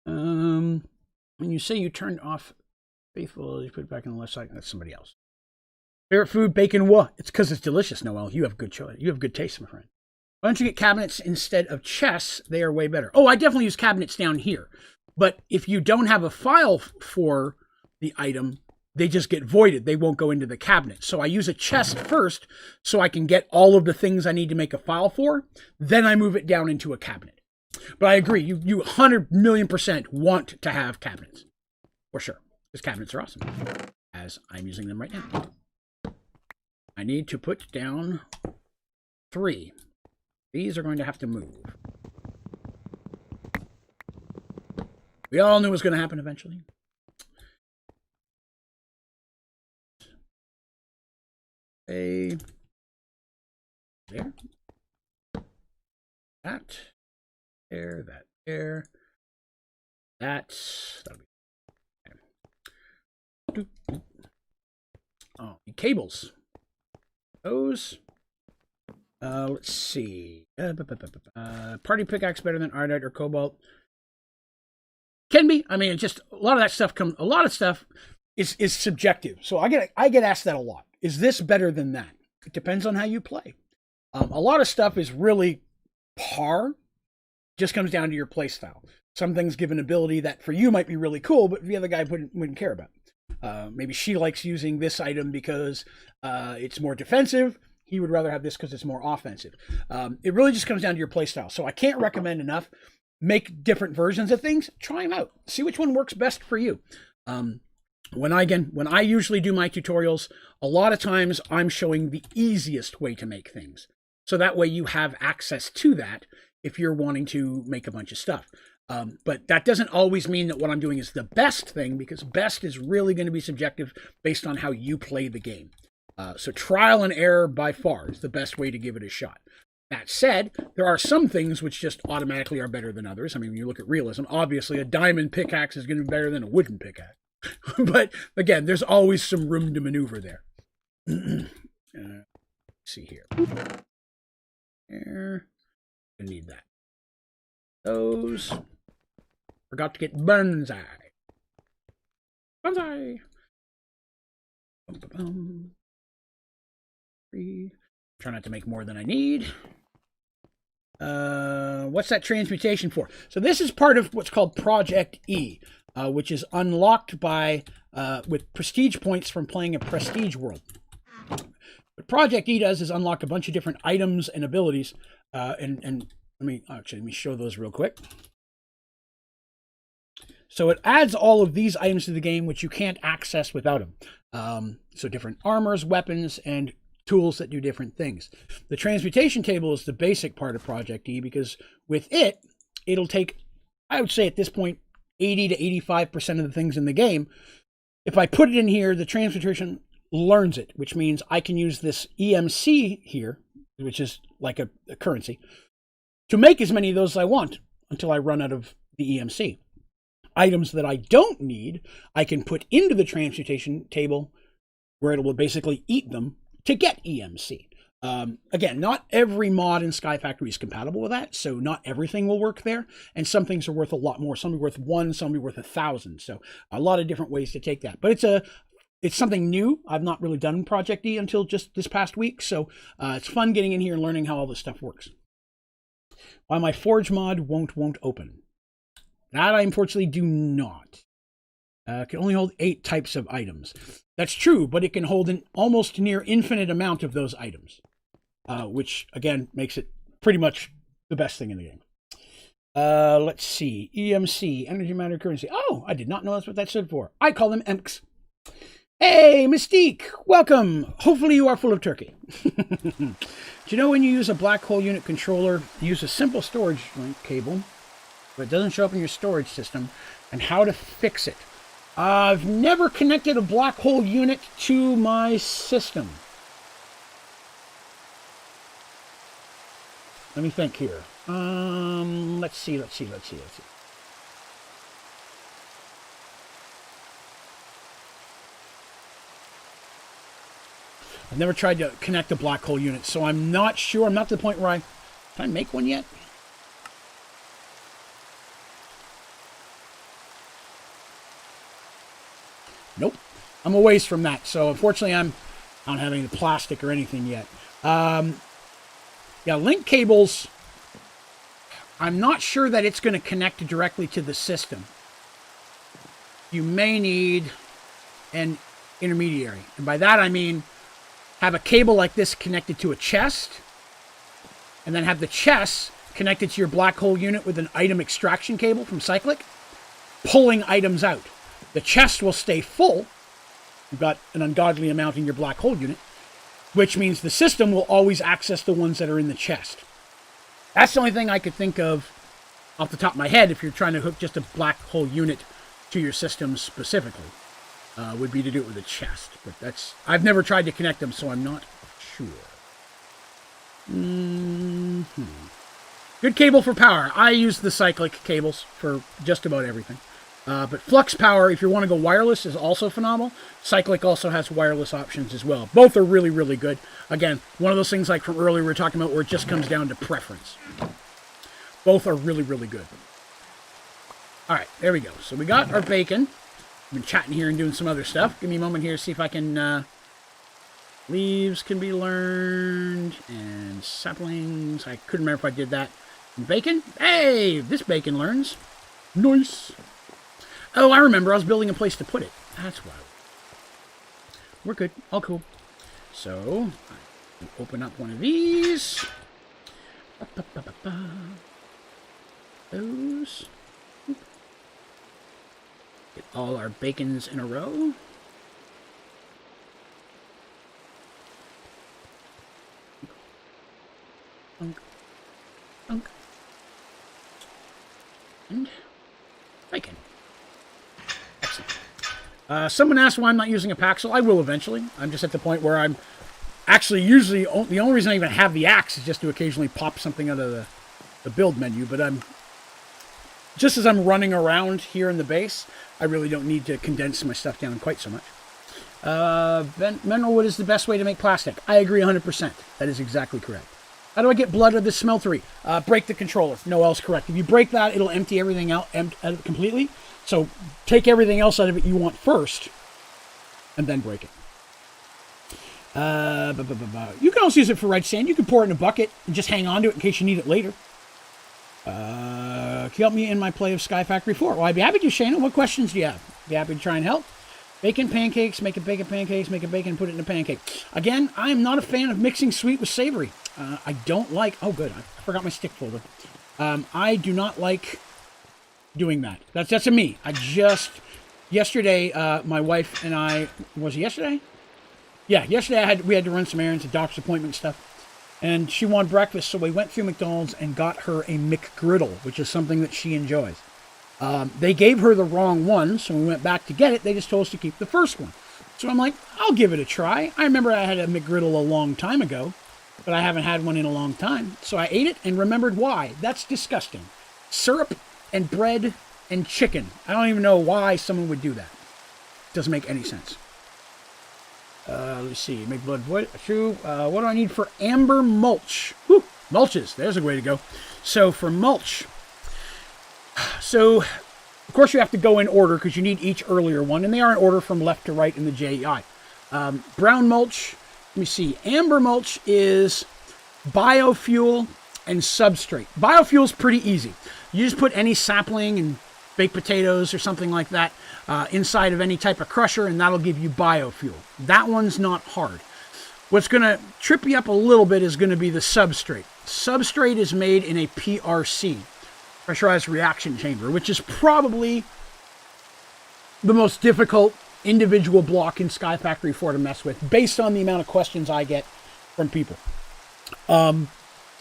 When you say you turned off faithful, you put it back in the left side. That's somebody else. Favorite food, bacon. What? It's because it's delicious, Noel. You have good choice. You have good taste, my friend. Why don't you get cabinets instead of chests? They are way better. Oh, I definitely use cabinets down here. But if you don't have a file for the item, they just get voided. They won't go into the cabinet. So I use a chest first so I can get all of the things I need to make a file for. Then I move it down into a cabinet. But I agree. You 100,000,000% want to have cabinets. For sure. Because cabinets are awesome. As I'm using them right now. I need to put down 3. These are going to have to move. We all knew it was going to happen eventually. There. That. There. That. There. That'll be. Okay. Oh, the cables. Those. Let's see. Party pickaxe better than Ardite or Cobalt. Can be. I mean, it's just a lot of that stuff comes. A lot of stuff is subjective. So I get asked that a lot. Is this better than that? It depends on how you play. A lot of stuff is really par. Just comes down to your play style. Some things give an ability that for you might be really cool, but the other guy wouldn't care about. Maybe she likes using this item because it's more defensive. He would rather have this because it's more offensive. It really just comes down to your play style. So I can't recommend enough. Make different versions of things. Try them out. See which one works best for you. When I usually do my tutorials, a lot of times I'm showing the easiest way to make things. So that way you have access to that if you're wanting to make a bunch of stuff. But that doesn't always mean that what I'm doing is the best thing, because best is really going to be subjective based on how you play the game. So trial and error by far is the best way to give it a shot. That said, there are some things which just automatically are better than others. I mean, when you look at realism, obviously a diamond pickaxe is going to be better than a wooden pickaxe. But again, there's always some room to maneuver there. Let's see here. There. I need that. Those. Forgot to get bonsai. Bonsai. Bum. Try not to make more than I need. What's that transmutation for? So this is part of what's called Project E, which is unlocked by with prestige points from playing a prestige world. What Project E does is unlock a bunch of different items and abilities, and let me show those real quick. So it adds all of these items to the game, which you can't access without them. So different armors, weapons, and tools that do different things. The Transmutation Table is the basic part of Project E, because with it, it'll take, I would say at this point, 80 to 85% of the things in the game. If I put it in here, the Transmutation learns it, which means I can use this EMC here, which is like a currency, to make as many of those as I want until I run out of the EMC. Items that I don't need, I can put into the Transmutation Table, where it will basically eat them to get EMC. Again, not every mod in Sky Factory is compatible with that, so not everything will work there, and some things are worth a lot more. Some are worth 1, some are worth 1,000. So a lot of different ways to take that. But it's something new. I've not really done Project E until just this past week, so it's fun getting in here and learning how all this stuff works. Why my Forge mod won't open. That I unfortunately do not. It can only hold 8 types of items. That's true, but it can hold an almost near infinite amount of those items, which, again, makes it pretty much the best thing in the game. Let's see. EMC, Energy Matter Currency. Oh, I did not know that's what that stood for. I call them EMCs. Hey, Mystique, welcome. Hopefully you are full of turkey. Do you know when you use a black hole unit controller, use a simple storage link cable, but it doesn't show up in your storage system, and how to fix it? I've never connected a black hole unit to my system. Let me think here. Let's see. I've never tried to connect a black hole unit, so I'm not sure. I'm not to the point where can I make one yet? Nope. I'm a ways from that. So unfortunately, I don't have any plastic or anything yet. Yeah, link cables. I'm not sure that it's going to connect directly to the system. You may need an intermediary. And by that, I mean have a cable like this connected to a chest, and then have the chest connected to your black hole unit with an item extraction cable from Cyclic, pulling items out. The chest will stay full. You've got an ungodly amount in your black hole unit, which means the system will always access the ones that are in the chest. That's the only thing I could think of off the top of my head if you're trying to hook just a black hole unit to your system specifically, would be to do it with a chest. But I've never tried to connect them, so I'm not sure. Good cable for power. I use the Cyclic cables for just about everything. But Flux Power, if you want to go wireless, is also phenomenal. Cyclic also has wireless options as well. Both are really, really good. Again, one of those things like from earlier we were talking about where it just comes down to preference. Both are really, really good. All right, there we go. So we got our bacon. I've been chatting here and doing some other stuff. Give me a moment here to see if I can... leaves can be learned. And saplings. I couldn't remember if I did that. And bacon. Hey, this bacon learns. Nice. Oh, I remember. I was building a place to put it. That's why. We're good. All cool. So, I can open up one of these. Those. Get all our bacons in a row. Unk. And bacon. Excellent. Someone asked why I'm not using a Paxel. I will eventually. I'm just at the point where I'm actually usually the only reason I even have the axe is just to occasionally pop something out of the build menu. But just as I'm running around here in the base, I really don't need to condense my stuff down quite so much. Mineral wood is the best way to make plastic. I agree 100%. That is exactly correct. How do I get blood out of the smeltery? Break the controller. No else correct. If you break that, it'll empty everything out completely. So take everything else out of it you want first, and then break it. You can also use it for red sand. You can pour it in a bucket and just hang on to it in case you need it later. Can you help me in my play of Sky Factory 4? Well, I'd be happy to, Shana. What questions do you have? Be happy to try and help. Bacon pancakes, make a bacon pancakes, make a bacon, put it in a pancake. Again, I am not a fan of mixing sweet with savory. I don't like, oh good, I forgot my stick folder. I do not like doing that. That's a me. Yesterday, my wife and I, was it yesterday? Yeah, yesterday we had to run some errands, a doctor's appointment stuff. And she wanted breakfast, so we went through McDonald's and got her a McGriddle, which is something that she enjoys. They gave her the wrong one, so when we went back to get it, they just told us to keep the first one. So I'm like, I'll give it a try. I remember I had a McGriddle a long time ago, but I haven't had one in a long time. So I ate it and remembered why. That's disgusting. Syrup and bread and chicken. I don't even know why someone would do that. Doesn't make any sense. Let's see. Make blood void. True. What do I need for amber mulch? Whew. Mulches. There's a way to go. So for mulch. So, of course, you have to go in order because you need each earlier one. And they are in order from left to right in the JEI. Brown mulch. Let me see. Amber mulch is biofuel and substrate. Biofuel is pretty easy. You just put any sapling and baked potatoes or something like that inside of any type of crusher, and that'll give you biofuel. That one's not hard. What's going to trip you up a little bit is going to be the substrate. Substrate is made in a PRC, pressurized reaction chamber, which is probably the most difficult individual block in Sky Factory 4 to mess with, based on the amount of questions I get from people.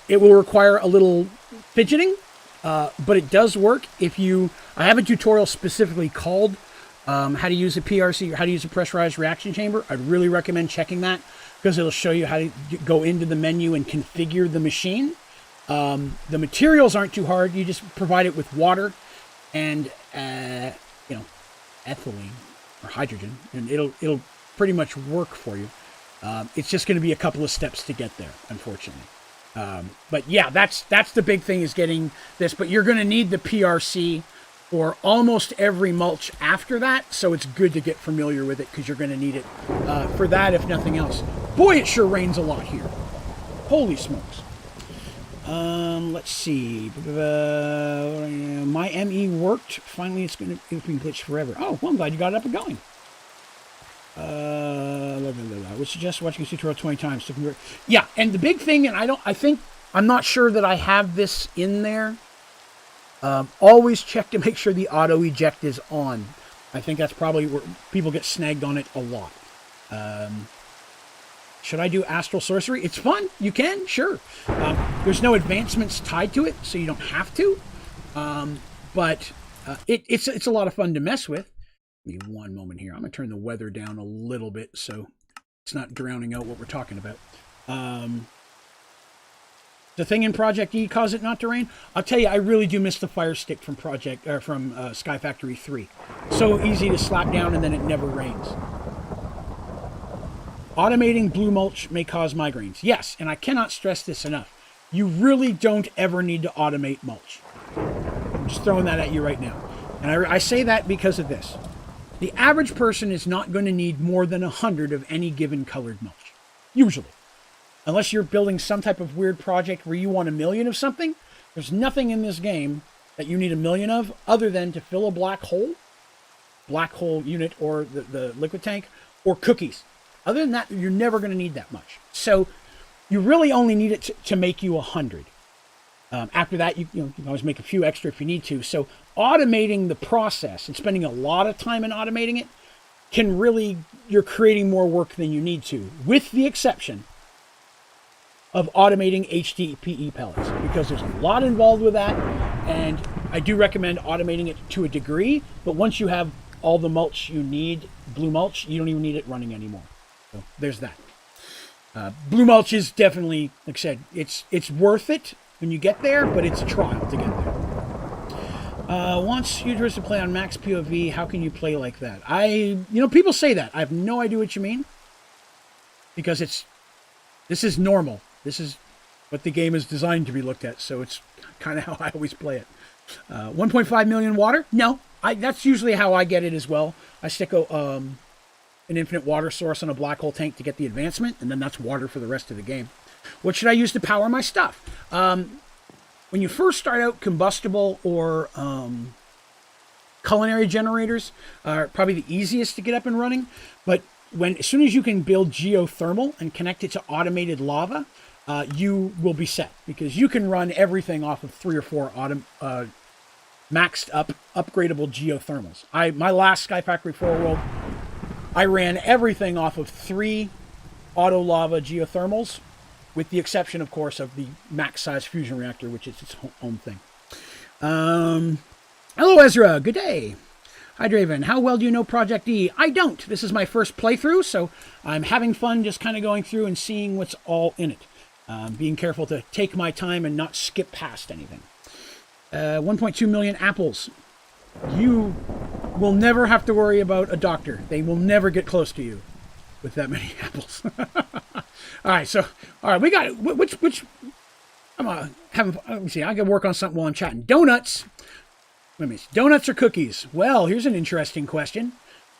It will require a little fidgeting, but it does work if you... I have a tutorial specifically called how to use a PRC or how to use a pressurized reaction chamber. I'd really recommend checking that because it'll show you how to go into the menu and configure the machine. The materials aren't too hard. You just provide it with water and ethylene or hydrogen, and it'll pretty much work for you. It's just going to be a couple of steps to get there, unfortunately. But yeah, that's the big thing, is getting this. But you're going to need the PRC for almost every mulch after that, so it's good to get familiar with it because you're going to need it for that, if nothing else. Boy, it sure rains a lot here. Holy smokes. Let's see. My ME worked. Finally, it's been glitched forever. Oh, well, I'm glad you got it up and going. Would suggest watching this tutorial 20 times to convert. Yeah, and the big thing, and I'm not sure that I have this in there. Always check to make sure the auto eject is on. I think that's probably where people get snagged on it a lot. Should I do astral sorcery? It's fun. You can, sure. There's no advancements tied to it, so you don't have to. But it's a lot of fun to mess with. Give me one moment here. I'm going to turn the weather down a little bit so it's not drowning out what we're talking about. The thing in Project E cause it not to rain? I'll tell you, I really do miss the Fire Stick from Sky Factory 3. So easy to slap down and then it never rains. Automating blue mulch may cause migraines. Yes, and I cannot stress this enough. You really don't ever need to automate mulch. I'm just throwing that at you right now. And I say that because of this. The average person is not going to need more than 100 of any given colored mulch. Usually. Unless you're building some type of weird project where you want 1 million of something, there's nothing in this game that you need 1 million of other than to fill a black hole unit, or the liquid tank, or cookies. Other than that, you're never going to need that much. So you really only need it to make you 100. After that, you can always make a few extra if you need to. So automating the process and spending a lot of time in automating it can really, you're creating more work than you need to, with the exception of automating HDPE pellets, because there's a lot involved with that, and I do recommend automating it to a degree, but once you have all the mulch you need, blue mulch, you don't even need it running anymore. So there's that. Blue mulch is definitely, like I said, it's worth it when you get there, but it's a trial to get there. Wants users to play on max POV, how can you play like that? People say that. I have no idea what you mean, because this is normal. This is what the game is designed to be looked at, so it's kind of how I always play it. 1.5 million water? No, that's usually how I get it as well. I stick an infinite water source on a black hole tank to get the advancement, and then that's water for the rest of the game. What should I use to power my stuff? when you first start out, combustible or culinary generators are probably the easiest to get up and running. But as soon as you can build geothermal and connect it to automated lava, you will be set, because you can run everything off of 3 or 4 maxed up upgradable geothermals. My last Sky Factory 4 World, I ran everything off of 3 auto lava geothermals, with the exception, of course, of the max size fusion reactor, which is its own thing. Hello, Ezra. Good day. Hi, Draven. How well do you know Project E? I don't. This is my first playthrough, so I'm having fun just kind of going through and seeing what's all in it. Being careful to take my time and not skip past anything. 1.2 million apples. You will never have to worry about a doctor. They will never get close to you with that many apples. All right, we got it. Which I'm having. Let me see. I can work on something while I'm chatting. Donuts. Wait a minute. Donuts or cookies? Well, here's an interesting question.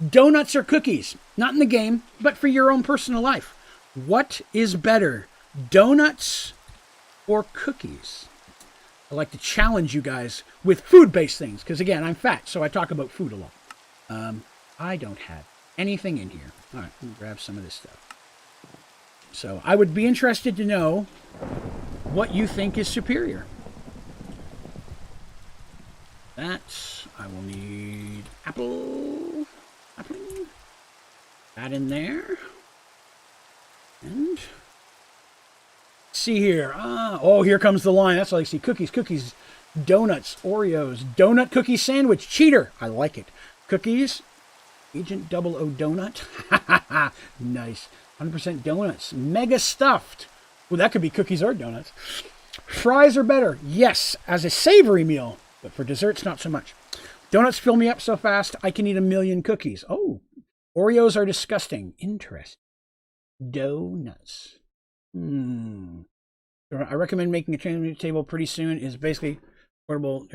Donuts or cookies? Not in the game, but for your own personal life. What is better, donuts or cookies? I like to challenge you guys with food-based things, because again, I'm fat, so I talk about food a lot. I don't have anything in here. All right, let me grab some of this stuff. So I would be interested to know what you think is superior. I will need apple. That in there. And see here. Oh, here comes the line. That's all I see. Cookies, donuts, Oreos, donut cookie sandwich. Cheater. I like it. Cookies. Agent 00 donut. Nice. 100% donuts. Mega stuffed. Well, that could be cookies or donuts. Fries are better. Yes, as a savory meal. But for desserts, not so much. Donuts fill me up so fast, I can eat 1,000,000 cookies. Oh, Oreos are disgusting. Interesting. Donuts. I recommend making a transmutation table pretty soon. Is basically portable.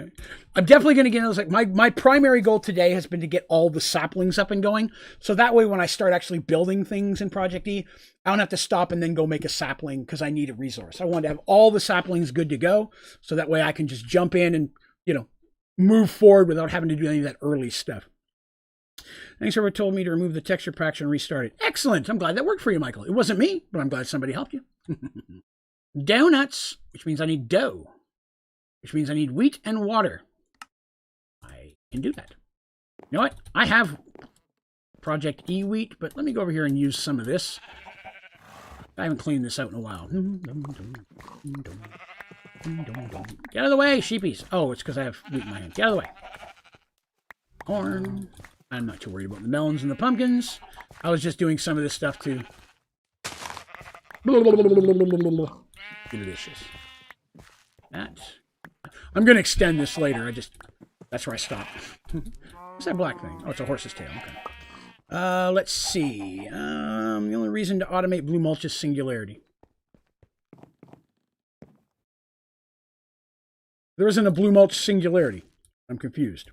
I'm definitely going to get those. Like my primary goal today has been to get all the saplings up and going. So that way, when I start actually building things in Project E, I don't have to stop and then go make a sapling because I need a resource. I want to have all the saplings good to go. So that way I can just jump in and, move forward without having to do any of that early stuff. Thanks for what told me to remove the texture packs and restart it. Excellent. I'm glad that worked for you, Michael. It wasn't me, but I'm glad somebody helped you. Donuts, which means I need dough, which means I need wheat and water. I can do that. You know what? I have Project E wheat, but let me go over here and use some of this. I haven't cleaned this out in a while. Get out of the way, sheepies. Oh, it's because I have wheat in my hand. Get out of the way. Corn. I'm not too worried about the melons and the pumpkins. I was just doing some of this stuff to... Delicious. That. I'm going to extend this later. That's where I stopped. What's that black thing? Oh, it's a horse's tail. Okay. Let's see. The only reason to automate blue mulch is singularity. There isn't a blue mulch singularity. I'm confused.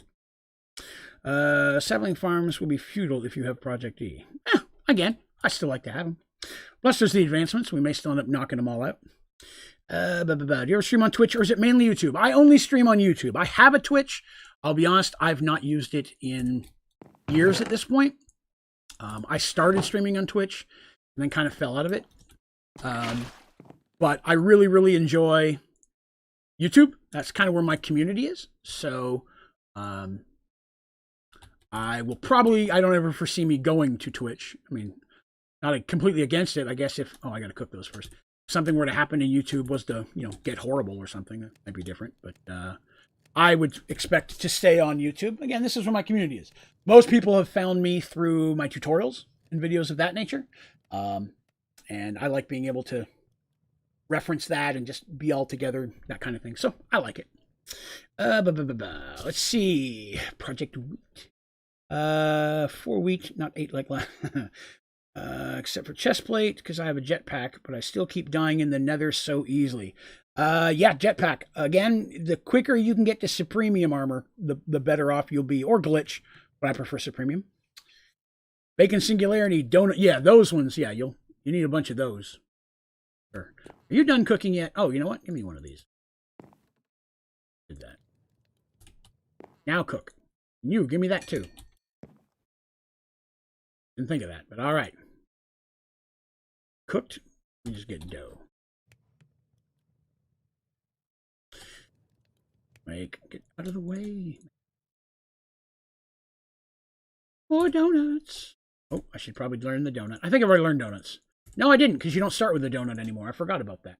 Sapling farms will be futile if you have Project E. Again, I still like to have them. Plus, there's the advancements. We may still end up knocking them all out. Do you ever stream on Twitch, or is it mainly YouTube? I only stream on YouTube. I have a Twitch. I'll be honest, I've not used it in years at this point. I started streaming on Twitch and then kind of fell out of it. But I really, really enjoy YouTube. That's kind of where my community is. So I will probably, I don't ever foresee me going to Twitch. I mean, not completely against it. I guess if, I got to cook those first. If something were to happen in YouTube was to, get horrible or something, that might be different. But I would expect to stay on YouTube. Again, this is where my community is. Most people have found me through my tutorials and videos of that nature. And I like being able to reference that and just be all together, that kind of thing. So I like it. Let's see. Project Wheat. 4 wheat, not 8 like last. Except for chestplate, because I have a jetpack, but I still keep dying in the nether so easily. Yeah, jetpack. Again, the quicker you can get to Supremium armor, the better off you'll be. Or glitch, but I prefer Supremium. Bacon Singularity, donut. Yeah, those ones. Yeah, you need a bunch of those. Sure. Are you done cooking yet? Oh, you know what? Give me one of these. Did that. Now cook. You, give me that too. Didn't think of that, but all right. Cooked. We just get dough. Get out of the way. More donuts. Oh, I should probably learn the donut. I think I've already learned donuts. No, I didn't, because you don't start with a donut anymore. I forgot about that.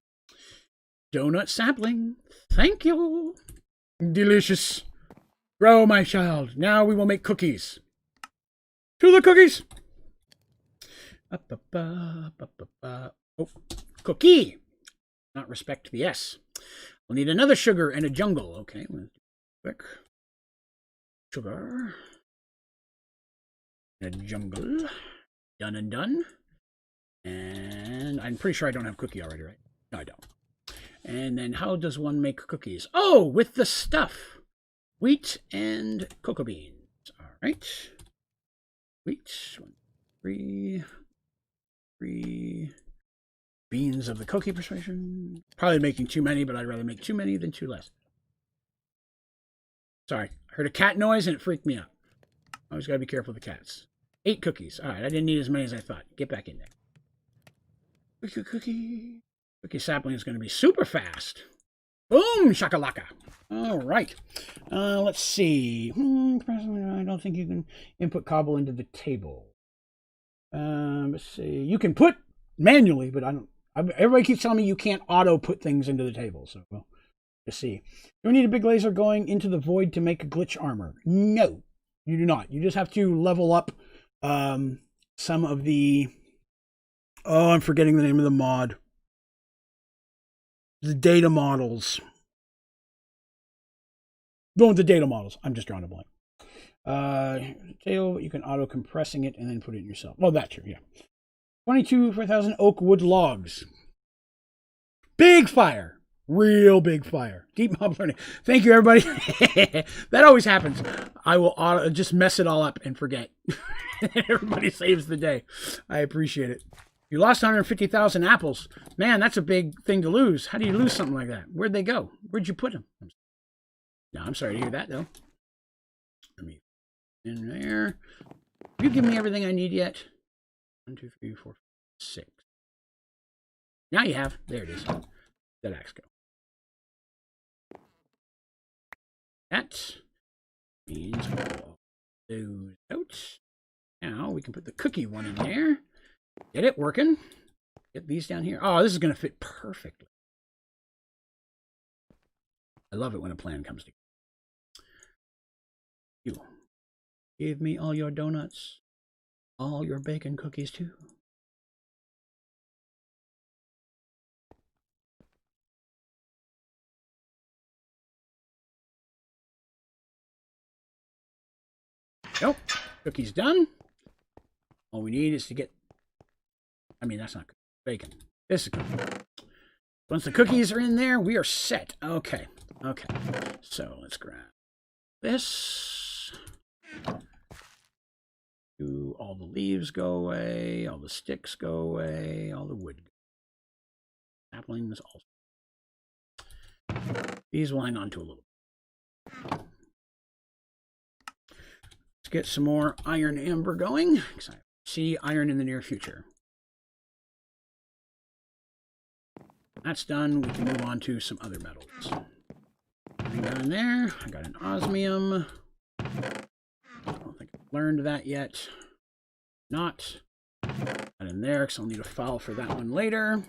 Donut sapling. Thank you. Delicious. Grow, my child. Now we will make cookies. To the cookies. Oh, cookie. Not respect the S. We'll need another sugar and a jungle. Okay, quick. Sugar. And a jungle. Done and done. And I'm pretty sure I don't have cookie already, right? No, I don't. And then how does one make cookies? Oh, with the stuff. Wheat and cocoa beans. All right. Wheat. 1, 3 beans of the cookie persuasion. Probably making too many, but I'd rather make too many than too less. Sorry, I heard a cat noise and it freaked me out. Always got to be careful with the cats. 8 cookies. All right, I didn't need as many as I thought. Get back in there. Cookie sapling is going to be super fast. Boom, shakalaka. All right. Let's see. I don't think you can input Cobalt into the table. Let's see. You can put manually, but I don't. Everybody keeps telling me you can't auto put things into the table. So we'll just see. Do we need a big laser going into the void to make a glitch armor? No, you do not. You just have to level up some of the. Oh, I'm forgetting the name of the mod. The data models. Going with the data models. I'm just drawing a blank. Tail, you can auto compressing it and then put it in yourself. Well, that's true, yeah. 22 for 1,000 oak wood logs. Big fire. Real big fire. Deep mob learning. Thank you, everybody. That always happens. I will just mess it all up and forget. Everybody saves the day. I appreciate it. You lost 150,000 apples. Man, that's a big thing to lose. How do you lose something like that? Where'd they go? Where'd you put them? No, I'm sorry to hear that, though. Let me in there. Have you given me everything I need yet? 1, 2, 3, 4, 5, 6. Now you have. There it is. Let axe go. That means all those out. Now we can put the cookie one in there. Get it working. Get these down here. Oh, this is going to fit perfectly. I love it when a plan comes together. You give me all your donuts, all your bacon cookies too. Nope. Cookies done. All we need is to get. I mean, that's not good. Bacon. This is good. Once the cookies are in there, we are set. Okay. Okay. So let's grab this. Do all the leaves go away, all the sticks go away, all the wood. Saplings also. These will hang on to a little. Let's get some more iron amber going, because I see iron in the near future. That's done. We can move on to some other metals. Down in there, I got an osmium. I don't think I've learned that yet. Not. Got in there, because I'll need a file for that one later.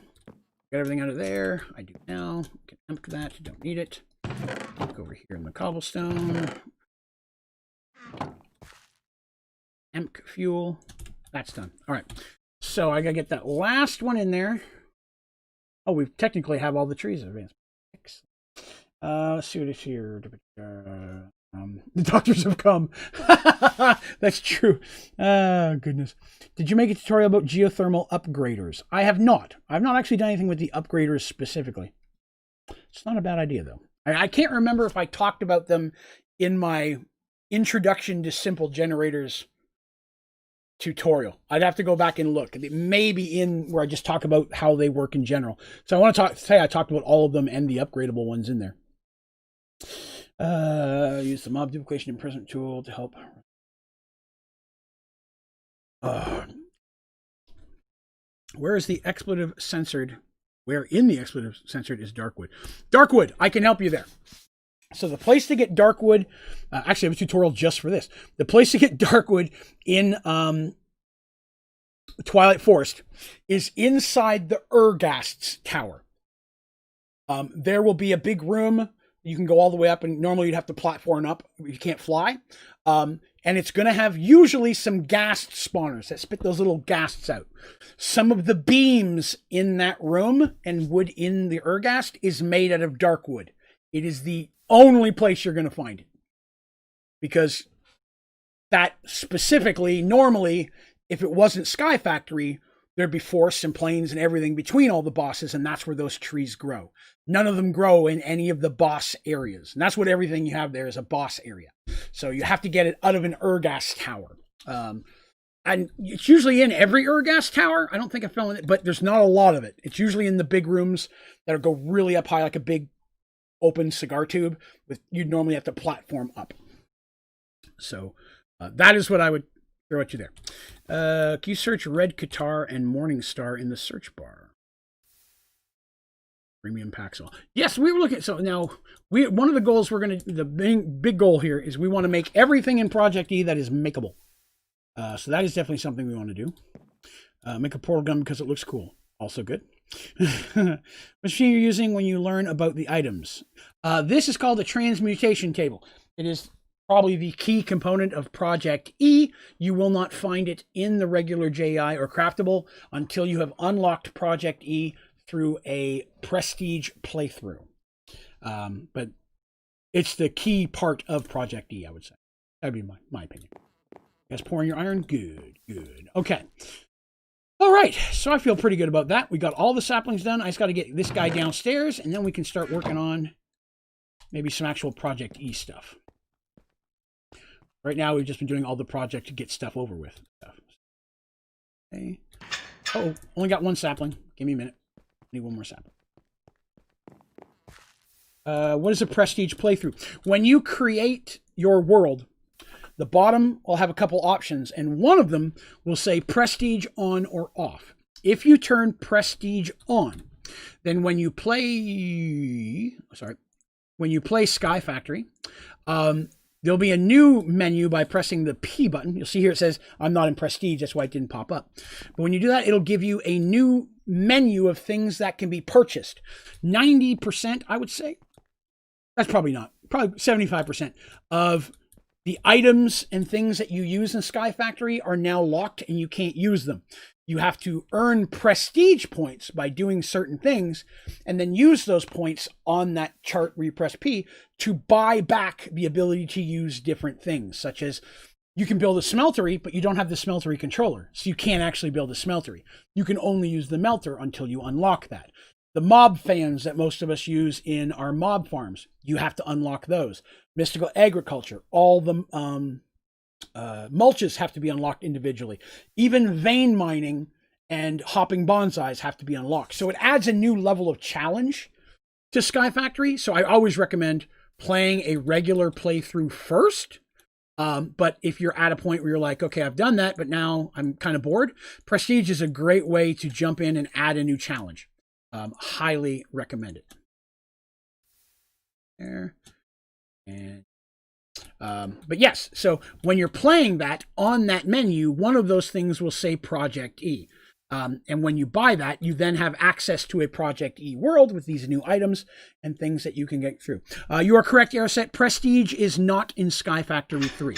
Get everything out of there. I do now. Can empty that. Don't need it. Look over here in the cobblestone. Emp fuel. That's done. All right. So I got to get that last one in there. Oh, we technically have all the trees advanced. Let's see what is here. The doctors have come. That's true. Oh, goodness. Did you make a tutorial about geothermal upgraders? I have not. I've not actually done anything with the upgraders specifically. It's not a bad idea, though. I can't remember if I talked about them in my introduction to simple generators tutorial. I'd have to go back and look. It may be in where I just talk about how they work in general. So I want to say I talked about all of them and the upgradable ones in there. Use the mob duplication imprisonment tool to help. Where is the expletive censored? Where in the expletive censored is Darkwood? Darkwood, I can help you there. So the place to get Darkwood, actually I have a tutorial just for this. The place to get Darkwood in Twilight Forest is inside the Urghast's tower. There will be a big room. You can go all the way up, and normally you'd have to platform up. You can't fly. And it's going to have usually some ghast spawners that spit those little ghasts out. Some of the beams in that room and wood in the Urghast is made out of Darkwood. It is the only place you're going to find it. Because that specifically, normally, if it wasn't Sky Factory, there'd be forests and plains and everything between all the bosses, and that's where those trees grow. None of them grow in any of the boss areas. And that's what everything you have there is, a boss area. So you have to get it out of an Urghast tower. And it's usually in every Urghast tower. I don't think I fell in it, but there's not a lot of it. It's usually in the big rooms that go really up high, like a big open cigar tube. You'd normally have to platform up. So that is what I would throw at you there. Can you search Red Qatar and Morningstar in the search bar? Premium Paxel. Yes, we were looking. So now, one of the goals the big goal here is we want to make everything in Project E that is makeable. So that is definitely something we want to do. Make a portal gun because it looks cool. Also good. What machine you're using when you learn about the items? This is called the Transmutation Table. It is probably the key component of Project E. You will not find it in the regular JI or Craftable until you have unlocked Project E through a prestige playthrough. But it's the key part of Project E, I would say. That would be my opinion. You guys pouring your iron? Good, good. Okay. All right, so I feel pretty good about that. We got all the saplings done. I just got to get this guy downstairs, and then we can start working on maybe some actual Project E stuff. Right now, we've just been doing all the project to get stuff over with. Okay. Oh, only got one sapling. Give me a minute. Need one more sapling. What is a prestige playthrough? When you create your world, the bottom will have a couple options, and one of them will say prestige on or off. If you turn prestige on, then when you play Sky Factory, there'll be a new menu by pressing the P button. You'll see here it says, I'm not in prestige, that's why it didn't pop up. But when you do that, it'll give you a new menu of things that can be purchased. 90%, I would say. That's probably not. Probably 75% of the items and things that you use in Sky Factory are now locked and you can't use them. You have to earn prestige points by doing certain things and then use those points on that chart where you press P to buy back the ability to use different things, such as you can build a smeltery, but you don't have the smeltery controller, so you can't actually build a smeltery. You can only use the melter until you unlock that. The mob fans that most of us use in our mob farms, you have to unlock those. Mystical agriculture, all the mulches have to be unlocked individually. Even vein mining and hopping bonsais have to be unlocked. So it adds a new level of challenge to Sky Factory. So I always recommend playing a regular playthrough first. But if you're at a point where you're like, okay, I've done that, but now I'm kind of bored, Prestige is a great way to jump in and add a new challenge. Highly recommend it. There. And but yes, so when you're playing that on that menu, one of those things will say Project E. And when you buy that, you then have access to a Project E world with these new items and things that you can get through. You are correct, Araset. Prestige is not in Sky Factory 3.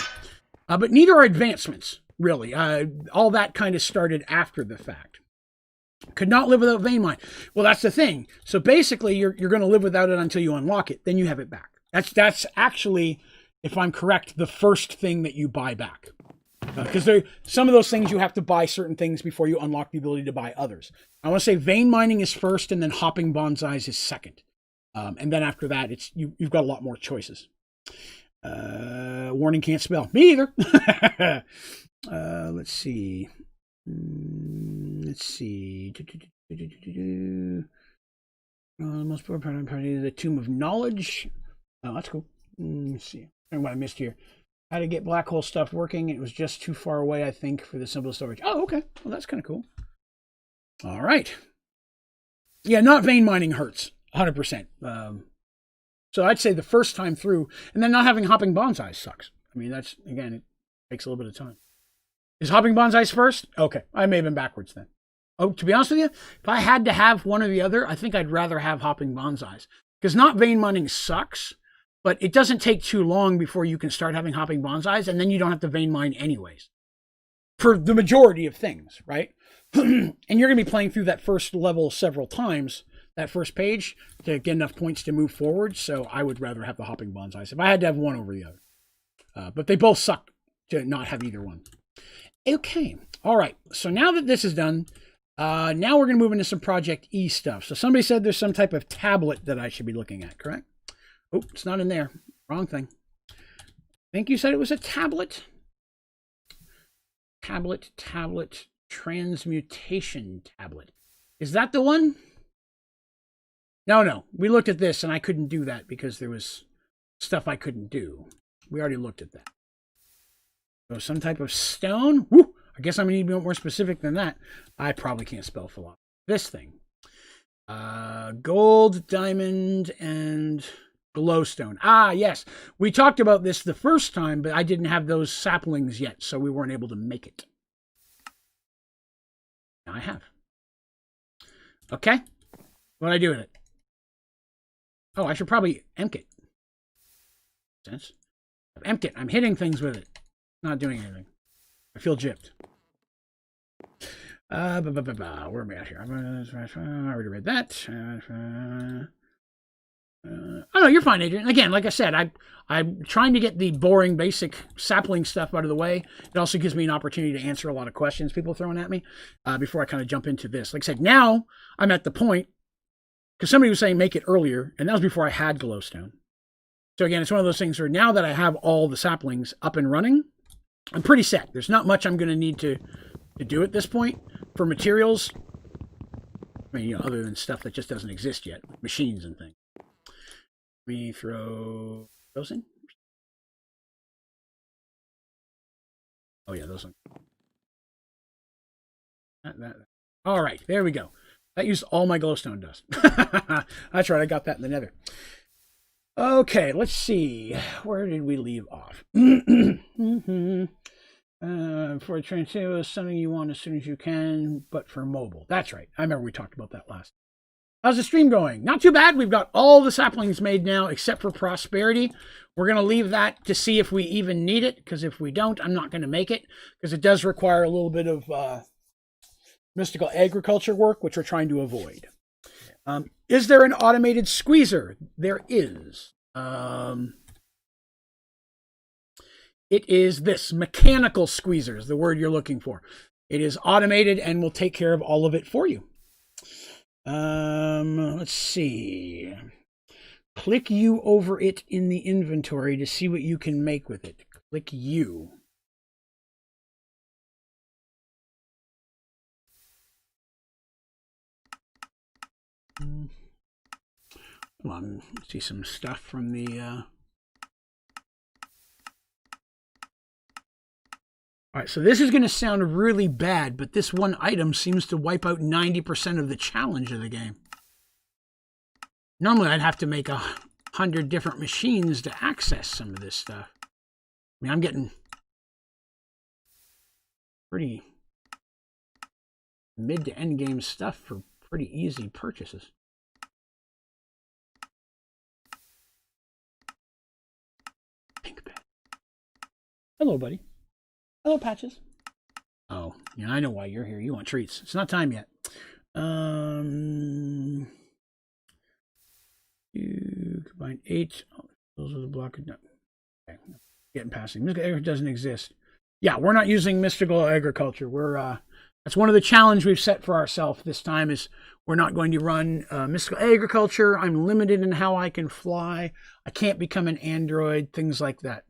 But neither are advancements, really. All that kind of started after the fact. Could not live without vein mine. Well, that's the thing. So basically, you're going to live without it until you unlock it. Then you have it back. That's actually, if I'm correct, the first thing that you buy back. Because some of those things you have to buy certain things before you unlock the ability to buy others. I want to say vein mining is first, and then hopping bonsais is second. And then after that, you've got a lot more choices. Warning, can't spell. Me either. Let's see. Most important party, the Tomb of Knowledge. Oh, that's cool. Let me see. I don't know what I missed here. How to get black hole stuff working. It was just too far away, I think, for the simple storage. Oh, okay. Well, that's kind of cool. All right. Yeah, not vein mining hurts. 100%. So I'd say the first time through, and then not having hopping bonsais sucks. I mean, that's, again, it takes a little bit of time. Is hopping bonsais first? Okay. I may have been backwards then. Oh, to be honest with you, if I had to have one or the other, I think I'd rather have hopping bonsais. Because not vein mining sucks, but it doesn't take too long before you can start having hopping bonsais, and then you don't have to vein mine anyways. For the majority of things, right? And you're going to be playing through that first level several times, that first page, to get enough points to move forward. So I would rather have the hopping bonsais if I had to have one over the other. But they both suck to not have either one. Okay. All right. So now that this is done, now we're going to move into some Project E stuff. So somebody said there's some type of tablet that I should be looking at, correct? Oh, it's not in there. Wrong thing. I think you said it was a tablet. Tablet. Transmutation tablet. Is that the one? No. We looked at this and I couldn't do that because there was stuff I couldn't do. We already looked at that. So some type of stone. Woo! I guess I'm going to need to be more specific than that. I probably can't spell philosophy. This thing. Gold, diamond, and glowstone. Ah, yes. We talked about this the first time, but I didn't have those saplings yet, so we weren't able to make it. Now I have. Okay. What do I do with it? Oh, I should probably empty it. Sense. I've emptied it. I'm hitting things with it. Not doing anything. I feel gypped. Where am I at here? I already read that. Oh, no, you're fine, Adrian. Again, like I said, I'm trying to get the boring, basic sapling stuff out of the way. It also gives me an opportunity to answer a lot of questions people are throwing at me before I kind of jump into this. Like I said, now I'm at the point, because somebody was saying make it earlier, and that was before I had glowstone. So again, it's one of those things where now that I have all the saplings up and running, I'm pretty set. There's not much I'm going to need to do at this point. For materials, I mean, other than stuff that just doesn't exist yet, machines and things. Let me throw those in. Oh yeah, those ones. All right, there we go. That used all my glowstone dust. That's right, I got that in the nether. Okay, let's see. Where did we leave off? For a transfer, something you want as soon as you can, but for mobile. That's right. I remember we talked about that last. How's the stream going? Not too bad. We've got all the saplings made now, except for prosperity. We're going to leave that to see if we even need it, because if we don't, I'm not going to make it, because it does require a little bit of mystical agriculture work, which we're trying to avoid. Is there an automated squeezer? There is. It is this mechanical squeezer is the word you're looking for. It is automated and will take care of all of it for you. Let's see. Click U over it in the inventory to see what you can make with it. Click U. Come on, see some stuff from the All right, so this is going to sound really bad, but this one item seems to wipe out 90% of the challenge of the game. Normally, I'd have to make 100 different machines to access some of this stuff. I mean, I'm getting pretty mid to end game stuff for pretty easy purchases. Pink bed. Hello, buddy. Hello, Patches. Oh, yeah, I know why you're here. You want treats. It's not time yet. You combine 8. Oh, those are the block. No. Okay. Getting passing. Mystical agriculture doesn't exist. Yeah, we're not using mystical agriculture. We're that's one of the challenges we've set for ourselves this time is we're not going to run mystical agriculture. I'm limited in how I can fly. I can't become an android, things like that.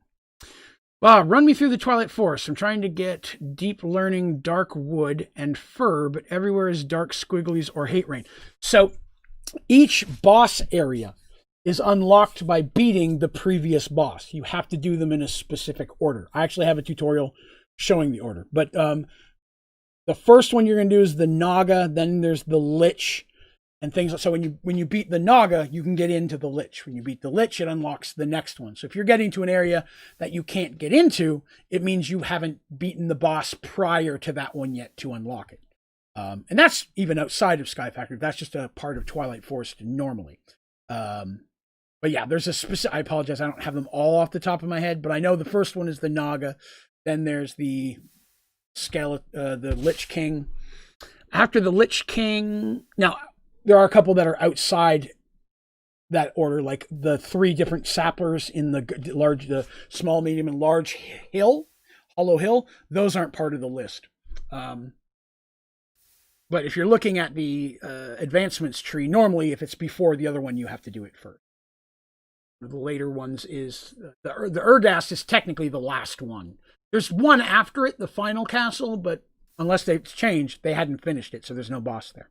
Wow, run me through the Twilight Forest. I'm trying to get deep learning, dark wood, and fur, but everywhere is dark squigglies or hate rain. So each boss area is unlocked by beating the previous boss. You have to do them in a specific order. I actually have a tutorial showing the order. But the first one you're going to do is the Naga, then there's the Lich, and things. So when you beat the Naga, you can get into the Lich. When you beat the Lich, it unlocks the next one. So if you're getting to an area that you can't get into, it means you haven't beaten the boss prior to that one yet to unlock it. And that's even outside of Sky Factory. That's just a part of Twilight Forest normally. But yeah, there's a specific, I apologize, I don't have them all off the top of my head, but I know the first one is the Naga. Then there's the the Lich King. After the Lich King, now there are a couple that are outside that order, like the 3 different saplers in the small, medium, and large hollow hill. Those aren't part of the list. But if you're looking at the advancements tree, normally if it's before the other one, you have to do it first. The later ones is the Erdas is technically the last one. There's one after it, the final castle, but unless they've changed, they hadn't finished it, so there's no boss there.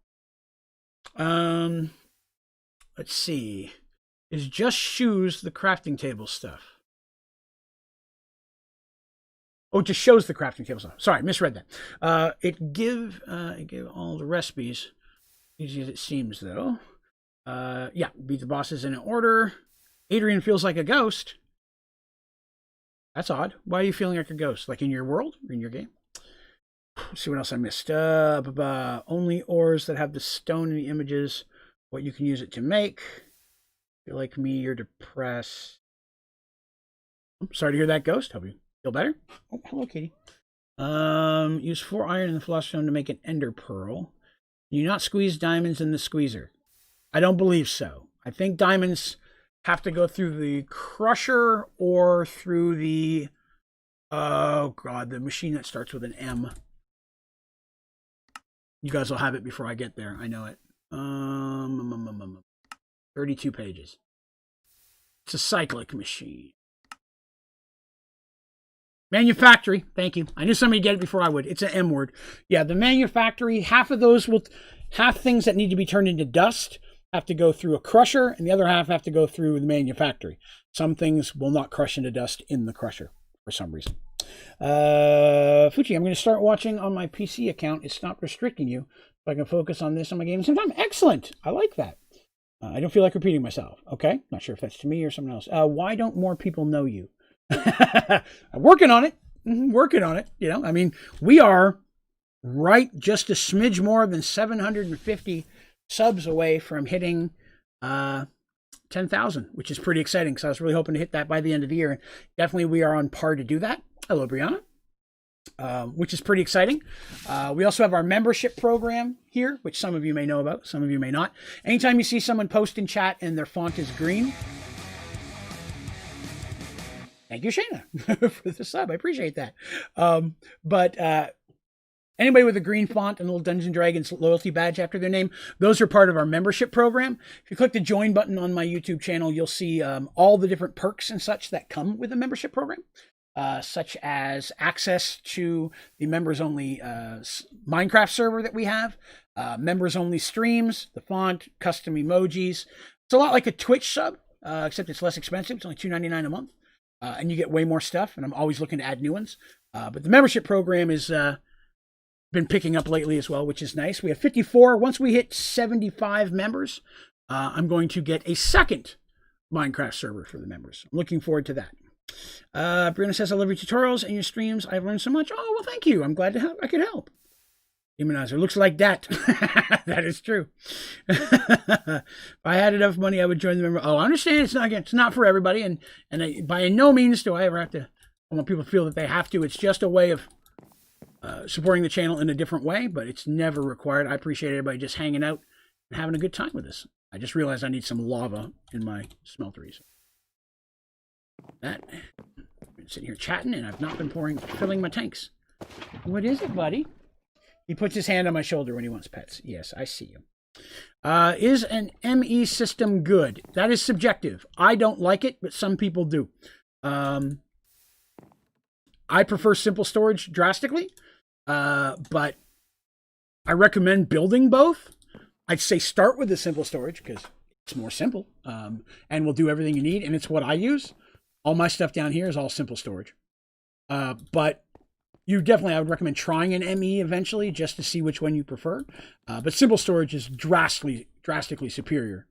Let's see. Is just shoes the crafting table stuff? Oh, it just shows the crafting table stuff. Sorry, misread that. It give all the recipes. Easy as it seems, though. Yeah, beat the bosses in order. Adrian feels like a ghost. That's odd. Why are you feeling like a ghost? Like in your world? Or in your game? Let's see what else I missed. Only ores that have the stone in the images. What you can use it to make. If you're like me, you're depressed. I'm sorry to hear that, Ghost. Hope you feel better. Oh, hello, Katie. Use 4 iron in the philosopher's stone to make an ender pearl. Can you not squeeze diamonds in the squeezer? I don't believe so. I think diamonds have to go through the crusher or through the, oh god, the machine that starts with an M. You guys will have it before I get there. I know it. 32 pages. It's a cyclic machine. Manufactory. Thank you. I knew somebody would get it before I would. It's an M word. Yeah, the manufactory, half things that need to be turned into dust have to go through a crusher, and the other half have to go through the manufactory. Some things will not crush into dust in the crusher for some reason. Fuchi, I'm going to start watching on my PC account. It stopped restricting you, so I can focus on this on my game at the same time. Excellent. I like that. I don't feel like repeating myself. Okay. Not sure if that's to me or someone else. Why don't more people know you? I'm working on it. Working on it. You know, I mean, we are right just a smidge more than 750 subs away from hitting 10,000, which is pretty exciting because I was really hoping to hit that by the end of the year. Definitely we are on par to do that. Hello, Brianna. Which is pretty exciting. We also have our membership program here, which some of you may know about, some of you may not. Anytime you see someone post in chat and their font is green, thank you, Shayna, for the sub. I appreciate that. Anybody with a green font and a little Dungeons & Dragons loyalty badge after their name, those are part of our membership program. If you click the join button on my YouTube channel, you'll see all the different perks and such that come with a membership program, such as access to the members-only Minecraft server that we have, members-only streams, the font, custom emojis. It's a lot like a Twitch sub, except it's less expensive. It's only $2.99 a month, and you get way more stuff, and I'm always looking to add new ones. But the membership program is been picking up lately as well, which is nice. We have 54. Once we hit 75 members, I'm going to get a second Minecraft server for the members. I'm looking forward to that. Brianna says, I love your tutorials and your streams. I've learned so much. Oh, well, thank you. I'm glad to help. I could help. Demonizer looks like that. That is true. If I had enough money, I would join the member. Oh, I understand. It's not for everybody. And by no means do I ever have to, I want people to feel that they have to. It's just a way of supporting the channel in a different way, but it's never required. I appreciate everybody just hanging out and having a good time with us. I just realized I need some lava in my smelteries. That I've been sitting here chatting and I've not been filling my tanks. What is it, buddy? He puts his hand on my shoulder when he wants pets. Yes, I see you. Is an ME system good? That is subjective. I don't like it, but some people do. I prefer simple storage drastically, but I recommend building both. I'd say start with the simple storage because it's more simple, and will do everything you need. And it's what I use. All my stuff down here is all simple storage. But you definitely, I would recommend trying an ME eventually just to see which one you prefer. But simple storage is drastically superior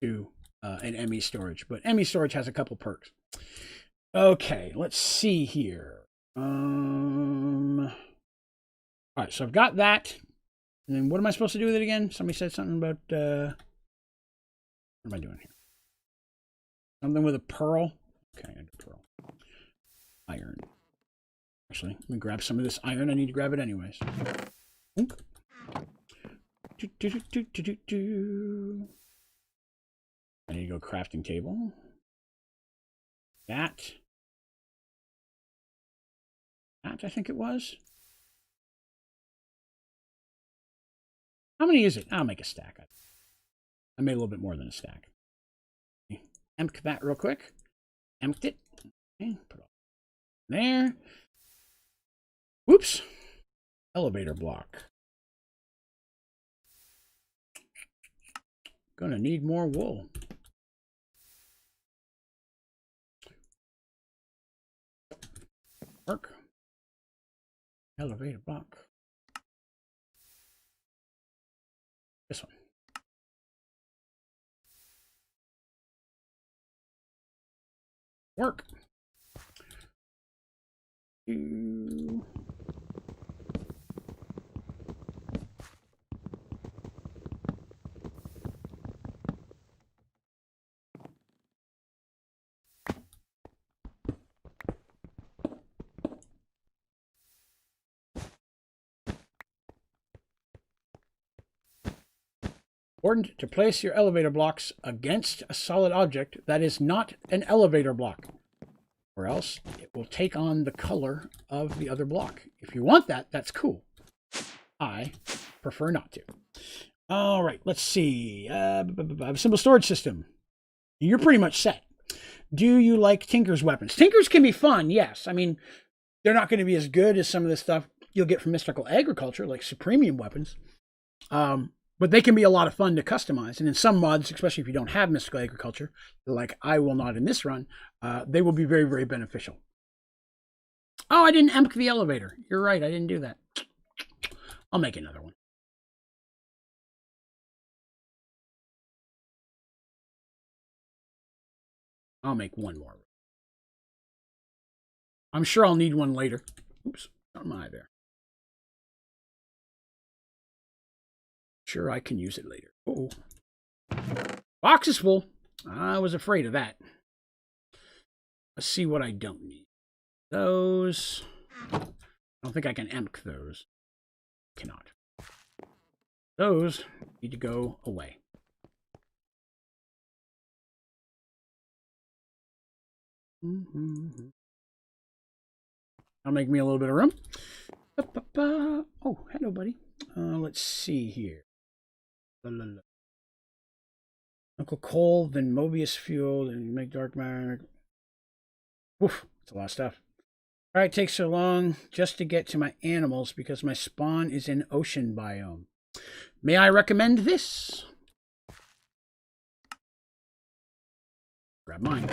to an ME storage. But ME storage has a couple perks. Okay, let's see here. All right, so I've got that. And then what am I supposed to do with it again? Somebody said something about, what am I doing here? Something with a pearl. Okay, I do pearl. Iron. Actually, let me grab some of this iron. I need to grab it anyways. Oink. I need to go crafting table. That I think it was. How many is it? I'll make a stack. I made a little bit more than a stack. Empty that real quick. Empty it. Okay, put it there. Whoops. Elevator block. Gonna need more wool. Work. Elevator block. This one. Work. Important to place your elevator blocks against a solid object that is not an elevator block, or else it will take on the color of the other block. If you want that, that's cool. I prefer not to. All right, let's see. Simple storage system. You're pretty much set. Do you like Tinker's weapons? Tinker's can be fun, yes. I mean, they're not going to be as good as some of the stuff you'll get from Mystical Agriculture, like Supremium weapons. But they can be a lot of fun to customize. And in some mods, especially if you don't have Mystical Agriculture, like I will not in this run, they will be very, very beneficial. Oh, I didn't empty the elevator. You're right, I didn't do that. I'll make another one. I'll make one more. I'm sure I'll need one later. Oops, not my there. Sure, I can use it later. Oh, box is full. I was afraid of that. Let's see what I don't need. Those. I don't think I can empty those. Cannot. Those need to go away. That'll make me a little bit of room. Oh, hello, buddy. Let's see here. Uncle Cole, then Mobius fuel, then you make dark matter. Oof, that's a lot of stuff. All right, it takes so long just to get to my animals because my spawn is in ocean biome. May I recommend this? Grab mine.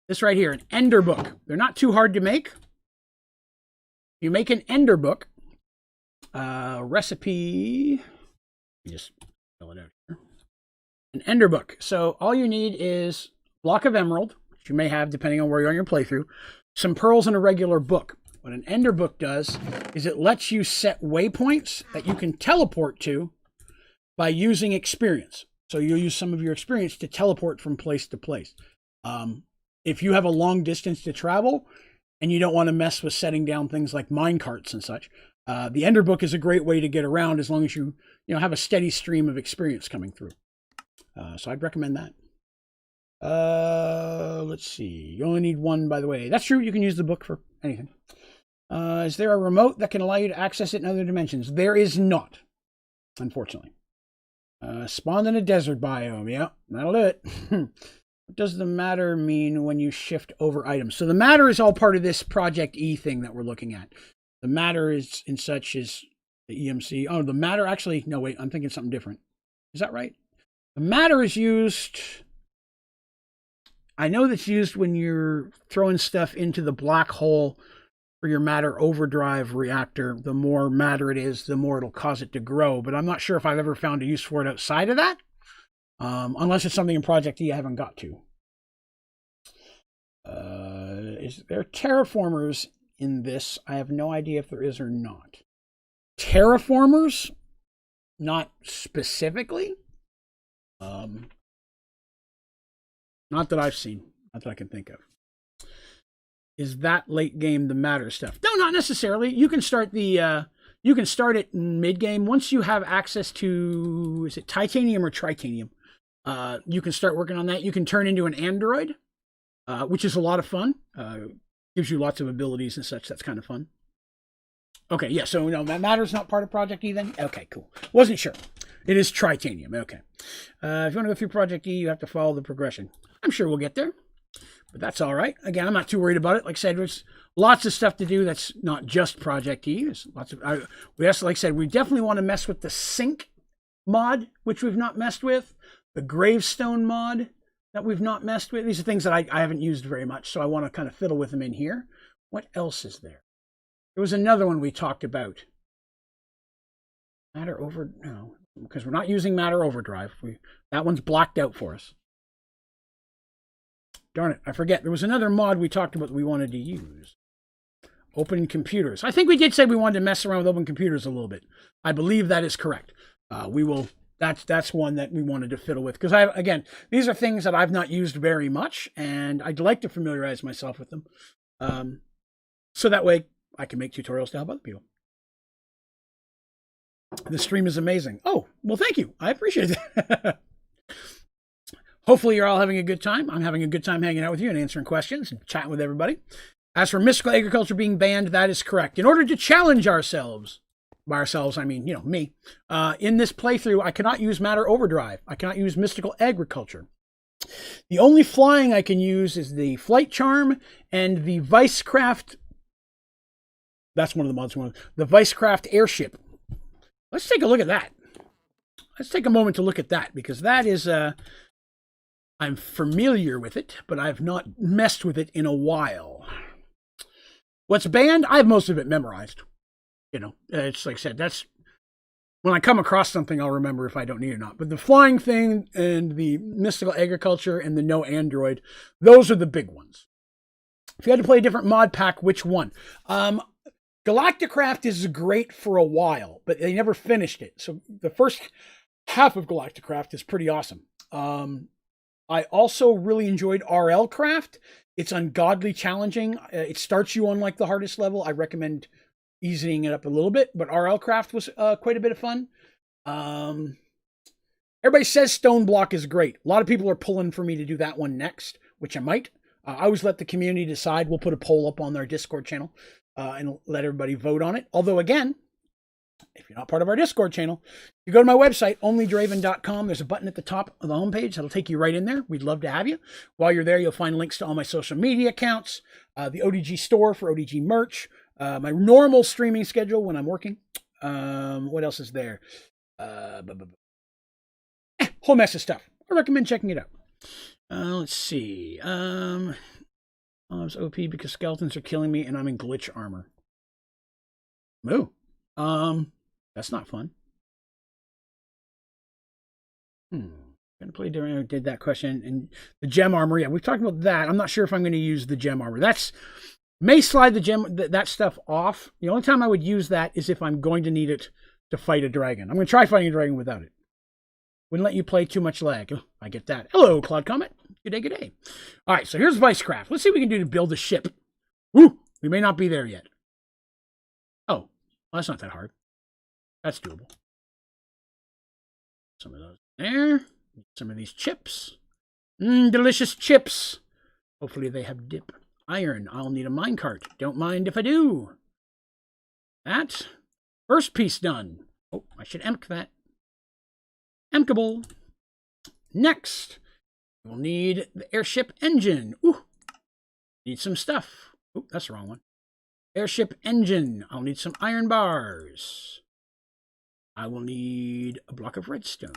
This right here, an ender book. They're not too hard to make. You make an ender book. Recipe. You just fill it out here. An ender book. So all you need is a block of emerald, which you may have depending on where you're on your playthrough, some pearls, and a regular book. What an ender book does is it lets you set waypoints that you can teleport to by using experience. So you'll use some of your experience to teleport from place to place. If you have a long distance to travel and you don't want to mess with setting down things like mine carts and such, the Ender Book is a great way to get around as long as you have a steady stream of experience coming through. So I'd recommend that. Let's see. You only need one, by the way. That's true. You can use the book for anything. Is there a remote that can allow you to access it in other dimensions? There is not, unfortunately. Spawned in a desert biome. Yeah, that'll do it. What does the matter mean when you shift over items? So the matter is all part of this Project E thing that we're looking at. The matter is in such as the EMC. Oh, the matter actually, no, wait, I'm thinking something different. Is that right? The matter is used... I know that's used when you're throwing stuff into the black hole for your matter overdrive reactor. The more matter it is, the more it'll cause it to grow. But I'm not sure if I've ever found a use for it outside of that. Unless it's something in Project E I haven't got to. Is there terraformers in this? I have no idea if there is or not. Terraformers? Not specifically. Not that I've seen. Not that I can think of. Is that late game the matter stuff? No, not necessarily. You can start the you can start it in mid game once you have access to, is it titanium or tritanium? You can start working on that. You can turn into an android, which is a lot of fun. Gives you lots of abilities and such. That's kind of fun. Okay, yeah. So no, that matter's not part of Project E then. Okay, cool. Wasn't sure. It is tritanium. Okay. If you want to go through Project E, you have to follow the progression. I'm sure we'll get there, but that's all right. Again, I'm not too worried about it. Like I said, there's lots of stuff to do that's not just Project E. There's lots of. We also, like I said, we definitely want to mess with the sink mod, which we've not messed with. The gravestone mod that we've not messed with. These are things that I haven't used very much, so I want to kind of fiddle with them in here. What else is there? There was another one we talked about. Matter over... No, because we're not using matter overdrive. That one's blocked out for us. Darn it, I forget. There was another mod we talked about that we wanted to use. Open computers. I think we did say we wanted to mess around with open computers a little bit. I believe that is correct. We will... That's one that we wanted to fiddle with. Because, again, these are things that I've not used very much, and I'd like to familiarize myself with them. So that way I can make tutorials to help other people. The stream is amazing. Oh, well, thank you. I appreciate it. Hopefully you're all having a good time. I'm having a good time hanging out with you and answering questions and chatting with everybody. As for mystical agriculture being banned, that is correct. In order to challenge ourselves, by ourselves, I mean, me, in this playthrough, I cannot use matter overdrive. I cannot use mystical agriculture. The only flying I can use is the flight charm and the Vicecraft. That's one of the mods. The Vicecraft airship. Let's take a look at that. Let's take a moment to look at that, because that is, I'm familiar with it, but I've not messed with it in a while. What's banned? I have most of it memorized. It's like I said, that's when I come across something, I'll remember if I don't need it or not. But the flying thing and the mystical agriculture and the no android, those are the big ones. If you had to play a different mod pack, which one? Galacticraft is great for a while, but they never finished it. So the first half of Galacticraft is pretty awesome. I also really enjoyed RL Craft. It's ungodly challenging. It starts you on like the hardest level. I recommend easing it up a little bit, but RL Craft was quite a bit of fun. Everybody says Stone Block is great. A lot of people are pulling for me to do that one next, which I might. I always let the community decide. We'll put a poll up on our Discord channel and let everybody vote on it. Although, again, if you're not part of our Discord channel, you go to my website, onlydraven.com. There's a button at the top of the homepage that'll take you right in there. We'd love to have you. While you're there, you'll find links to all my social media accounts, the ODG store for ODG merch, my normal streaming schedule when I'm working. What else is there? Whole mess of stuff. I recommend checking it out. Let's see. I was OP because skeletons are killing me and I'm in glitch armor. Moo. That's not fun. Gonna play during I did that question and the gem armor. Yeah, we've talked about that. I'm not sure if I'm going to use the gem armor. That's may slide the gem that stuff off. The only time I would use that is if I'm going to need it to fight a dragon. I'm going to try fighting a dragon without it. Wouldn't let you play too much lag. Oh, I get that. Hello, Cloud Comet. Good day, good day. All right, so here's Vicecraft. Let's see what we can do to build a ship. Woo! We may not be there yet. Oh, well, that's not that hard. That's doable. Some of those there. Some of these chips. Delicious chips. Hopefully they have dip. Iron. I'll need a minecart. Don't mind if I do. That. First piece done. Oh, I should emk that. Emkable. Next, we'll need the airship engine. Ooh, need some stuff. Oh, that's the wrong one. Airship engine. I'll need some iron bars. I will need a block of redstone.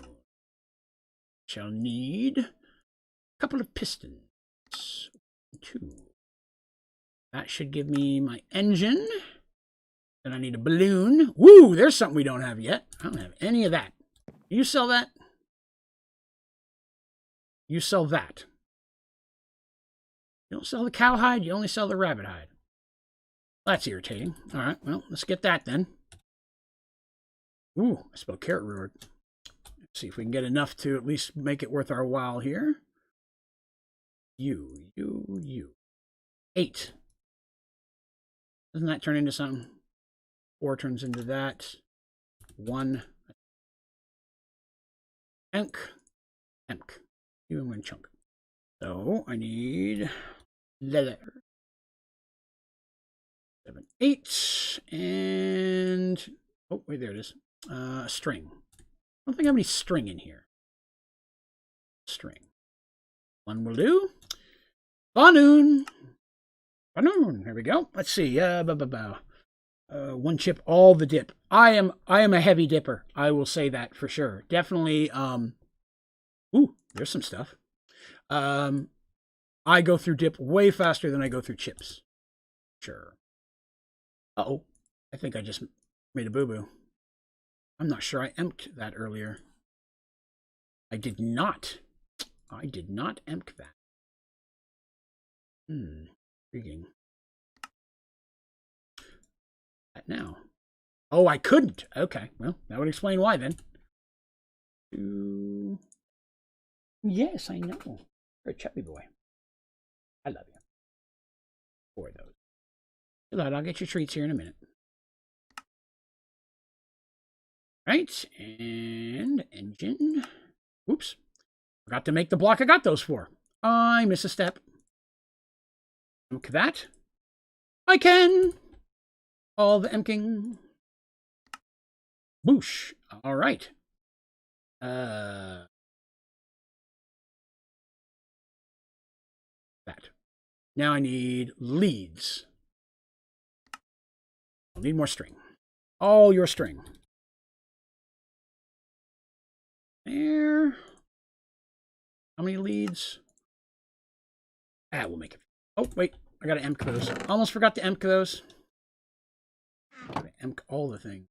Shall need a couple of pistons. 2. That should give me my engine. Then I need a balloon. Woo, there's something we don't have yet. I don't have any of that. You sell that? You sell that. You don't sell the cowhide, you only sell the rabbit hide. That's irritating. All right, well, let's get that then. Ooh, I spelled carrot reward. Let's see if we can get enough to at least make it worth our while here. You. 8. Doesn't that turn into something? 4 turns into that. 1. Emk. You and 1 chunk. So I need leather. 7, 8, and oh wait, there it is. String. I don't think I have any string in here. String. 1 will do. Balloon. There we go. Let's see. 1 chip, all the dip. I am a heavy dipper. I will say that for sure. Definitely. Ooh, there's some stuff. I go through dip way faster than I go through chips. Sure. Uh-oh. I think I just made a boo-boo. I'm not sure I emptied that earlier. I did not emp that. Intriguing. That now. Oh, I couldn't. Okay, well, that would explain why then. 2. Yes, I know. You're a chubby boy. I love you. 4 of those. Good luck, I'll get your treats here in a minute. Right, and engine. Oops. Forgot to make the block I got those for. I miss a step. Emk that. I can. All the emking. Boosh. All right. That. Now I need leads. I'll need more string. All your string. There. How many leads? We'll make it. Oh, wait. I got to emk those. Almost forgot to emk those. Gotta emk all the things.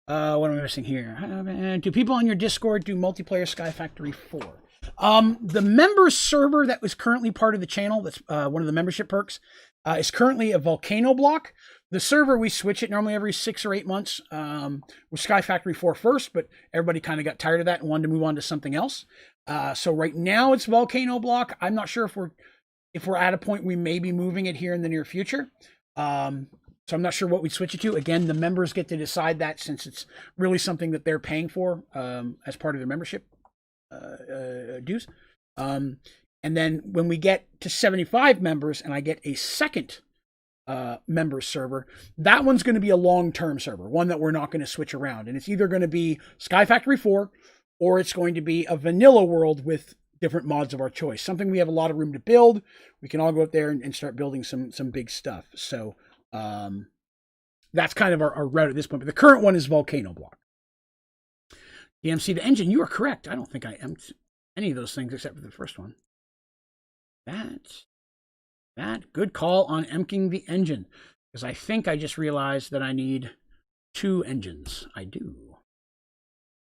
What am I missing here? Do people on your Discord do multiplayer Sky Factory 4? The member server that was currently part of the channel, that's one of the membership perks, is currently a volcano block. The server, we switch it normally every 6 or 8 months with Sky Factory 4 first, but everybody kind of got tired of that and wanted to move on to something else. So right now it's volcano block. I'm not sure if we're at a point we may be moving it here in the near future. So I'm not sure what we'd switch it to. Again, the members get to decide that since it's really something that they're paying for as part of their membership dues. And then when we get to 75 members and I get a second member server, that one's going to be a long-term server, one that we're not going to switch around. And it's either going to be Sky Factory 4 or it's going to be a vanilla world with different mods of our choice. Something we have a lot of room to build. We can all go up there and start building some big stuff. So that's kind of our route at this point. But the current one is volcano block. DMC the engine, you are correct. I don't think I emptied any of those things except for the first one. That good call on emptying the engine, because I think I just realized that I need 2 engines. I do.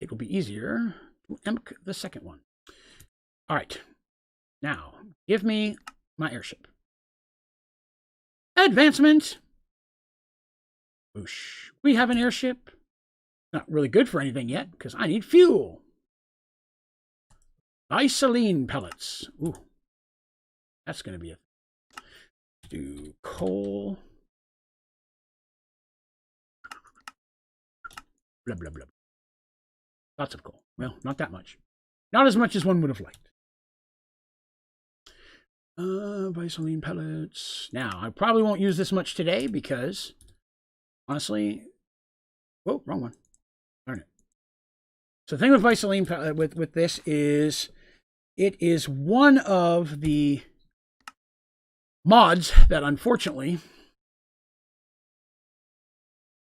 It will be easier to empty the second one. All right. Now, give me my airship. Advancement. Whoosh. We have an airship. Not really good for anything yet, because I need fuel. Isolene pellets. Ooh. That's going to be a... Do coal. Blah, blah, blah. Lots of coal. Well, not that much. Not as much as one would have liked. Isolene pellets. Now, I probably won't use this much today because, honestly... Whoa, wrong one. Darn it. So the thing with Isolene with this is it is one of the mods that unfortunately,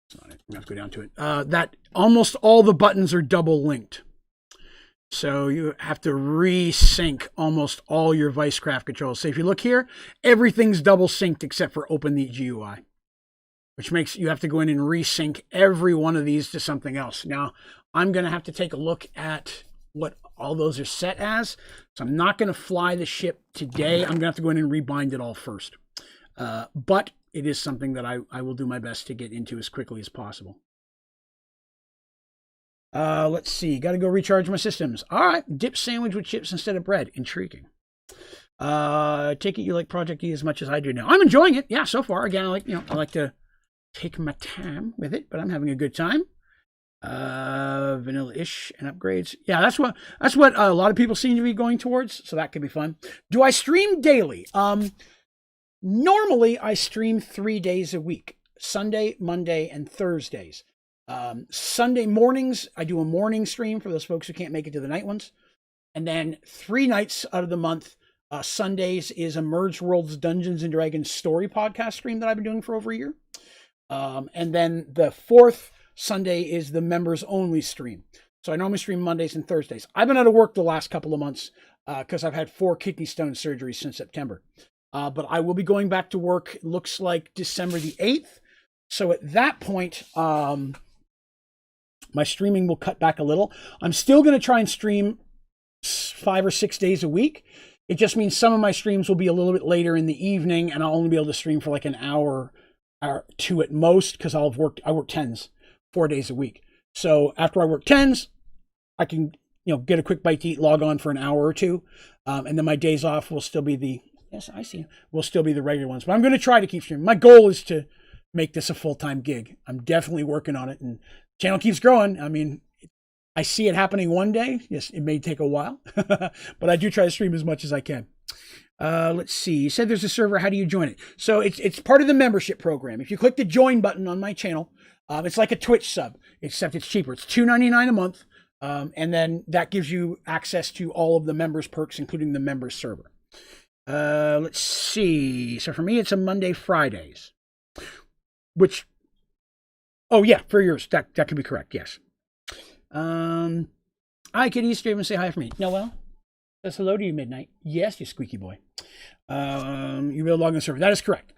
that's not it. I'm going to have to go down to it. That almost all the buttons are double linked. So you have to resync almost all your Vicecraft controls. So if you look here, everything's double synced except for Open the GUI, which makes you have to go in and resync every one of these to something else. Now, I'm going to have to take a look at what all those are set as. So I'm not going to fly the ship today. I'm going to have to go in and rebind it all first. But it is something that I will do my best to get into as quickly as possible. Let's see. Got to go recharge my systems. All right. Dip sandwich with chips instead of bread. Intriguing. Take it you like Project E as much as I do now. I'm enjoying it. Yeah, so far. Again, I like to take my time with it, but I'm having a good time. Vanilla-ish and upgrades. Yeah, that's what a lot of people seem to be going towards. So that could be fun. Do I stream daily? Normally I stream 3 days a week: Sunday, Monday, and Thursdays. Sunday mornings, I do a morning stream for those folks who can't make it to the night ones. And then 3 nights out of the month, Sundays is a Merge Worlds Dungeons and Dragons story podcast stream that I've been doing for over a year. And then the 4th Sunday is the members only stream. So I normally stream Mondays and Thursdays. I've been out of work the last couple of months because I've had 4 kidney stone surgeries since September. But I will be going back to work, it looks like December the 8th. So at that point, my streaming will cut back a little. I'm still going to try and stream 5 or 6 days a week. It just means some of my streams will be a little bit later in the evening, and I'll only be able to stream for like an hour or 2 at most, because I work 10s 4 days a week. So after I work 10s, I can get a quick bite to eat, log on for an hour or 2, and then my days off will still be the will still be the regular ones. But I'm going to try to keep streaming. My goal is to make this a full-time gig. I'm definitely working on it, and channel keeps growing. I mean, I see it happening one day. Yes, it may take a while, but I do try to stream as much as I can. Let's see. You said there's a server. How do you join it? So it's part of the membership program. If you click the join button on my channel, it's like a Twitch sub, except it's cheaper. It's $2.99 a month, and then that gives you access to all of the members' perks, including the members server. Let's see. So for me, it's a Monday, Fridays, which. Oh yeah, for yours. That could be correct. Yes. I could Easter even say hi for me. Noel says hello to you, Midnight. Yes, you squeaky boy. You will log in the server. That is correct.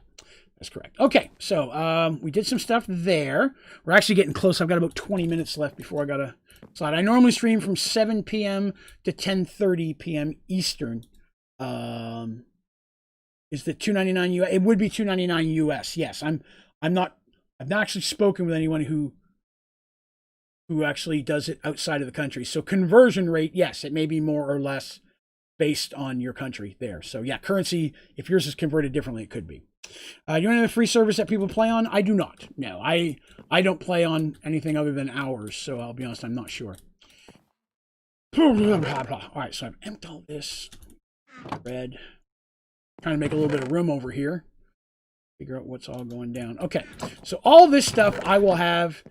That's correct. Okay, so we did some stuff there. We're actually getting close. I've got about 20 minutes left before I got to slide. I normally stream from 7 p.m. to 10:30 p.m. Eastern. Is the $2.99 US? It would be $2.99 US. Yes, I've not actually spoken with anyone who actually does it outside of the country. So conversion rate, yes, it may be more or less based on your country there. So yeah, currency, if yours is converted differently, it could be. Do you have a free service that people play on? I do not. No, I don't play on anything other than ours. So I'll be honest, I'm not sure. All right, so I've emptied all this. Red. Trying to make a little bit of room over here. Figure out what's all going down. Okay, so all this stuff I will have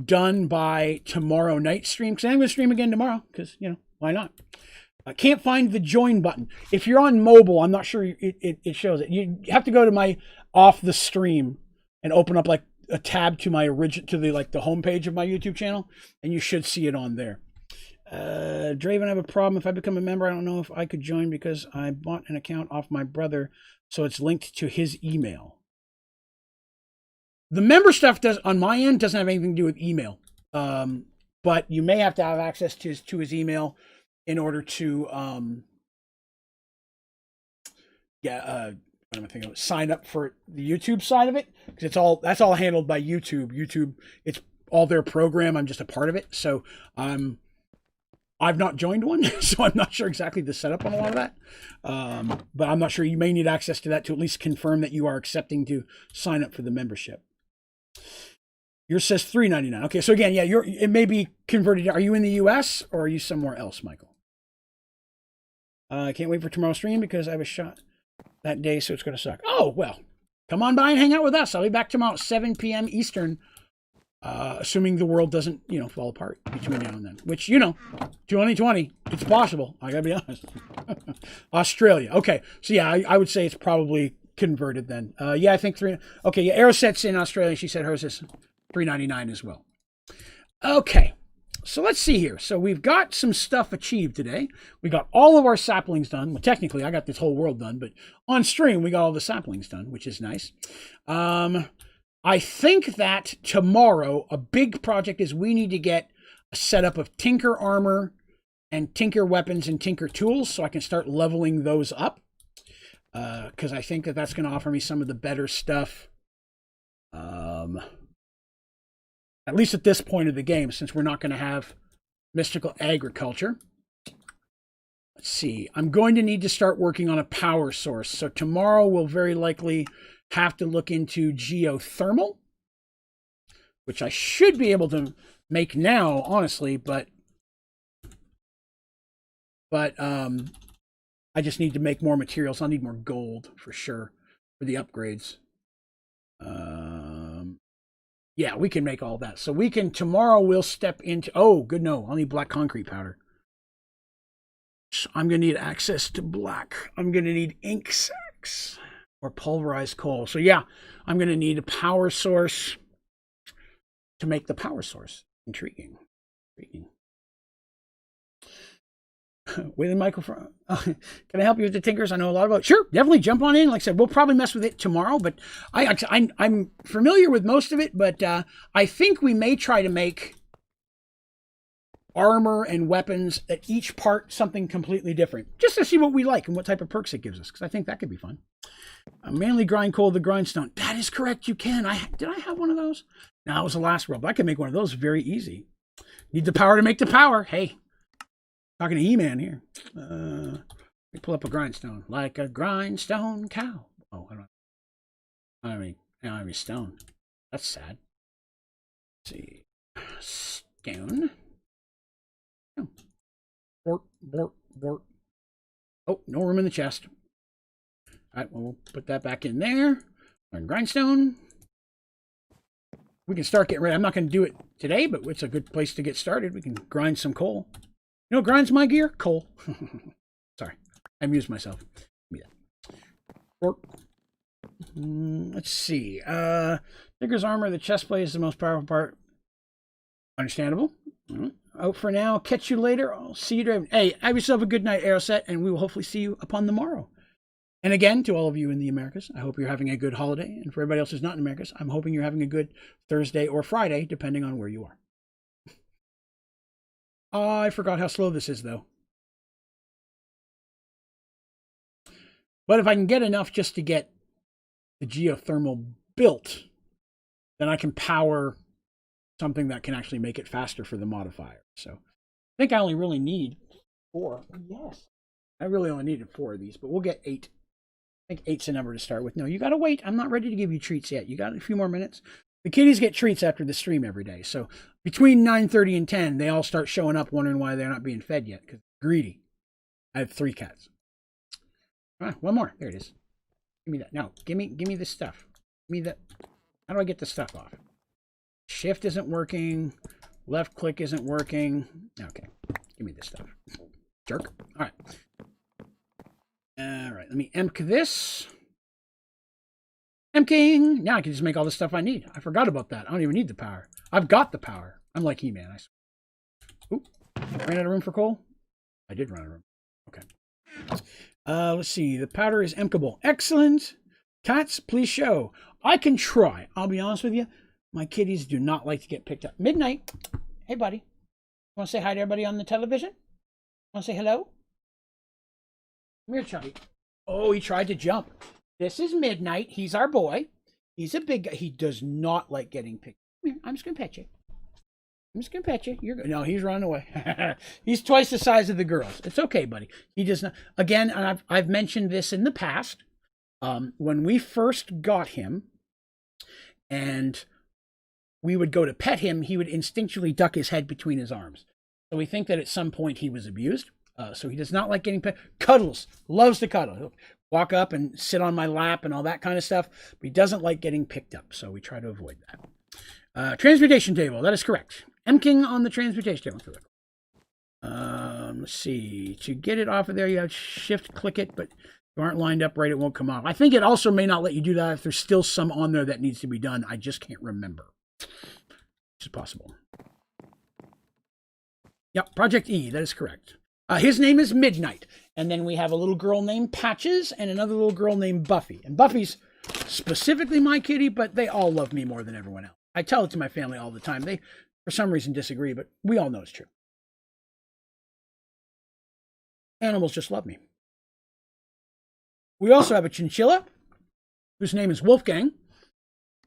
done by tomorrow night stream, because I'm going to stream again tomorrow, because, why not? I can't find the join button. If you're on mobile, I'm not sure it shows it. You have to go to my off the stream and open up like a tab to my the homepage of my YouTube channel, and you should see it on there. Draven, I have a problem. If I become a member, I don't know if I could join because I bought an account off my brother, so it's linked to his email. The member stuff on my end doesn't have anything to do with email, but you may have to have access to his email in order to sign up for the YouTube side of it, because that's all handled by YouTube. YouTube, it's all their program. I'm just a part of it, so I've not joined one, so I'm not sure exactly the setup on a lot of that. But I'm not sure. You may need access to that to at least confirm that you are accepting to sign up for the membership. Yours says $3.99. Okay, so again, yeah, it may be converted. Are you in the U.S. or are you somewhere else, Michael? I can't wait for tomorrow's stream because I have a shot that day, so it's going to suck. Oh, well, come on by and hang out with us. I'll be back tomorrow at 7 p.m. Eastern, assuming the world doesn't, fall apart between now and then. Which, 2020, it's possible. I got to be honest. Australia. Okay, so yeah, I would say it's probably converted then. Yeah, I think okay, yeah, Aeroset's in Australia. She said hers is $3.99 as well. Okay, So let's see here. So we've got some stuff achieved today. We got all of our saplings done. Well, technically, I got this whole world done, but on stream, we got all the saplings done, which is nice. I think that tomorrow, a big project is we need to get a setup of Tinker armor and Tinker weapons and Tinker tools so I can start leveling those up. Because I think that that's going to offer me some of the better stuff. At least at this point of the game, since we're not going to have mystical agriculture. Let's see. I'm going to need to start working on a power source. So tomorrow we'll very likely have to look into geothermal, which I should be able to make now, honestly, but I just need to make more materials. I'll need more gold for sure for the upgrades. Yeah, we can make all that. So we can, tomorrow we'll step into, oh, good, no, I'll need black concrete powder. So I'm going to need access to black. I'm going to need ink sacks or pulverized coal. So yeah, I'm going to need a power source to make the power source. Intriguing. Intriguing. Waiting microphone. Can I help you with the tinkers? I know a lot about it. Sure, definitely jump on in. Like I said, we'll probably mess with it tomorrow, but I'm familiar with most of it, but I think we may try to make armor and weapons at each part something completely different, just to see what we like and what type of perks it gives us, because I think that could be fun. Mainly grind coal, the grindstone. That is correct, you can. Did I have one of those? No, it was the last world, but I can make one of those very easy. Need the power to make the power. Hey. Talking to E-Man here. Let me pull up a grindstone. Like a grindstone cow. Oh, I don't have any stone. That's sad. Let's see. Stone. Oh. Bort. Oh, no room in the chest. All right, well, we'll put that back in there. And grindstone. We can start getting ready. I'm not going to do it today, but it's a good place to get started. We can grind some coal. You know what grinds my gear? Coal. Sorry. I amused myself. Let's see. Tinker's armor, the chest plate is the most powerful part. Understandable. Out for now. Catch you later. I'll see you, Draven. Hey, have yourself a good night, Aeroset, and we will hopefully see you upon the morrow. And again, to all of you in the Americas, I hope you're having a good holiday. And for everybody else who's not in the Americas, I'm hoping you're having a good Thursday or Friday, depending on where you are. I forgot how slow this is, though. But if I can get enough just to get the geothermal built, then I can power something that can actually make it faster for the modifier. So I think I only really need 4. Yes. I really only needed 4 of these, but we'll get 8. I think 8's the number to start with. No, you got to wait. I'm not ready to give you treats yet. You got a few more minutes. The kitties get treats after the stream every day. So between 9:30 and 10, they all start showing up wondering why they're not being fed yet, because they're greedy. I have 3 cats. One more. There it is. Give me that. No, give me this stuff. Give me that. How do I get the stuff off? Shift isn't working. Left click isn't working. Okay. Give me this stuff. Jerk. All right. All right. Let me empk this. Empking. Now I can just make all the stuff I need. I forgot about that. I don't even need the power. I've got the power. I'm like He-Man. Oop. Ran out of room for coal? I did run out of room. Okay. Let's see. The powder is empkable. Excellent. Cats, please show. I can try. I'll be honest with you. My kitties do not like to get picked up. Midnight. Hey, buddy. Want to say hi to everybody on the television? Want to say hello? Come here, Chubby. Oh, he tried to jump. This is Midnight. He's our boy. He's a big guy. He does not like getting picked. Come here. I'm just going to pet you. I'm just going to pet you. You're good. No, he's running away. He's twice the size of the girls. It's okay, buddy. He does not. Again, and I've mentioned this in the past. When we first got him and we would go to pet him, he would instinctually duck his head between his arms. So we think that at some point he was abused. So he does not like getting pet. Cuddles. Loves to cuddle. He'll walk up and sit on my lap and all that kind of stuff. But he doesn't like getting picked up. So we try to avoid that. Transmutation table. That is correct. Emking on the transmutation table. Let's see. To get it off of there, you have to shift click it, but if you aren't lined up right, it won't come off. I think it also may not let you do that if there's still some on there that needs to be done. I just can't remember. Which is possible. Yep, Project E, that is correct. His name is Midnight. And then we have a little girl named Patches and another little girl named Buffy. And Buffy's specifically my kitty, but they all love me more than everyone else. I tell it to my family all the time. They, for some reason, disagree, but we all know it's true. Animals just love me. We also have a chinchilla, whose name is Wolfgang.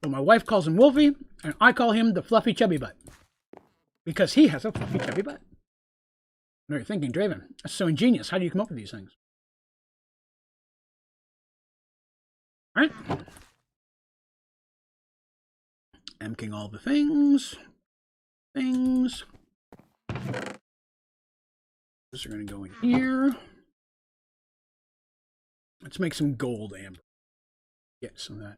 But my wife calls him Wolfie, and I call him the fluffy chubby butt. Because he has a fluffy chubby butt. I know you're thinking, Draven, that's so ingenious. How do you come up with these things? All right. Emptying all the things. Those are going to go in here. Let's make some gold amber. Get some of that.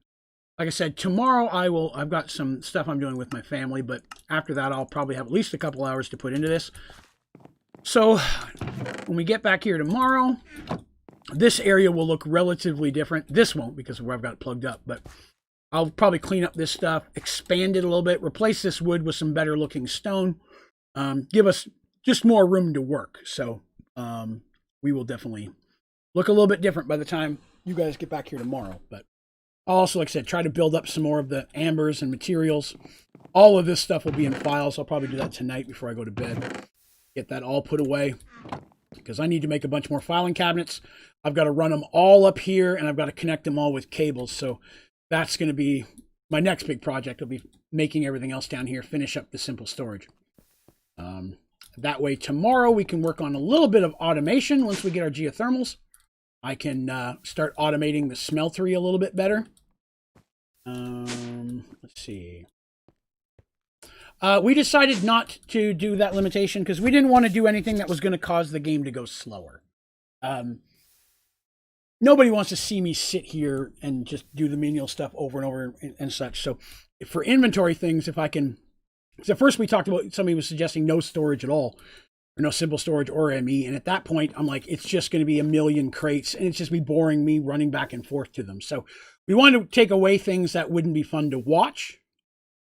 Like I said, tomorrow I've got some stuff I'm doing with my family, but after that I'll probably have at least a couple hours to put into this. So when we get back here tomorrow, this area will look relatively different. This won't because of where I've got it plugged up, but I'll probably clean up this stuff, expand it a little bit, replace this wood with some better looking stone, give us just more room to work. So we will definitely look a little bit different by the time you guys get back here tomorrow. But I'll also, like I said, try to build up some more of the ambers and materials. All of this stuff will be in files. I'll probably do that tonight before I go to bed. Get that all put away because I need to make a bunch more filing cabinets. I've got to run them all up here and I've got to connect them all with cables. So that's going to be my next big project. I'll be making everything else down here, finish up the simple storage. That way tomorrow we can work on a little bit of automation. Once we get our geothermals, I can start automating the smeltery a little bit better. Let's see. We decided not to do that limitation because we didn't want to do anything that was going to cause the game to go slower. Nobody wants to see me sit here and just do the menial stuff over and over and such. So for inventory things, if I can... So first we talked about, somebody was suggesting no storage at all, or no simple storage or ME. And at that point, I'm like, it's just going to be a million crates and it's just be boring me running back and forth to them. So we wanted to take away things that wouldn't be fun to watch.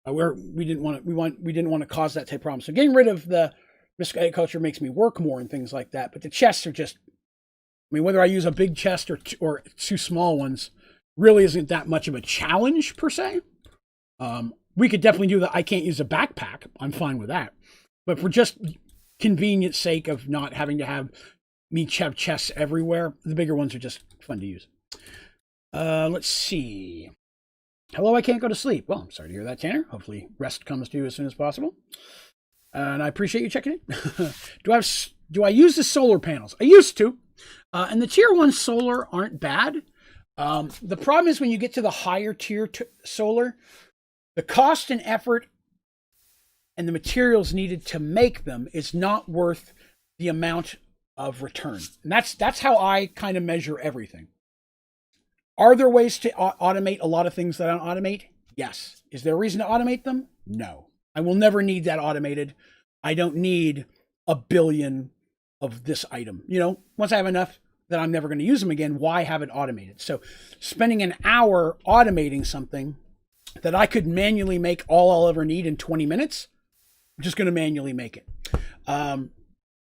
We didn't want to cause that type of problem. So getting rid of the risk agriculture makes me work more and things like that. But the chests are just, I mean, whether I use a big chest or two small ones really isn't that much of a challenge per se. We could definitely do that. I can't use a backpack. I'm fine with that. But for just convenience sake of not having to have me have chests everywhere, the bigger ones are just fun to use. Let's see. Hello, I can't go to sleep. Well, I'm sorry to hear that, Tanner. Hopefully rest comes to you as soon as possible. And I appreciate you checking in. Do I use the solar panels? I used to. And the tier 1 solar aren't bad. The problem is when you get to the higher tier solar, the cost and effort and the materials needed to make them is not worth the amount of return. And that's how I kind of measure everything. Are there ways to automate a lot of things that I don't automate? Yes. Is there a reason to automate them? No. I will never need that automated. I don't need a billion of this item. You know, once I have enough that I'm never going to use them again, why have it automated? So spending an hour automating something that I could manually make all I'll ever need in 20 minutes, I'm just going to manually make it.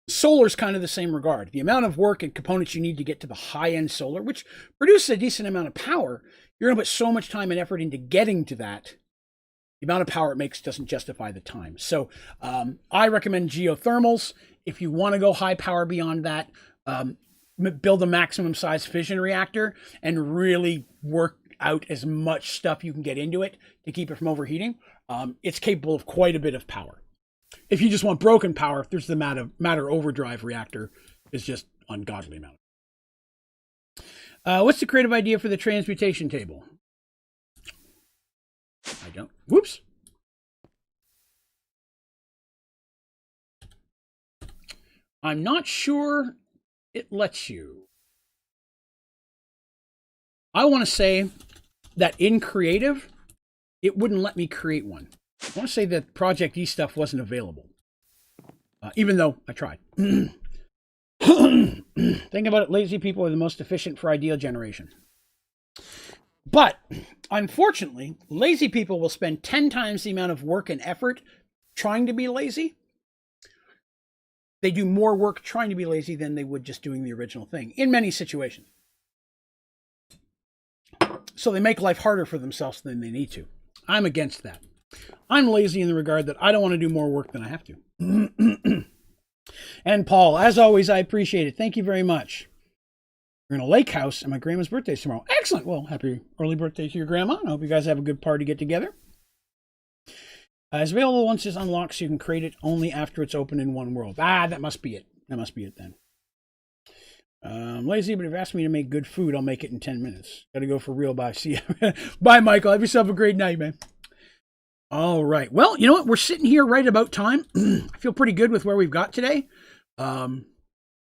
Solar's kind of the same regard. The amount of work and components you need to get to the high-end solar, which produces a decent amount of power, you're going to put so much time and effort into getting to that. The amount of power it makes doesn't justify the time. So I recommend geothermals. If you want to go high power beyond that, build a maximum size fission reactor and really work out as much stuff you can get into it to keep it from overheating. It's capable of quite a bit of power. If you just want broken power, there's the matter overdrive reactor is just ungodly amount. What's the creative idea for the transmutation table? I don't. Whoops. I'm not sure it lets you. I want to say that in creative, it wouldn't let me create one. I want to say that Project E stuff wasn't available, even though I tried. Think about it, lazy people are the most efficient for idea generation. But, unfortunately, lazy people will spend 10 times the amount of work and effort trying to be lazy. they do more work trying to be lazy than they would just doing the original thing in many situations. So they make life harder for themselves than they need to. I'm against that. I'm lazy in the regard that I don't want to do more work than I have to. And Paul, as always, I appreciate it. Thank you very much. We're in a lake house, and my grandma's birthday is tomorrow. Excellent. Well, happy early birthday to your grandma. I hope you guys have a good party get together. It's available once it's unlocked, so you can create it only after it's open in one world. That must be it. That must be it then. I'm lazy, but if you ask me to make good food, I'll make it in 10 minutes. Got to go for real. Bye. See you. Bye, Michael. Have yourself a great night, man. All right. Well, you know what? We're sitting here right about time. I feel pretty good with where we've got today.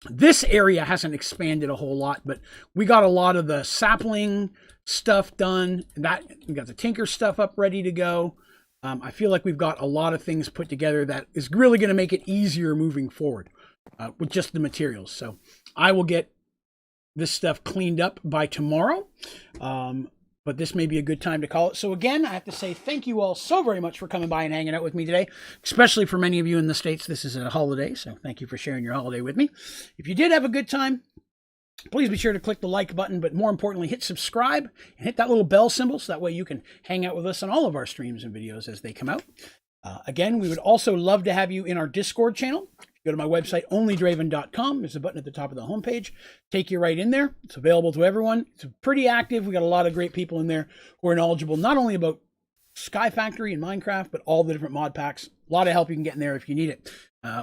This area hasn't expanded a whole lot, but we got a lot of the sapling stuff done. We got the tinker stuff up ready to go. I feel like we've got a lot of things put together that is really going to make it easier moving forward with just the materials. So I will get this stuff cleaned up by tomorrow. But this may be a good time to call it. So again, I have to say thank you all so very much for coming by and hanging out with me today, especially for many of you in the States. This is a holiday, so thank you for sharing your holiday with me. If you did have a good time, please be sure to click the like button, but more importantly, hit subscribe and hit that little bell symbol so that way you can hang out with us on all of our streams and videos as they come out. Again, we would also love to have you in our Discord channel. Go to my website, onlydraven.com. There's a button at the top of the homepage. Take you right in there. It's available to everyone. It's pretty active. We got a lot of great people in there who are knowledgeable not only about Sky Factory and Minecraft, but all the different mod packs. A lot of help you can get in there if you need it.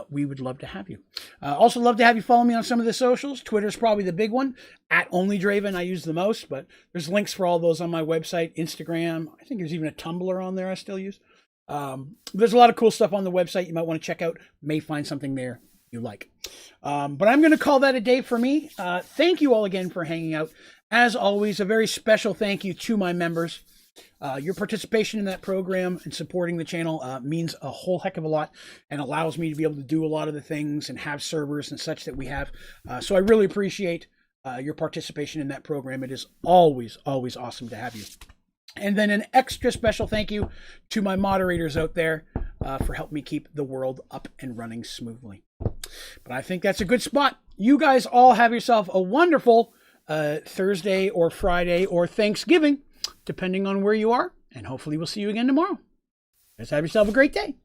We would love to have you. Also love to have you follow me on some of the socials. Twitter's probably the big one. @onlydraven I use the most, but there's links for all those on my website. Instagram. I think there's even a Tumblr on there I still use. There's a lot of cool stuff on the website you might want to check out. May find something there you like. But I'm going to call that a day for me. Thank you all again for hanging out. As always, a very special thank you to my members. Your participation in that program and supporting the channel means a whole heck of a lot and allows me to be able to do a lot of the things and have servers and such that we have. So I really appreciate your participation in that program. It is always, always awesome to have you. And then an extra special thank you to my moderators out there for helping me keep the world up and running smoothly. But I think that's a good spot. You guys all have yourself a wonderful Thursday or Friday or Thanksgiving, depending on where you are. And hopefully we'll see you again tomorrow. Guys, have yourself a great day.